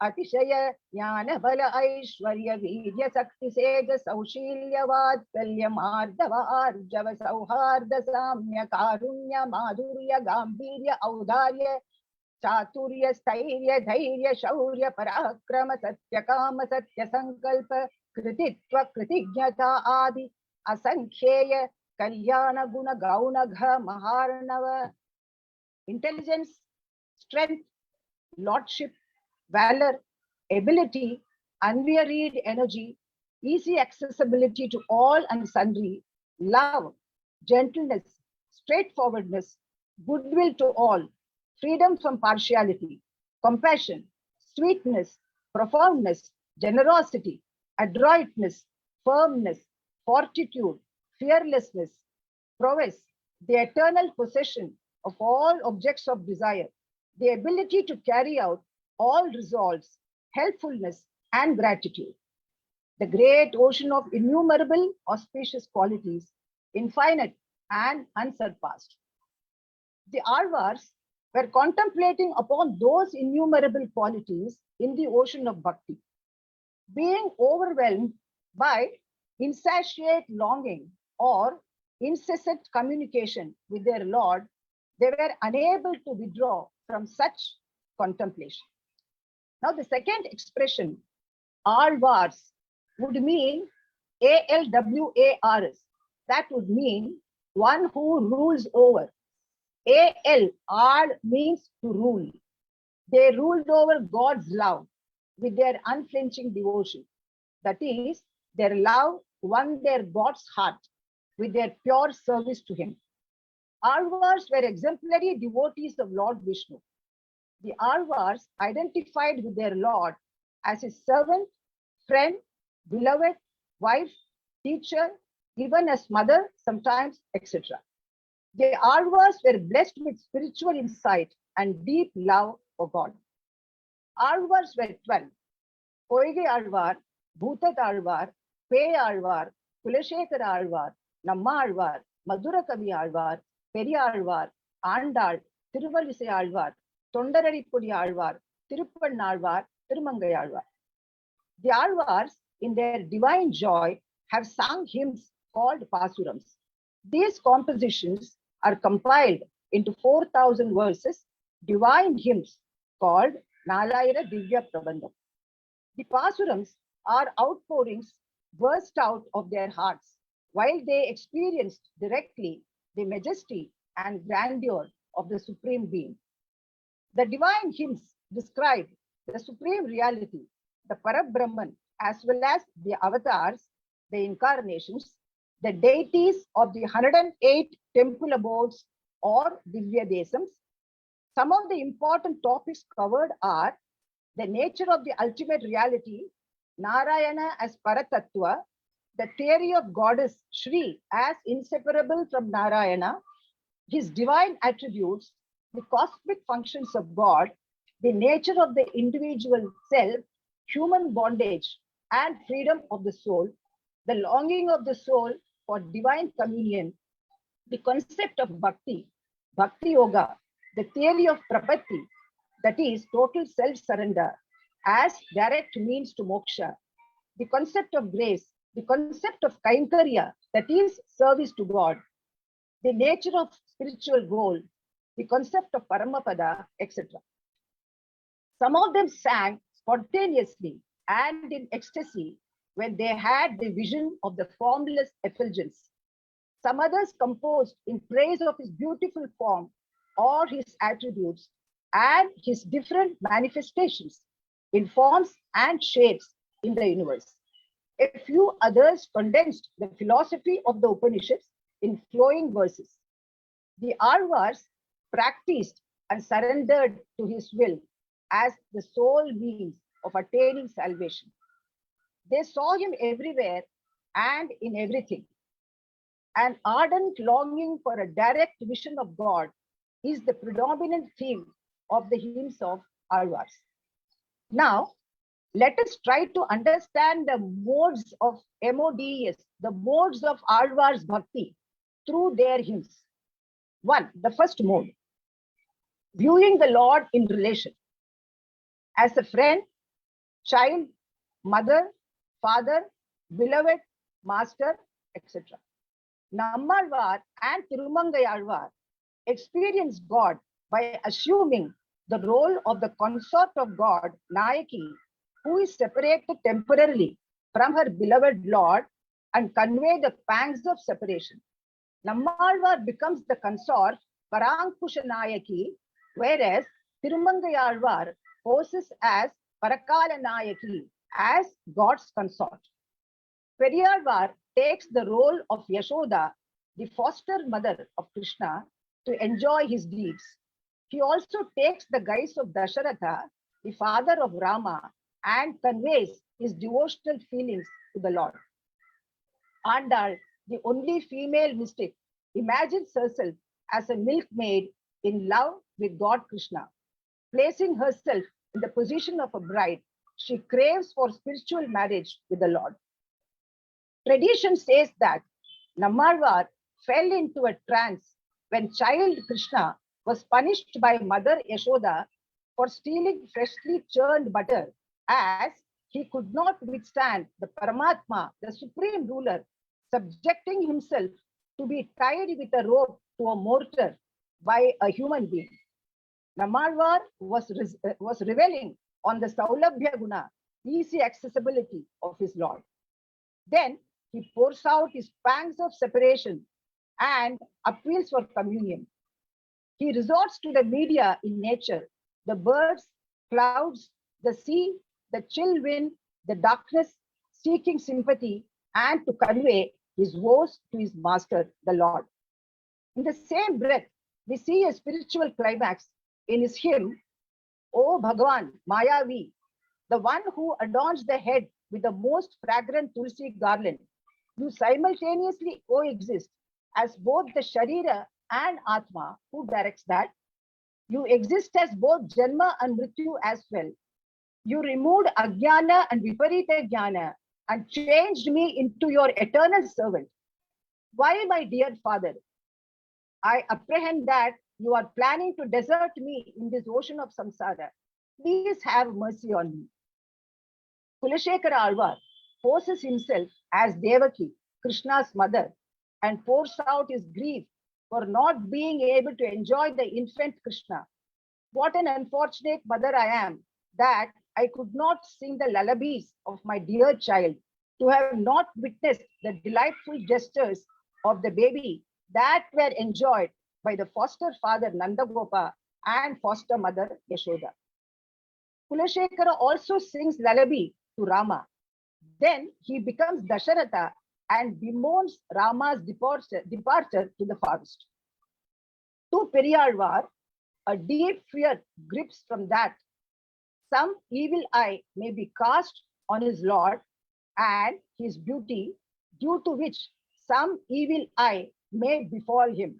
Atishaya Jnana Bala Aishwarya Virya Sakti Seja Saushilya Vatsalya Mardava Arjava Sauharda Samya Karunya Madhurya Gambhirya Audharya Chaturya Stairya Dhairya Shaurya Parakrama Satya Kama Satya Sankalpa Krititva Kritignyata Adi Asankhyeya Kalyana Guna Gaunagha Maharnava. Intelligence, strength, lordship, valor, ability, unwearied energy, easy accessibility to all and sundry, love, gentleness, straightforwardness, goodwill to all, freedom from partiality, compassion, sweetness, profoundness, generosity, adroitness, firmness, fortitude, fearlessness, prowess, the eternal possession of all objects of desire, the ability to carry out all resolves, helpfulness, and gratitude. The great ocean of innumerable auspicious qualities, infinite and unsurpassed. The Alvars were contemplating upon those innumerable qualities in the ocean of bhakti. Being overwhelmed by insatiate longing or incessant communication with their Lord, they were unable to withdraw from such contemplation. Now, the second expression, Alvars, would mean A-L-W-A-R-S. That would mean one who rules over. A-L, Al means to rule. They ruled over God's love with their unflinching devotion. That is, their love won their God's heart with their pure service to him. Alvars were exemplary devotees of Lord Vishnu. The Alvars identified with their Lord as his servant, friend, beloved, wife, teacher, even as mother, sometimes, etc. The Alvars were blessed with spiritual insight and deep love for God. Alvars were 12. Koige Alvar, Bhutat Alvar, Peyalvar, Kulashekara Alvar, Nammalvar, Madurakavi Alvar, Periyalvar, Andal, Tiruvalisai Alvar, Tondararipudi Alvar, Tirupannalvar, Tirumangayalvar. The Alvars, in their divine joy, have sung hymns called Pasurams. These compositions are compiled into 4,000 verses, divine hymns called Nalayana Divya Prabandham. The Pasurams are outpourings burst out of their hearts while they experienced directly the majesty and grandeur of the Supreme Being. The divine hymns describe the supreme reality, the Parabrahman, as well as the avatars, the incarnations, the deities of the 108 temple abodes or Divya Desams. Some of the important topics covered are the nature of the ultimate reality, Narayana as Paratattva, the theory of goddess Shri as inseparable from Narayana, his divine attributes, the cosmic functions of God, the nature of the individual self, human bondage and freedom of the soul, the longing of the soul for divine communion, the concept of bhakti, bhakti yoga, the theory of prapatti, that is total self-surrender as direct means to moksha, the concept of grace, the concept of kainkarya, that is service to God, the nature of spiritual goal, the concept of paramapada, etc. Some of them sang spontaneously and in ecstasy when they had the vision of the formless effulgence. Some others composed in praise of his beautiful form or his attributes and his different manifestations in forms and shapes in the universe. A few others condensed the philosophy of the Upanishads in flowing verses. The Alvars practiced and surrendered to his will as the sole means of attaining salvation. They saw him everywhere and in everything. An ardent longing for a direct vision of God is the predominant theme of the hymns of Alvars. Now, let us try to understand the modes of MODS, the modes of Alvars Bhakti through their hymns. One, the first mode, viewing the Lord in relation as a friend, child, mother, father, beloved, master, etc. Nammalvar and Tirumangayalvar experience God by assuming the role of the consort of God, Nayaki, who is separated temporarily from her beloved Lord and convey the pangs of separation. Nammalvar becomes the consort, Parankusha Nayaki, whereas Tirumangayalvar poses as Parakala Nayaki, as God's consort. Periyalvar takes the role of Yashoda, the foster mother of Krishna, to enjoy his deeds. He also takes the guise of Dasharatha, the father of Rama, and conveys his devotional feelings to the Lord. Andal, the only female mystic, imagines herself as a milkmaid in love with God Krishna. Placing herself in the position of a bride, she craves for spiritual marriage with the Lord. Tradition says that Nammalvar fell into a trance when child Krishna was punished by Mother Yashoda for stealing freshly churned butter, as he could not withstand the Paramatma, the supreme ruler, subjecting himself to be tied with a rope to a mortar by a human being. Nammalvar was reveling on the Saulabhya Guna, easy accessibility of his Lord. Then he pours out his pangs of separation and appeals for communion. He resorts to the media in nature, the birds, clouds, the sea, the chill wind, the darkness, seeking sympathy and to convey his woes to his master, the Lord. In the same breath, we see a spiritual climax in his hymn, O Bhagavan, Mayavi, the one who adorns the head with the most fragrant Tulsi garland. You simultaneously coexist as both the Sharira and Atma. Who directs that? You exist as both Janma and Mrityu as well. You removed Ajnana and Viparita Jnana and changed me into your eternal servant. Why, my dear father? I apprehend that you are planning to desert me in this ocean of samsara. Please have mercy on me. Kulashekara Alvar forces himself as Devaki, Krishna's mother, and pours out his grief for not being able to enjoy the infant Krishna. What an unfortunate mother I am that I could not sing the lullabies of my dear child, to have not witnessed the delightful gestures of the baby that were enjoyed by the foster father Nandagopa and foster mother Yashoda. Kulashekara also sings lullaby to Rama. Then he becomes Dasharatha and bemoans Rama's departure to the forest. To Periyalvar, a deep fear grips from that some evil eye may be cast on his Lord and his beauty, due to which some evil eye may befall him.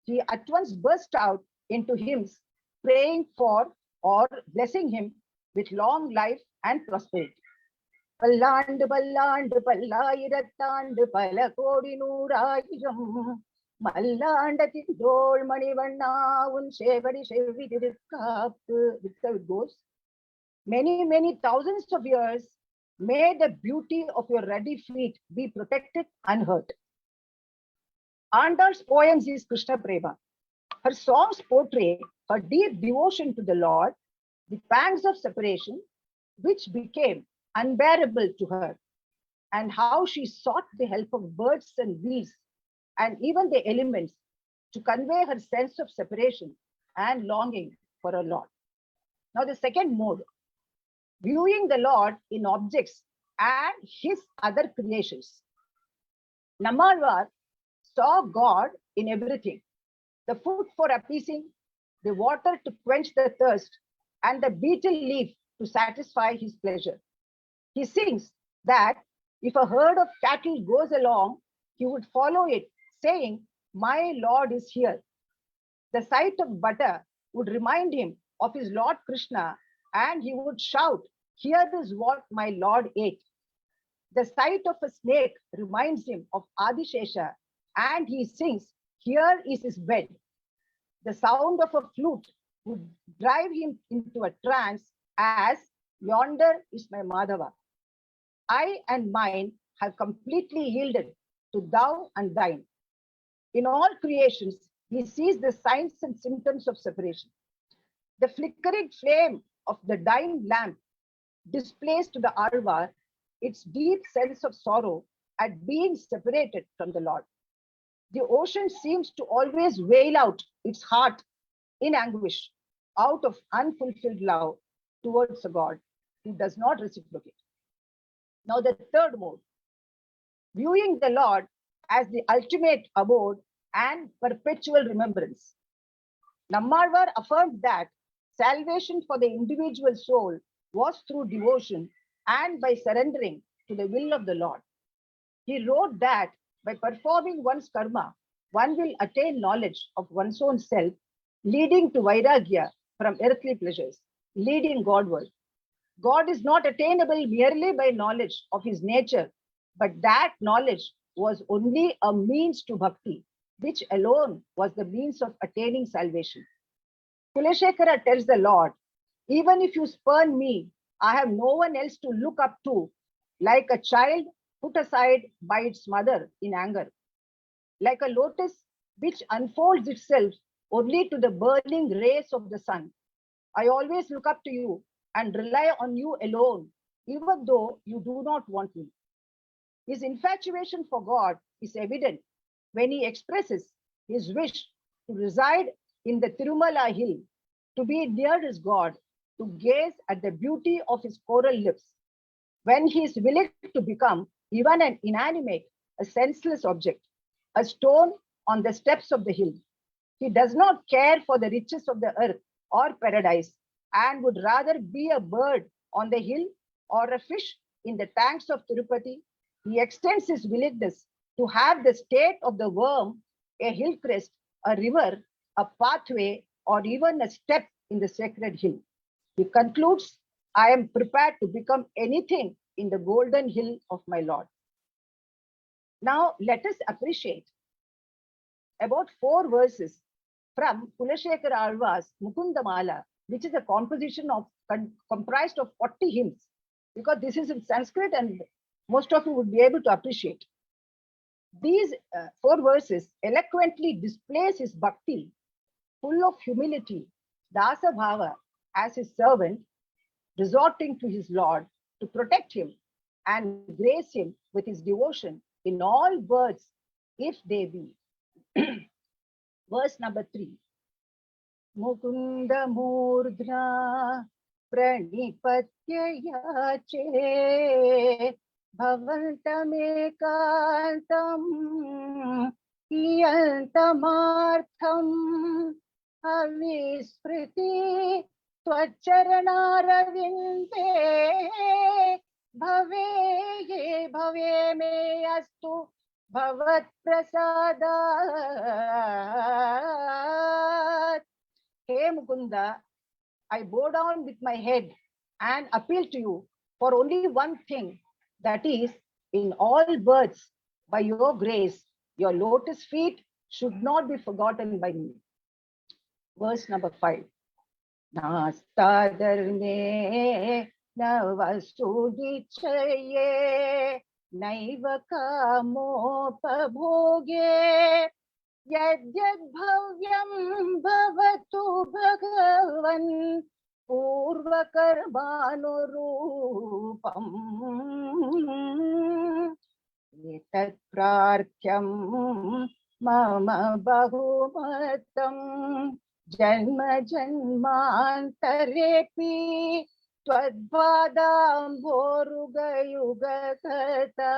He at once burst out into hymns, praying for or blessing him with long life and prosperity. Pallandu pallandu pallayirattandu pala kodi noorayam Mallandatin dol manivanna un sevadi sevidirukkaappu. It goes. Many thousands of years, may the beauty of your ruddy feet be protected unhurt. Andal's poems is Krishna Prema. Her songs portray her deep devotion to the Lord, the pangs of separation, which became unbearable to her, and how she sought the help of birds and beasts and even the elements to convey her sense of separation and longing for her Lord. Now, the second mode, viewing the Lord in objects and his other creations. Nammalvar saw God in everything: the food for appeasing, the water to quench the thirst, and the beetle leaf to satisfy his pleasure. He sings that if a herd of cattle goes along, he would follow it, saying, "My Lord is here." The sight of butter would remind him of his Lord Krishna, and he would shout, "Here is what my Lord ate." The sight of a snake reminds him of Adishesha, and he sings, "Here is his bed." The sound of a flute would drive him into a trance as, "Yonder is my Madhava. I and mine have completely yielded to thou and thine." In all creations, he sees the signs and symptoms of separation. The flickering flame of the dying lamp displays to the Alvar its deep sense of sorrow at being separated from the Lord. The ocean seems to always wail out its heart in anguish out of unfulfilled love towards a God who does not reciprocate. Now, the third mode, viewing the Lord as the ultimate abode and perpetual remembrance. Nammalvar affirmed that salvation for the individual soul was through devotion and by surrendering to the will of the Lord. He wrote that by performing one's karma, one will attain knowledge of one's own self, leading to vairagya from earthly pleasures, leading Godward. God is not attainable merely by knowledge of his nature, but that knowledge was only a means to bhakti, which alone was the means of attaining salvation. Kulashekara tells the Lord, "Even if you spurn me, I have no one else to look up to, like a child put aside by its mother in anger, like a lotus which unfolds itself only to the burning rays of the sun. I always look up to you and rely on you alone, even though you do not want me." His infatuation for God is evident when he expresses his wish to reside in the Tirumala hill, to be near his God, to gaze at the beauty of his coral lips, when he is willing to become even an inanimate, a senseless object, a stone on the steps of the hill. He does not care for the riches of the earth or paradise, and would rather be a bird on the hill or a fish in the tanks of Tirupati. He extends his willingness to have the state of the worm, a hill crest, a river, a pathway, or even a step in the sacred hill. He concludes, "I am prepared to become anything in the golden hill of my Lord. Now let us appreciate about 4 verses from Kulashekara Alva's Mukundamala, which is a composition of comprised of 40 hymns, because this is in Sanskrit and most of you would be able to appreciate. These 4 verses eloquently displays his bhakti, full of humility, Dasa Bhava, as his servant, resorting to his Lord to protect him and grace him with his devotion in all words, if they be. Verse number 3. Mukunda Murdhna Pranipatya Yache Bhavantamekantam Iyantamartham Avispriti Tvacharanaravinде Bhave me astu Bhavat Prasadat. Hey Mukunda, I bow down with my head and appeal to you for only one thing, that is, in all births, by your grace, your lotus feet should not be forgotten by me. Verse number 5. Nastadarne navastudichaye naiva kamopabhoge yadyad bhavyam bhavatu bhagavan purvakarmanurupam etat prarthyam mama bahumatam janma janmantarepi tvadvadambhorugayugakata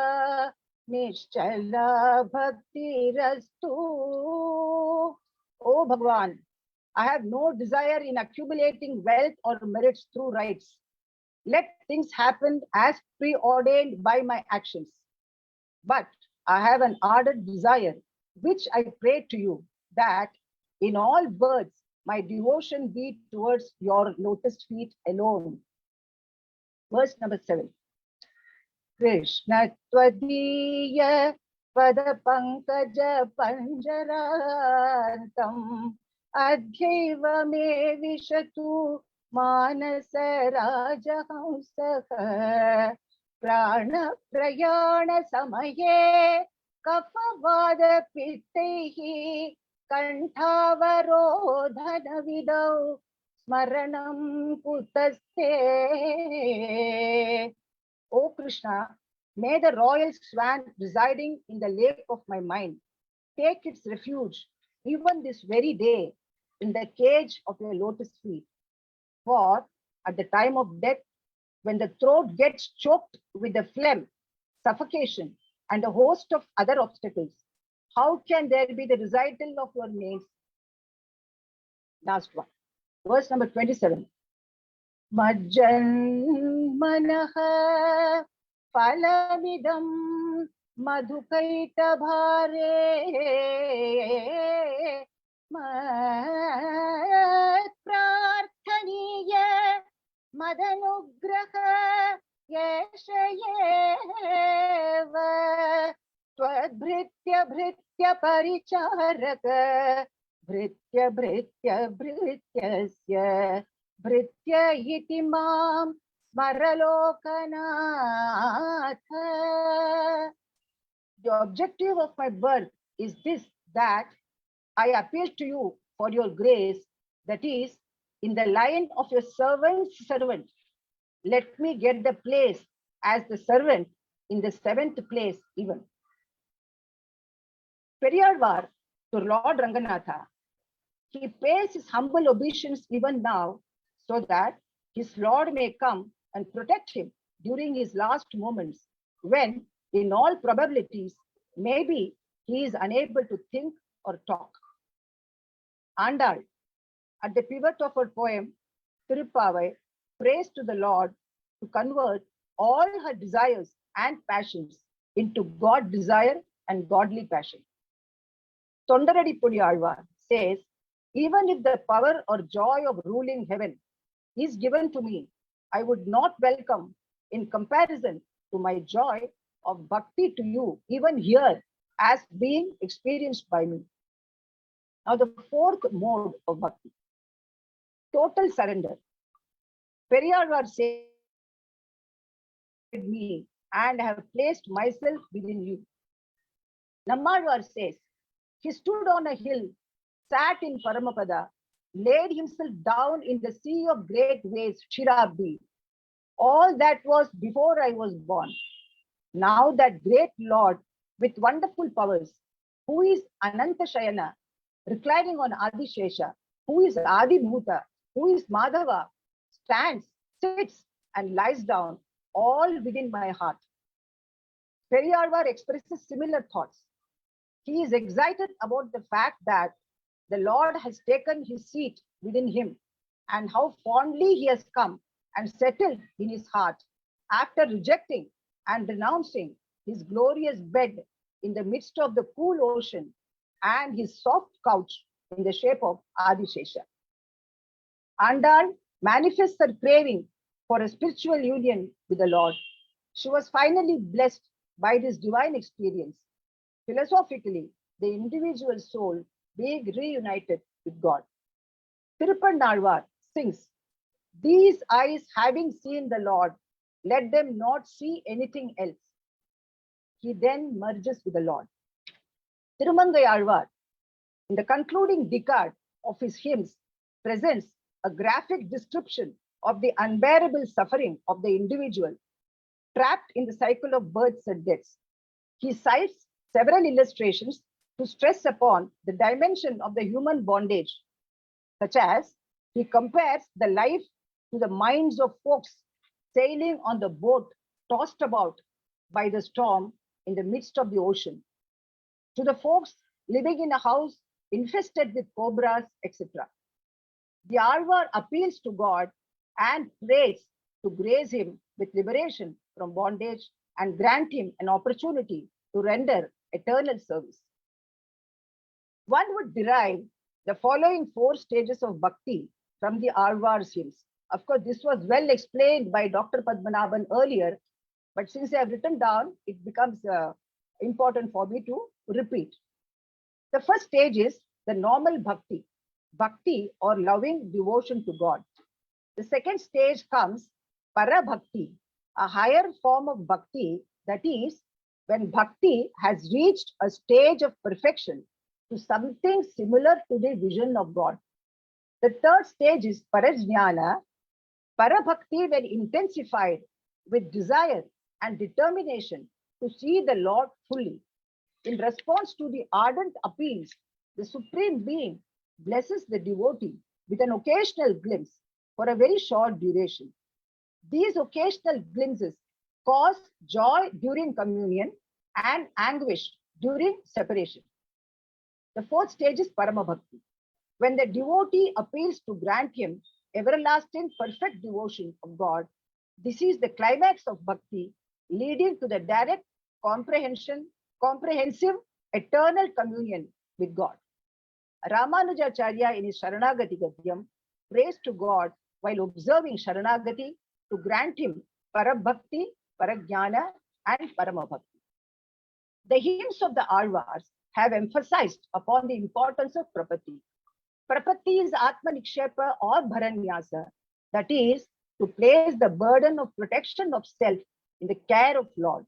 Nischala bhakti rastu. Oh Bhagwan, I have no desire in accumulating wealth or merits through rites. Let things happen as preordained by my actions. But I have an ardent desire, which I pray to you, that in all births my devotion be towards your lotus feet alone. Verse number 7. Krishna Tvadiya Pada Pankaja Panjarantam Adhyeva Me Vishatu Manasa Rajahamsaka Prana Prayana Samaye Kapavada Pittehi Kantavarodhana Vidau Smaranam Kutaste. O Krishna, may the royal swan residing in the lake of my mind take its refuge even this very day in the cage of your lotus feet. For at the time of death, when the throat gets choked with the phlegm, suffocation, and a host of other obstacles, how can there be the recital of your names? Last one. Verse number 27. Majjanmanaha phalamidam madhukaita bhare mat prarthaniya madanugraha yeshayeva twadbhritya bhritya paricharaka bhritya bhritya bhrityasya Bhritya iti mam smaralokanatha. The objective of my birth is this, that I appeal to you for your grace, that is, in the line of your servant's servant. Let me get the place as the servant in the 7th place even. Periyarvar to Lord Ranganatha, he pays his humble obeisance even now, so that his Lord may come and protect him during his last moments, when, in all probabilities, maybe he is unable to think or talk. Andal, at the pivot of her poem, Tirupavai, prays to the Lord to convert all her desires and passions into God desire and godly passion. Tondaradi Pudiyalvar says, even if the power or joy of ruling heaven is given to me, I would not welcome in comparison to my joy of bhakti to you, even here, as being experienced by me. Now, the fourth mode of bhakti, total surrender. Periyar said me and have placed myself within you. Nammalvar says, he stood on a hill, sat in Paramapada, laid himself down in the sea of great waves, Shirabdi. All that was before I was born. Now that great Lord with wonderful powers, who is Ananta Shayana, reclining on Adishesha, who is Adi Bhuta, who is Madhava, stands, sits, and lies down, all within my heart. Periyar expresses similar thoughts. He is excited about the fact that the Lord has taken his seat within him and how fondly he has come and settled in his heart after rejecting and renouncing his glorious bed in the midst of the cool ocean and his soft couch in the shape of Adishesha. Andal manifests her craving for a spiritual union with the Lord. She was finally blessed by this divine experience. Philosophically, the individual soul being reunited with God. Tirupannalvar sings, these eyes having seen the Lord, let them not see anything else. He then merges with the Lord. Tirumangayalvar, in the concluding decade of his hymns, presents a graphic description of the unbearable suffering of the individual trapped in the cycle of births and deaths. He cites several illustrations to stress upon the dimension of the human bondage, such as he compares the life to the minds of folks sailing on the boat tossed about by the storm in the midst of the ocean, to the folks living in a house infested with cobras, etc. The Alvar appeals to God and prays to grace him with liberation from bondage and grant him an opportunity to render eternal service. One would derive the following 4 stages of bhakti from the Alvar's hymns. Of course, this was well explained by Dr. Padmanabhan earlier, but since I have written down, it becomes important for me to repeat. The first stage is the normal bhakti, bhakti or loving devotion to God. The second stage comes para bhakti, a higher form of bhakti, that is, when bhakti has reached a stage of perfection to something similar to the vision of God. The third stage is parajnana, para bhakti when intensified with desire and determination to see the Lord fully. In response to the ardent appeals, the Supreme Being blesses the devotee with an occasional glimpse for a very short duration. These occasional glimpses cause joy during communion and anguish during separation. The fourth stage is Parama Bhakti, when the devotee appeals to grant him everlasting perfect devotion of God. This is the climax of bhakti, leading to the direct comprehensive, eternal communion with God. Ramanujacharya in his Sharanagati Gadyam prays to God while observing Sharanagati to grant him Parabhakti, Parajnana, and Paramabhakti. The hymns of the Alvars have emphasized upon the importance of Prapatti. Prapatti is Atma Nikshepa or Bharanyasa, that is, to place the burden of protection of self in the care of Lord.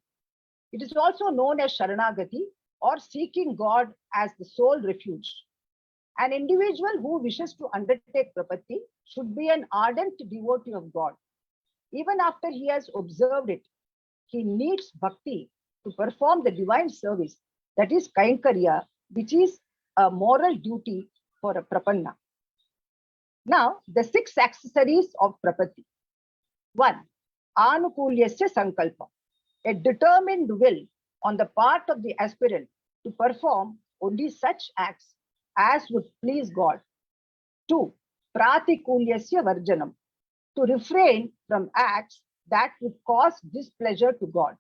It is also known as Sharanagati or seeking God as the sole refuge. An individual who wishes to undertake Prapatti should be an ardent devotee of God. Even after he has observed it, he needs bhakti to perform the divine service, that is Kainkarya, which is a moral duty for a Prapanna. Now, the 6 accessories of Prapatti. 1. Anukulyasya Sankalpa, a determined will on the part of the aspirant to perform only such acts as would please God. 2. Pratikulyasya Varjanam, to refrain from acts that would cause displeasure to God.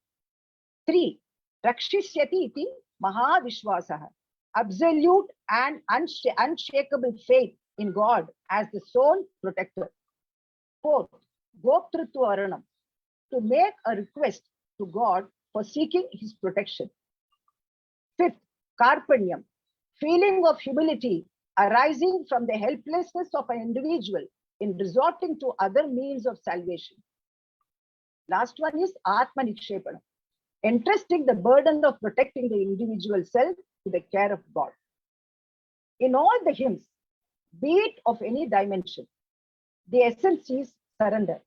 3. Rakshishyati iti Mahavishwasaha, absolute and unshakable faith in God as the sole protector. 4. Goptritva Varanam, to make a request to God for seeking his protection. Fifth, karpanyam, feeling of humility arising from the helplessness of an individual in resorting to other means of salvation. Last one is atmanikshepana, entrusting the burden of protecting the individual self to the care of God. In all the hymns, be it of any dimension, the essence is surrender.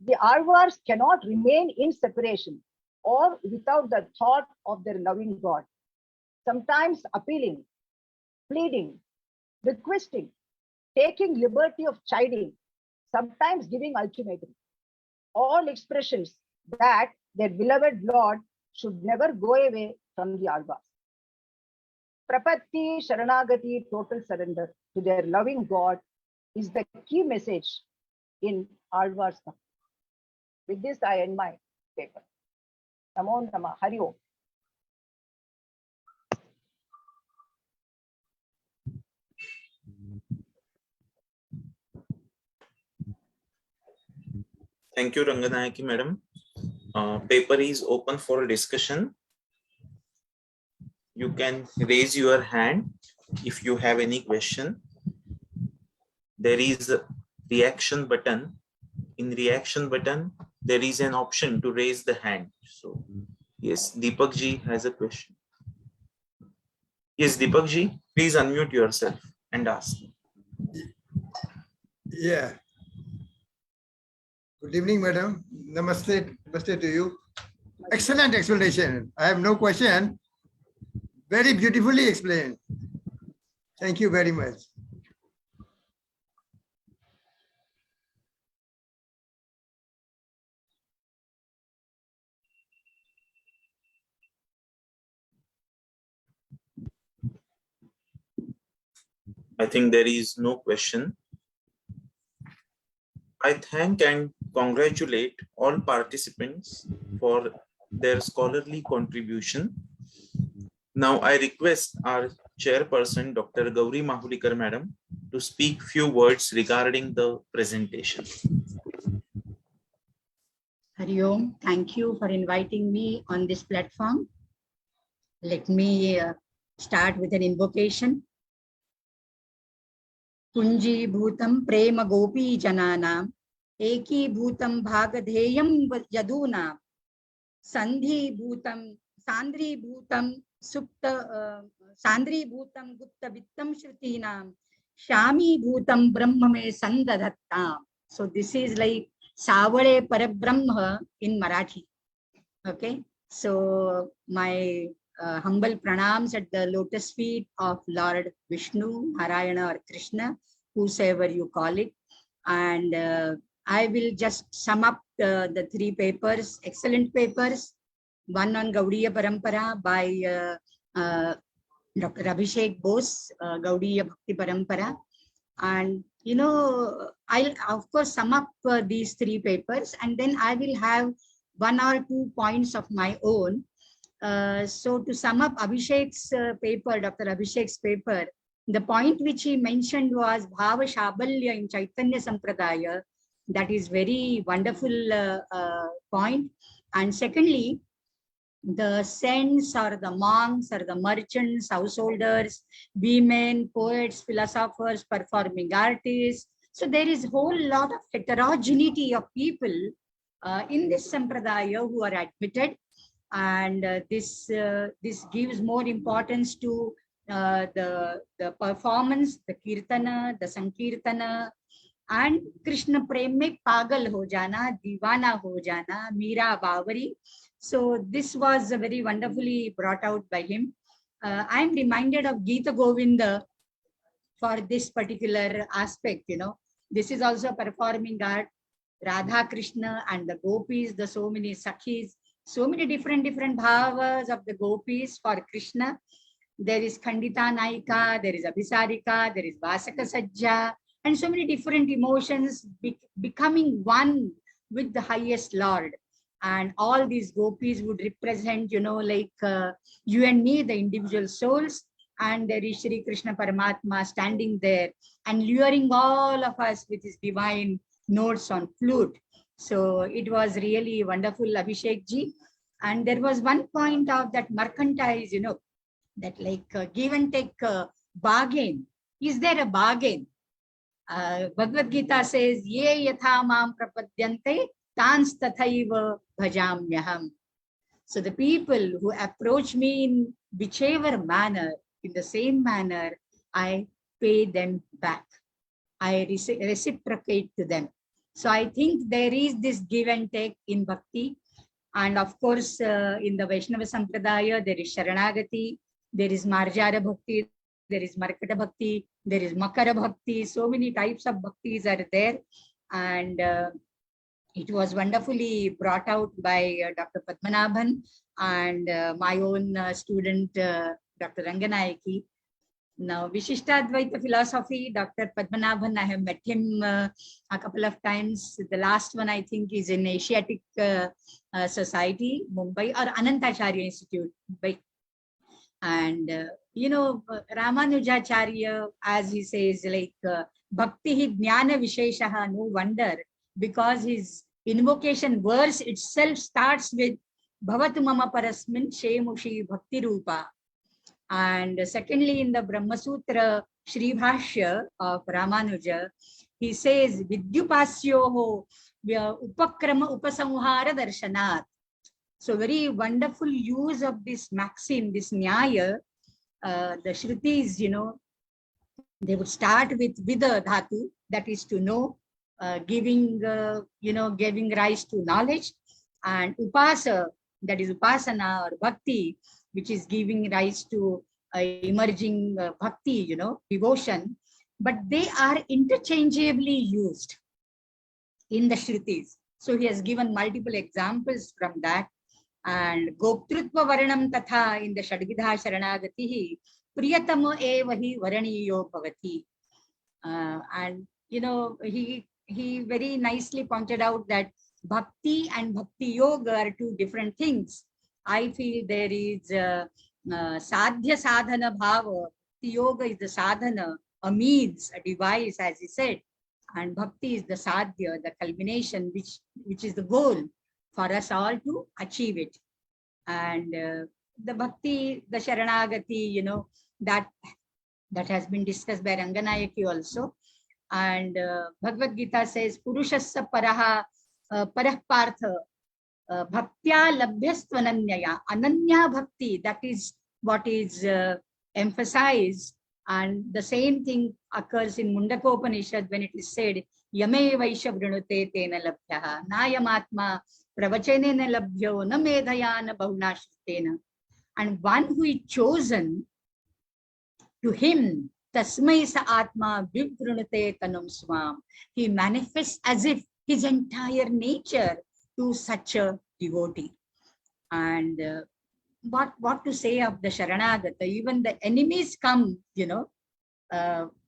The Alvars cannot remain in separation or without the thought of their loving God, sometimes appealing, pleading, requesting, taking liberty of chiding, sometimes giving ultimatum. All expressions that their beloved Lord should never go away from the Alvars. Prapatti, Sharanagati, total surrender to their loving God is the key message in Alvars. With this, I end my paper. Namo Namah. Hari Om. Thank you, Ranganayaki madam. Paper is open for discussion. You can raise your hand if you have any question. There is a reaction button. In reaction button, there is an option to raise the hand. So, yes, Deepak ji has a question. Yes, Deepak ji, please unmute yourself and ask. Yeah. Good evening, madam. Namaste. Namaste to you. Excellent explanation. I have no question. Very beautifully explained. Thank you very much. I think there is no question. I thank and congratulate all participants for their scholarly contribution. Now I request our chairperson, Dr. Gauri Mahulikar madam, to speak few words regarding the presentation. Hari Om, thank you for inviting me on this platform. Let me start with an invocation. Kunji bhutam prema gopi jananam, eki bhutam bhagadheyam yadunam, sandhi bhutam, sandri bhutam supta, sandri bhutam gupta vittam shrutinam, shami bhutam brahma me sandadhattam. So this is like Savale Parabrahma in Marathi. Okay, so my humble pranams at the lotus feet of Lord Vishnu, Narayana or Krishna, whosoever you call it. And I will just sum up the three papers, excellent papers. One on Gaudiya Parampara by Dr. Abhishek Bose, Gaudiya Bhakti Parampara. And you know, I'll of course sum up these three papers, and then I will have 1 or 2 points of my own. So to sum up Abhishek's paper, Dr. Abhishek's paper, the point which he mentioned was Bhava Shabalya in Chaitanya Sampradaya. That is very wonderful point. And secondly, the saints or the monks or the merchants, householders, women, poets, philosophers, performing artists. So there is a whole lot of heterogeneity of people in this sampradaya who are admitted, and this gives more importance to the performance, the kirtana, the sankirtana, and Krishna prem mein pagal ho jana, divana ho jana, Meera Bavari. So this was very wonderfully brought out by him. I am reminded of Gita Govinda for this particular aspect. You know, this is also performing art. Radha Krishna and the gopis, the so many sakhis, so many different bhavas of the gopis for Krishna. There is Khandita Naika, there is Abhisarika, there is Vasaka Sajja, and so many different emotions becoming one with the highest Lord. And all these gopis would represent, you know, like you and me, the individual souls, and there is Shri Krishna Paramatma standing there and luring all of us with his divine notes on flute. So it was really wonderful, Abhishek ji. And there was one point of that mercantile, that like give and take bargain. Is there a bargain? Bhagavad Gita says, Ye yatha mam prapadyante tans tathaiva bhajamyaham. So the people who approach me in whichever manner, in the same manner, I pay them back. I reciprocate to them. So I think there is this give and take in bhakti. And of course, in the Vaishnava Sampradaya, there is Sharanagati, there is Marjara Bhakti, there is Markata Bhakti, there is Makara Bhakti. So many types of bhaktis are there. And it was wonderfully brought out by Dr. Padmanabhan and my own student, Dr. Ranganayaki. Now, Vishishtadvaita philosophy, Dr. Padmanabhan, I have met him a couple of times. The last one, I think, is in Asiatic Society, Mumbai, or Anantacharya Institute, Mumbai. And, Ramanujacharya, as he says, like, Bhakti hi jnana visheshaha, no wonder, because his invocation verse itself starts with Bhavatu mama parasmin shemushi bhakti rupa. And secondly, in the Brahma-Sutra Shri Bhashya of Ramanuja, he says, Vidyupasyoho upakrama upasamhara darshanat. So very wonderful use of this maxim, this nyaya. The Shrutis, they would start with vida dhatu, that is to know, giving rise to knowledge, and upasa, that is upasana or bhakti, which is giving rise to emerging bhakti, devotion. But they are interchangeably used in the Shrutis. So he has given multiple examples from that. And Goptrutva Varanam Tatha in the Shadvidha Sharanagatihi, Priyatama Evahi Varaniyo Bhavati. And, he very nicely pointed out that Bhakti and Bhakti Yoga are two different things. I feel there is sadhya sadhana bhava. Bhakti yoga is the sadhana, a means, a device, as he said, and bhakti is the sadhya, the culmination, which is the goal for us all to achieve it. And the bhakti, the sharanagati, that has been discussed by Ranganayaki also. And Bhagavad Gita says, Purushasya paraha parah partha bhaktya labhyastvananyaya. Ananya bhakti, that is what is emphasized. And the same thing occurs in Mundakopanishad when it is said, Yame vaisha vrinute tena labhyaha, nayamatma pravachenena labhyo, na medhayana bahunashtena. And one who is chosen, to him, tasmai sa atma vivrinute tanum swam. He manifests as if his entire nature to such a devotee. And what to say of the Sharanagata? Even the enemies come,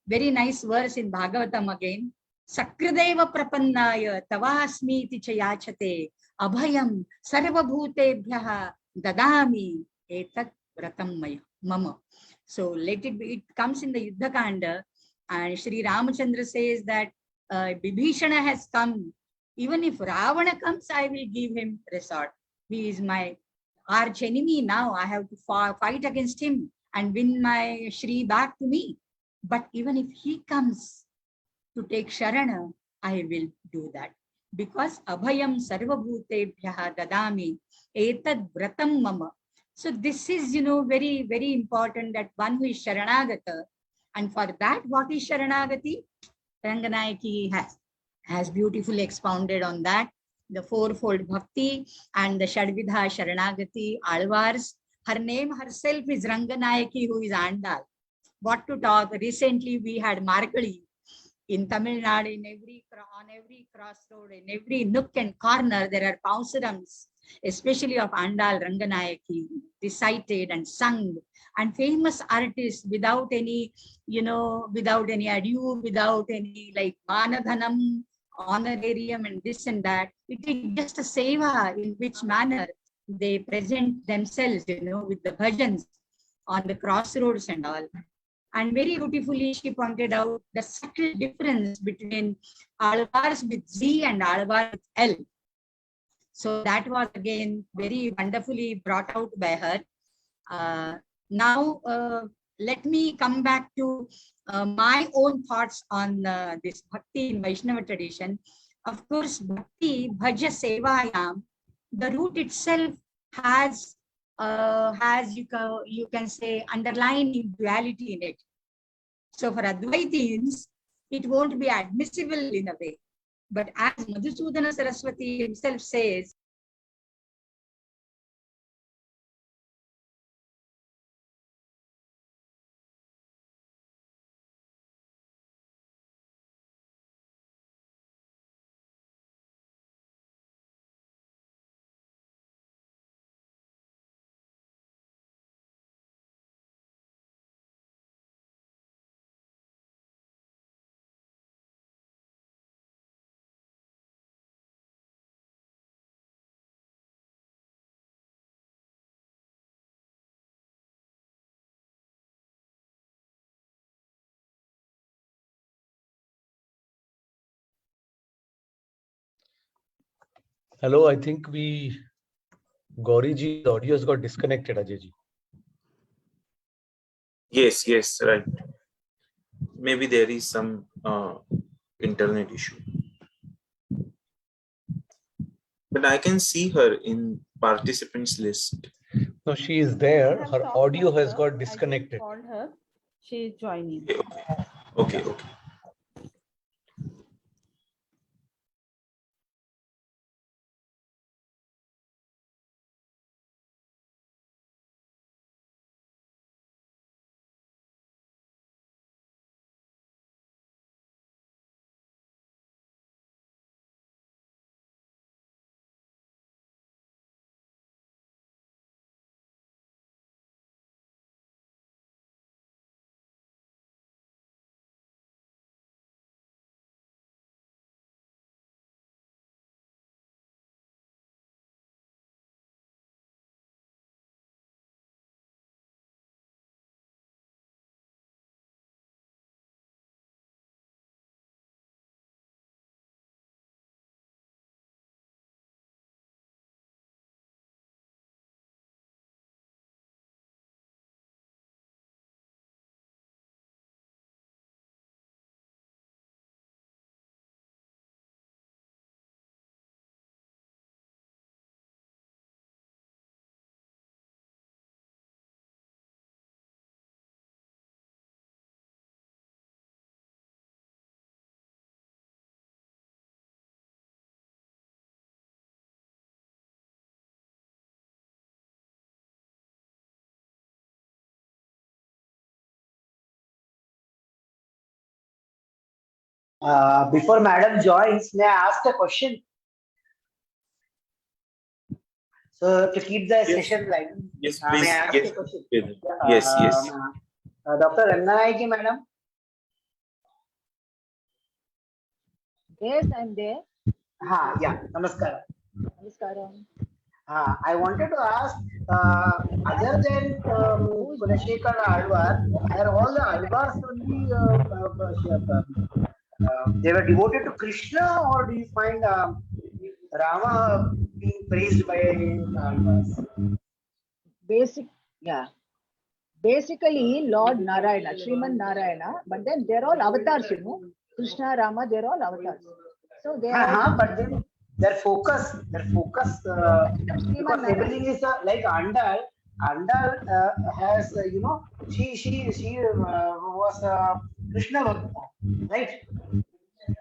very nice verse in Bhagavatam again. Sakrideva prapannaya tavasmiti chayachate abhayam sarvabhutebhyaha dadami etat vratam mama. So let it be, it comes in the Yuddha Kanda, and Sri Ramachandra says that Bibhishana has come. Even if Ravana comes, I will give him resort. He is my arch enemy now. I have to fight against him and win my Shri back to me. But even if he comes to take Sharana, I will do that. Because Abhayam Sarvabhutebhyaha Dadami Etad Vratam Mama. So this is, very, very important, that one who is Sharanagata. And for that, what is Sharanagati? Ranganayaki has beautifully expounded on that. The fourfold bhakti and the Shadvidha Sharanagati, Alvars. Her name herself is Ranganayaki, who is Andal. What to talk? Recently, we had Markali in Tamil Nadu, on every crossroad, in every nook and corner, there are Pausurams, especially of Andal Ranganayaki, recited and sung, and famous artists without any, without any ado, without any like Manadhanam, honorarium, and this and that. It is just a seva in which manner they present themselves, with the bhajans on the crossroads and all. And very beautifully, she pointed out the subtle difference between Alvars with Z and Alvar with L. So that was again very wonderfully brought out by her. Now, let me come back to my own thoughts on this Bhakti in Vaishnava tradition. Of course, Bhakti, Bhaja Sevayam, the root itself has you can say underlying duality in it. So for Advaitins, it won't be admissible in a way. But as Madhusudana Saraswati himself says, Hello, I think Gauriji's audio has got disconnected, Ajayji. Yes, right. Maybe there is some internet issue. But I can see her in participants list. No, she is there. Her audio has got disconnected. Called her. She is joining. Okay. Before Madam joins, may I ask a question? So to keep the session live, Yes, may please. I ask a question? Yes. Dr. Ranganayaki, Madam. Yes, I'm there. Yeah, namaskar. Namaskaram. I wanted to ask, other than Kulashekar Alvar, are all the Alvars only they were devoted to Krishna, or do you find Rama being praised by Alvars? Basically, Lord Narayana, Sriman Narayana, but then they're all avatars, Krishna, Rama, they're all avatars. So they are. But then their focus, because everything is like Andal. Andal has, she was Krishna Bhakta, right?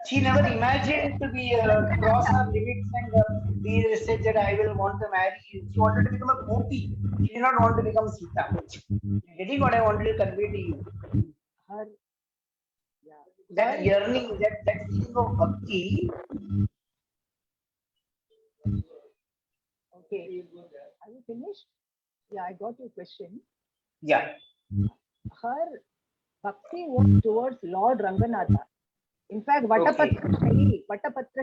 She never imagined to be cross her limits and be said that I will want to marry. She wanted to become a gopi. She did not want to become Sita. Getting what I wanted to convey to you. That yearning, that feeling of bhakti. Okay. Are you finished? Yeah, I got your question. Yeah. Her bhakti was towards Lord Ranganatha. In fact, Vatapatra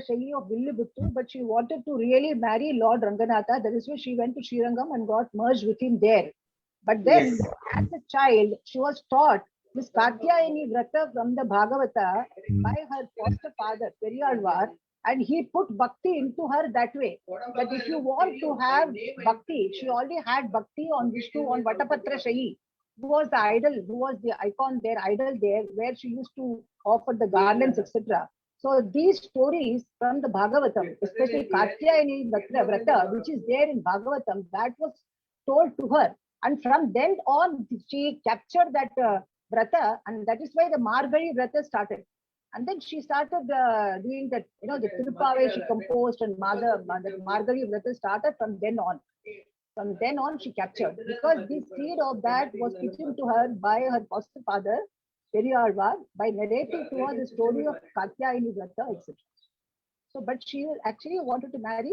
Shaili of Villibuttu, but she wanted to really marry Lord Ranganatha. That is why she went to Srirangam and got merged with him there. But then, as a child, she was taught This Katyayani Vrata from the Bhagavata by her foster father, Periyalvar, and he put bhakti into her that way. That if you want to have bhakti, she already had bhakti on Vishnu, on Vatapatra Shahi, who was the idol, who was the icon there, idol there, where she used to offer the garlands, etc. So these stories from the Bhagavatam, especially Katyayani Vrata, which is there in Bhagavatam, that was told to her. And from then on, she captured that Vrata, and that is why the Margari Vrata started. And then she started doing that, the Tirupave she composed, and the Margari Vrata started from then on. From then on, she captured, because the seed of that was given to her by her foster father, Periyalvar, by narrating to her the story of Katyayani Vrata, etc. So, but she actually wanted to marry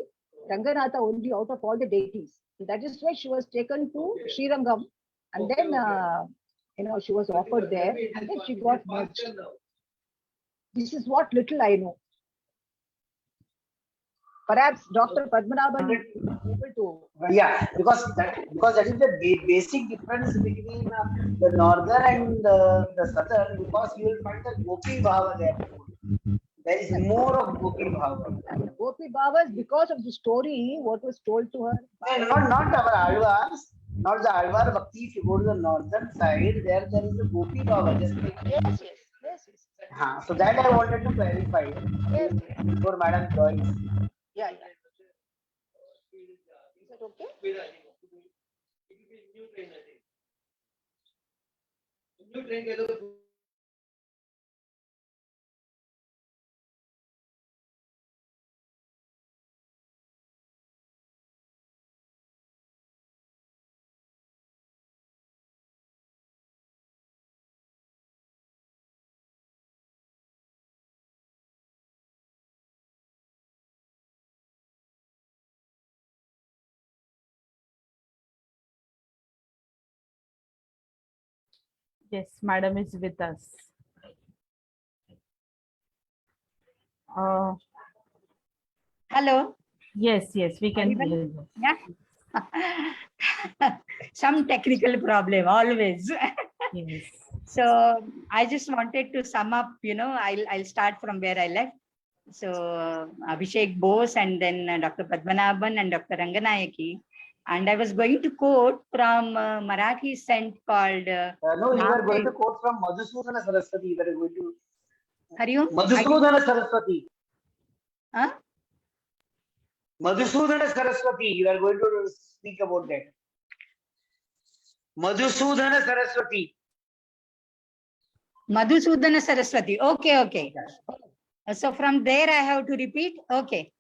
Ranganatha only out of all the deities. So that is why she was taken to Srirangam, and then, she was offered there, and then she got merged. This is what little I know. Perhaps Dr. Padmanabhan will be able to. Yeah, because that is the basic difference between the northern and the southern, because you will find the Gopi Bhava there. There is more of Gopi Bhava. And Gopi Bhava is because of the story, what was told to her. And not our Alvars, not the Alvar Bhakti. If you go to the northern side, there is a Gopi Bhava. Just like yes. So that I wanted to clarify before Madam joins. Yeah. Is that okay? Yes, madam is with us. Hello. Yes, we can hear you. Yeah. Some technical problem always. Yes. So I just wanted to sum up, I'll start from where I left. So Abhishek Bose, and then Dr. Padmanabhan and Dr. Ranganayaki. And I was going to quote from Marathi saint called... no, you are going to quote from Madhusudana Saraswati. You are going to... Hariom? Madhusudana Saraswati. Huh? Madhusudana Saraswati. You are going to speak about that. Madhusudana Saraswati. Madhusudana Saraswati. Okay. So from there I have to repeat. Okay.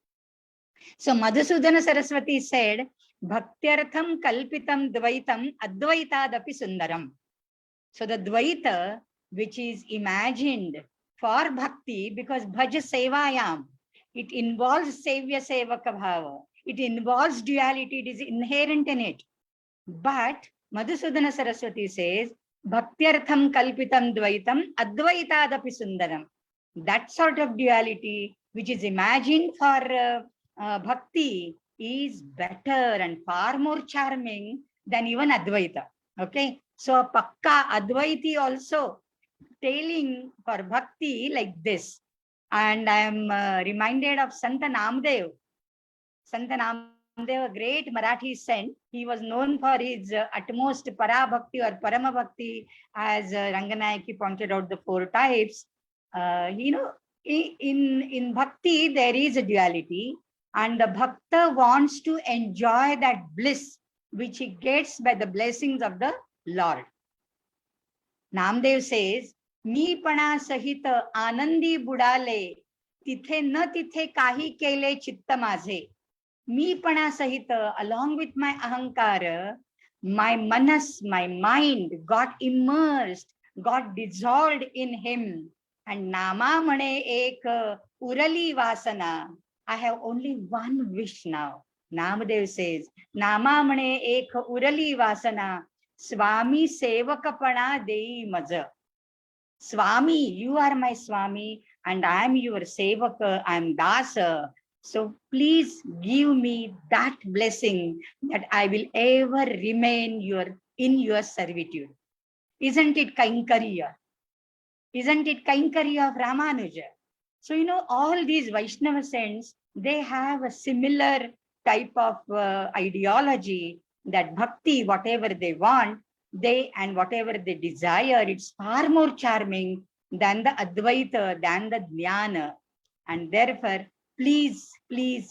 So Madhusudana Saraswati said, Bhaktyartham kalpitam dvaitam advaitadapi sundaram. So the dvaita, which is imagined for bhakti, because bhaja sevayam, it involves sevya sevaka bhava. It involves duality. It is inherent in it. But Madhusudana Saraswati says, Bhaktyartham kalpitam dvaitam advaitadapi sundaram. That sort of duality, which is imagined for bhakti, is better and far more charming than even Advaita. Okay. So a Pakka Advaiti also telling for bhakti like this. And I am reminded of Santa Namdev. Santa Namdev, a great Marathi saint. He was known for his utmost Para Bhakti or Parama Bhakti, as Ranganayaki pointed out the 4 types. In bhakti, there is a duality, and the bhakta wants to enjoy that bliss which he gets by the blessings of the Lord. Namdev says, मी पणा सहित आनंदी बुडाले, तिथे न तिथे काही केले चित्त माझे. मी पणा सहित, along with my ahankara, my manas, my mind got immersed, got dissolved in him. And nama mane ek urali vasana. I have only one wish now. Namadev says, nama mane ek urali vasana, Swami sevakapana dei maja. Swami, you are my Swami, and I am your sevaka, I am dasa. So please give me that blessing that I will ever remain in your servitude. Isn't it Kainkariya? Isn't it Kainkariya of Ramanuja? So, all these Vaishnava saints, they have a similar type of ideology that bhakti, whatever they want, and whatever they desire, it's far more charming than the Advaita, than the Jnana. And therefore, please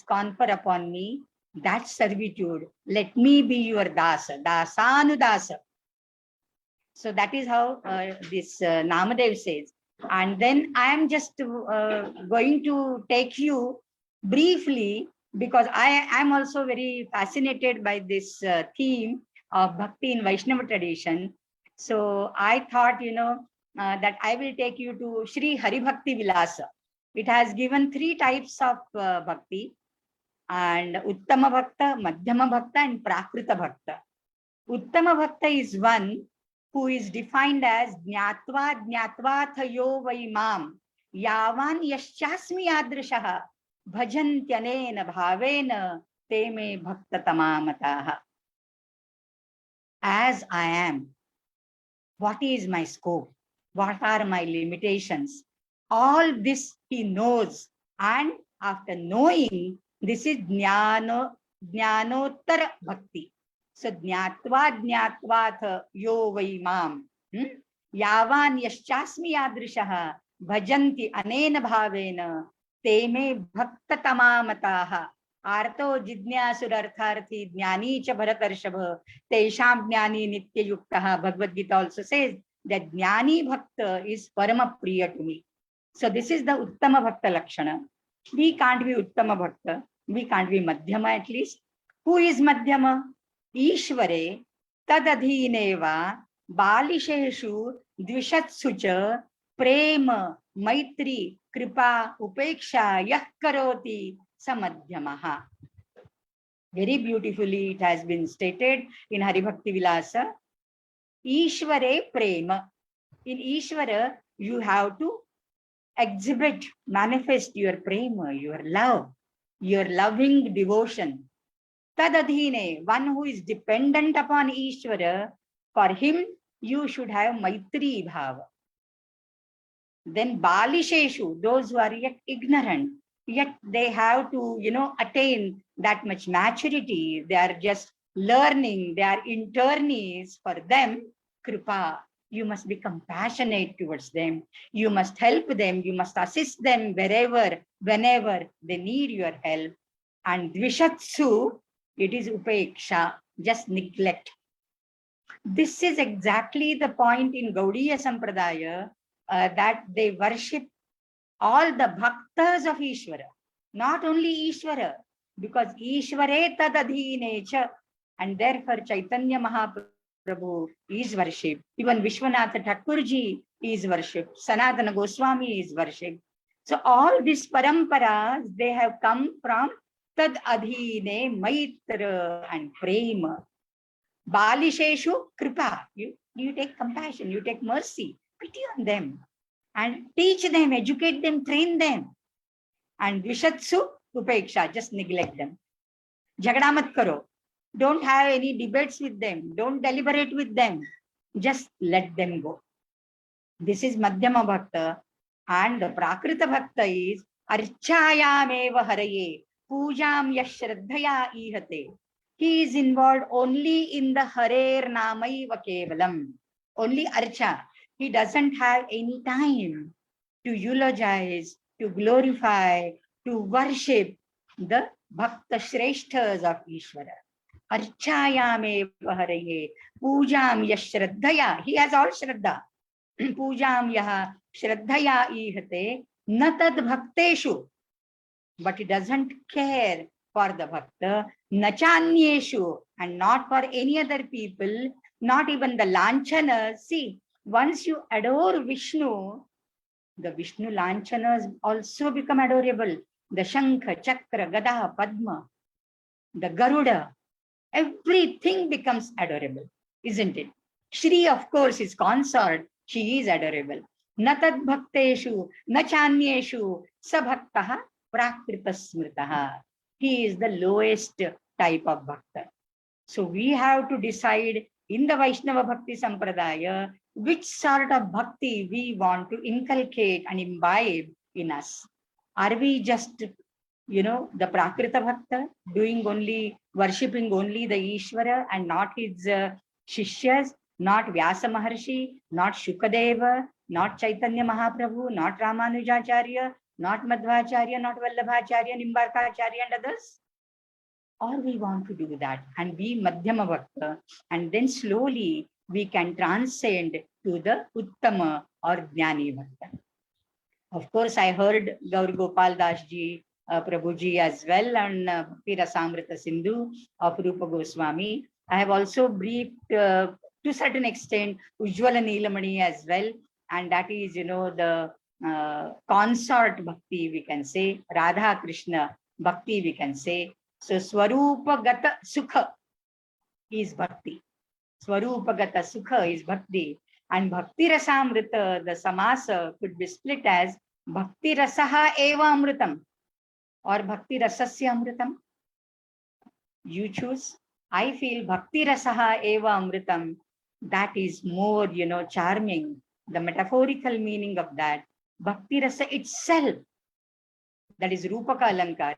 confer upon me that servitude. Let me be your dasa, dasanudasa. So that is how this Namadev says. And then I am just going to take you briefly, because I am also very fascinated by this theme of Bhakti in Vaishnava tradition. So I thought, that I will take you to Sri Hari Bhakti Vilasa. It has given 3 types of Bhakti, and Uttama Bhakta, Madhyama Bhakta, and Prakrita Bhakta. Uttama Bhakta is one who is defined as Jnatva Jnatvathayo Vaimam Yavan Yaschasmi Adrishaha Bhajantyane Bhavena Teme Bhakta Tamamataha. As I am, what is my scope? What are my limitations? All this he knows, and after knowing, this is Jnanottara Bhakti. So Jnatva Jnatvatha yo Vaimam Yavan Yaschasmi Adrishaha Bhajanti Anena Bhavena Teme Bhakta Tamamataha. Arto Jidnyasurartharthi Jnani cha Bharatarshabha Tesham Jnani Nitya Yuktaha. Bhagavad Gita also says that Jnani Bhakta is Parama Priya to me. So this is the Uttama Bhakta Lakshana. We can't be Uttama Bhakta. We can't be Madhyama at least. Who is Madhyama? Ishvare tadadhineva balisheshu dvishatsucha prema maitri kripa upeksha yah karoti samadhyamaha. Very beautifully it has been stated in Hari Bhakti Vilasa. Ishvare prema. In Ishvara, you have to exhibit, manifest your prema, your love, your loving devotion. Tadadhine, one who is dependent upon Ishvara, for him you should have Maitri Bhava. Then Balisheshu, those who are yet ignorant, yet they have to, attain that much maturity. They are just learning, they are internees. For them, Kripa, you must be compassionate towards them. You must help them. You must assist them wherever, whenever they need your help. And Dvishatsu, it is Upeksha, just neglect. This is exactly the point in Gaudiya Sampradaya, that they worship all the bhaktas of Ishvara, not only Ishvara, because Ishvare tadadhine cha, and therefore Chaitanya Mahaprabhu is worshipped. Even Vishwanatha Thakurji is worshipped. Sanatana Goswami is worshipped. So all these paramparas, they have come from Tad adhine maitra and prema. Balisheshu kripa. You take compassion, you take mercy, pity on them, and teach them, educate them, train them. And Vishatsu upeksha, just neglect them. Jagada mat karo. Don't have any debates with them. Don't deliberate with them. Just let them go. This is Madhyama Bhakta. And the Prakrita Bhakta is Archayameva Haraye. Pujam Yashraddhaya Ihate. He is involved only in the Harer Namaiva Kevalam. Only Archa. He doesn't have any time to eulogize, to glorify, to worship the Bhakta Shreshthas of Ishvara. Archayameva Haraye. Pujam Yashraddhaya. He has all Shraddha. Pujam Yaha Shraddhaya Ihate. Natad Bhakteshu. But he doesn't care for the Bhakta. Nachanyeshu, and not for any other people, not even the Lanchanas. See, once you adore Vishnu, the Vishnu Lanchanas also become adorable. The Shankha, Chakra, Gada, Padma, the Garuda, everything becomes adorable, isn't it? Shri, of course, is consort. She is adorable. Natad Bhakteshu, Nachanyeshu, Sabhaktaha, Prakrita Smritaha. He is the lowest type of Bhakta. So we have to decide in the Vaishnava Bhakti Sampradaya, which sort of bhakti we want to inculcate and imbibe in us. Are we just, the Prakrita Bhakta, worshipping only the Ishvara and not his Shishyas, not Vyasa Maharshi, not Shukadeva, not Chaitanya Mahaprabhu, not Ramanujacharya, not Madhvacharya, not Vallabhacharya, Nimbarkacharya and others? Or we want to do that and be Madhyama Bhakta, and then slowly we can transcend to the Uttama or Jnani Bhakta. Of course, I heard Gaur Gopal Dasji, Prabhuji as well, and Bhakti Rasamrita Sindhu of Rupa Goswami. I have also briefed to a certain extent Ujjwala Neelamani as well, and that is, the consort Bhakti, we can say, Radha Krishna Bhakti, we can say. So Swarupa Gata Sukha is Bhakti. Swarupa Gata Sukha is Bhakti. And Bhakti Rasamrita, the Samasa could be split as Bhakti Rasaha Eva Amritam or Bhakti Rasasya Amritam. You choose. I feel Bhakti Rasaha Eva Amritam, that is more, charming. The metaphorical meaning of that. Bhakti Rasa itself, that is Rupaka Alankara,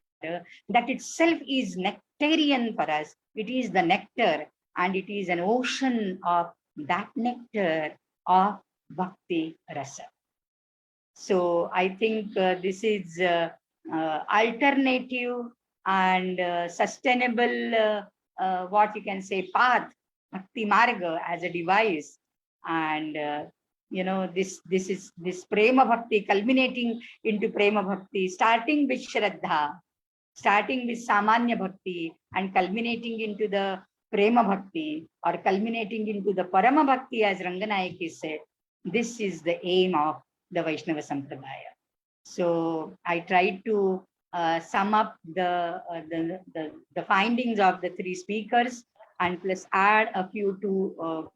that itself is nectarian for us. It is the nectar, and it is an ocean of that nectar of Bhakti Rasa. So I think this is alternative and sustainable, what you can say, path, Bhakti Marga as a device. And this Prema Bhakti culminating into Prema Bhakti, starting with Shraddha, starting with Samanya Bhakti and culminating into the Prema Bhakti or culminating into the Parama Bhakti, as Ranganayaki said. This is the aim of the Vaishnava Sampradaya. So I tried to sum up the findings of the three speakers and plus add a few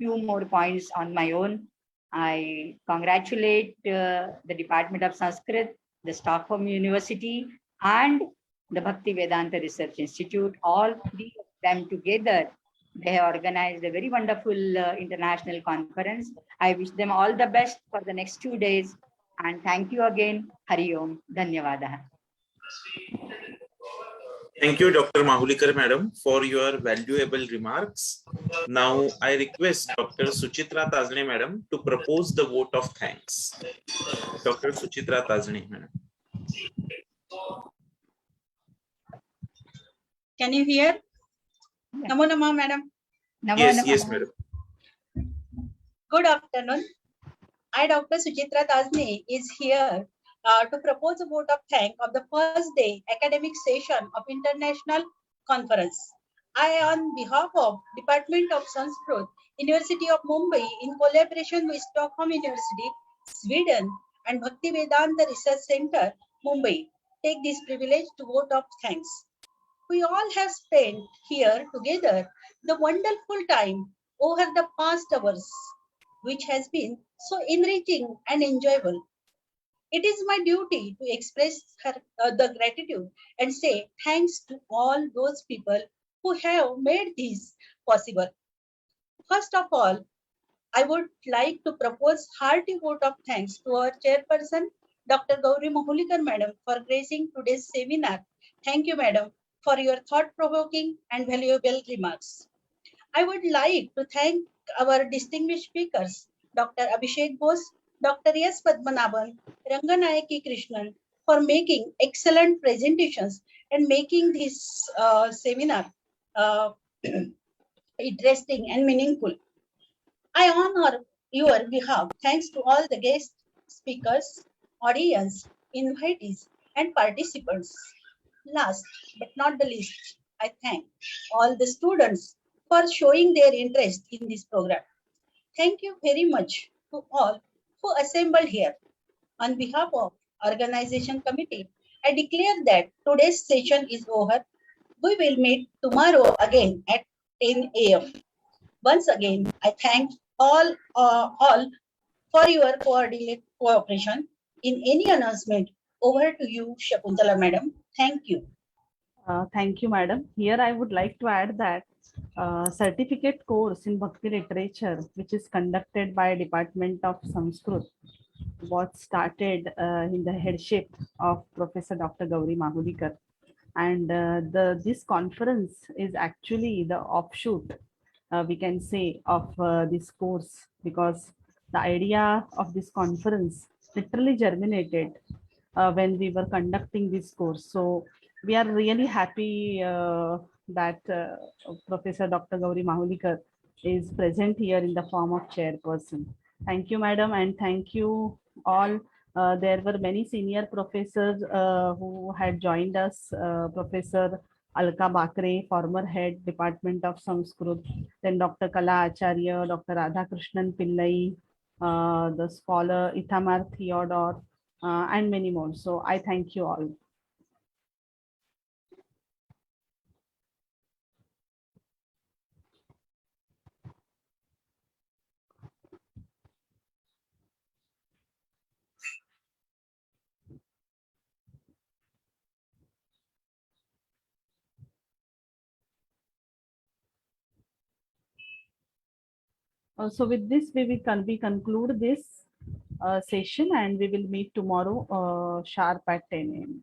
more points on my own. I congratulate the Department of Sanskrit, the Stockholm University, and the Bhakti Vedanta Research Institute. All three of them together, they have organized a very wonderful international conference. I wish them all the best for the next 2 days. And thank you again. Hari Om. Dhanyavada. Thank you, Dr. Mahulikar Madam, for your valuable remarks. Now, I request Dr. Suchitra Tajne Madam to propose the vote of thanks. Dr. Suchitra Tajne Madam. Can you hear? Namo Namah, Madam. Yes, Madam. Good afternoon. I, Dr. Suchitra Tajne, is here to propose a vote of thanks of the first day academic session of International Conference. I, on behalf of Department of Sanskrit, University of Mumbai, in collaboration with Stockholm University, Sweden, and Bhakti Vedanta Research Center, Mumbai, take this privilege to vote of thanks. We all have spent here together the wonderful time over the past hours, which has been so enriching and enjoyable. It is my duty to express the gratitude and say thanks to all those people who have made this possible. First of all, I would like to propose hearty vote of thanks to our chairperson, Dr. Gauri Mahulikar Madam, for gracing today's seminar. Thank you, Madam, for your thought-provoking and valuable remarks. I would like to thank our distinguished speakers, Dr. Abhishek Bose, Dr. S. Padmanabhan, Ranganayaki Krishnan, for making excellent presentations and making this seminar interesting and meaningful. I honor your behalf. Thanks to all the guest speakers, audience, invitees, and participants. Last but not the least, I thank all the students for showing their interest in this program. Thank you very much to all who assembled here. On behalf of organization committee, I declare that today's session is over. We will meet tomorrow again at 10 a.m. Once again, I thank all for your coordinate cooperation. In any announcement, over to you, Shakuntala Madam. Thank you. Thank you, Madam. Here I would like to add that certificate course in Bhakti literature, which is conducted by Department of Sanskrit, was started in the headship of Professor Dr. Gauri Mahudikar. And this conference is actually the offshoot, we can say, of this course, because the idea of this conference literally germinated when we were conducting this course. So we are really happy that Professor Dr. Gauri Mahudikar is present here in the form of chairperson. Thank you, madam, and thank you all. There were many senior professors who had joined us. Professor Alka Bakre, former head Department of Sanskrit, then Dr. Kala Acharya, Dr. Radha Krishnan Pillai, the scholar Ithamar Theodore, and many more. So I thank you all. So with this, we conclude this session, and we will meet tomorrow sharp at 10 a.m.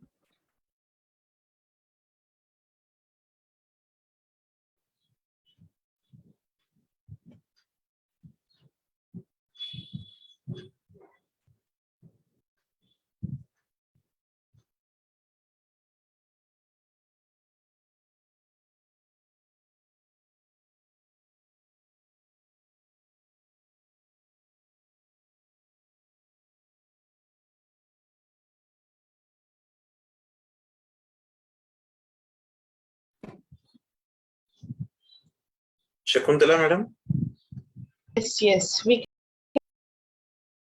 Shakuntala, madam? Yes, we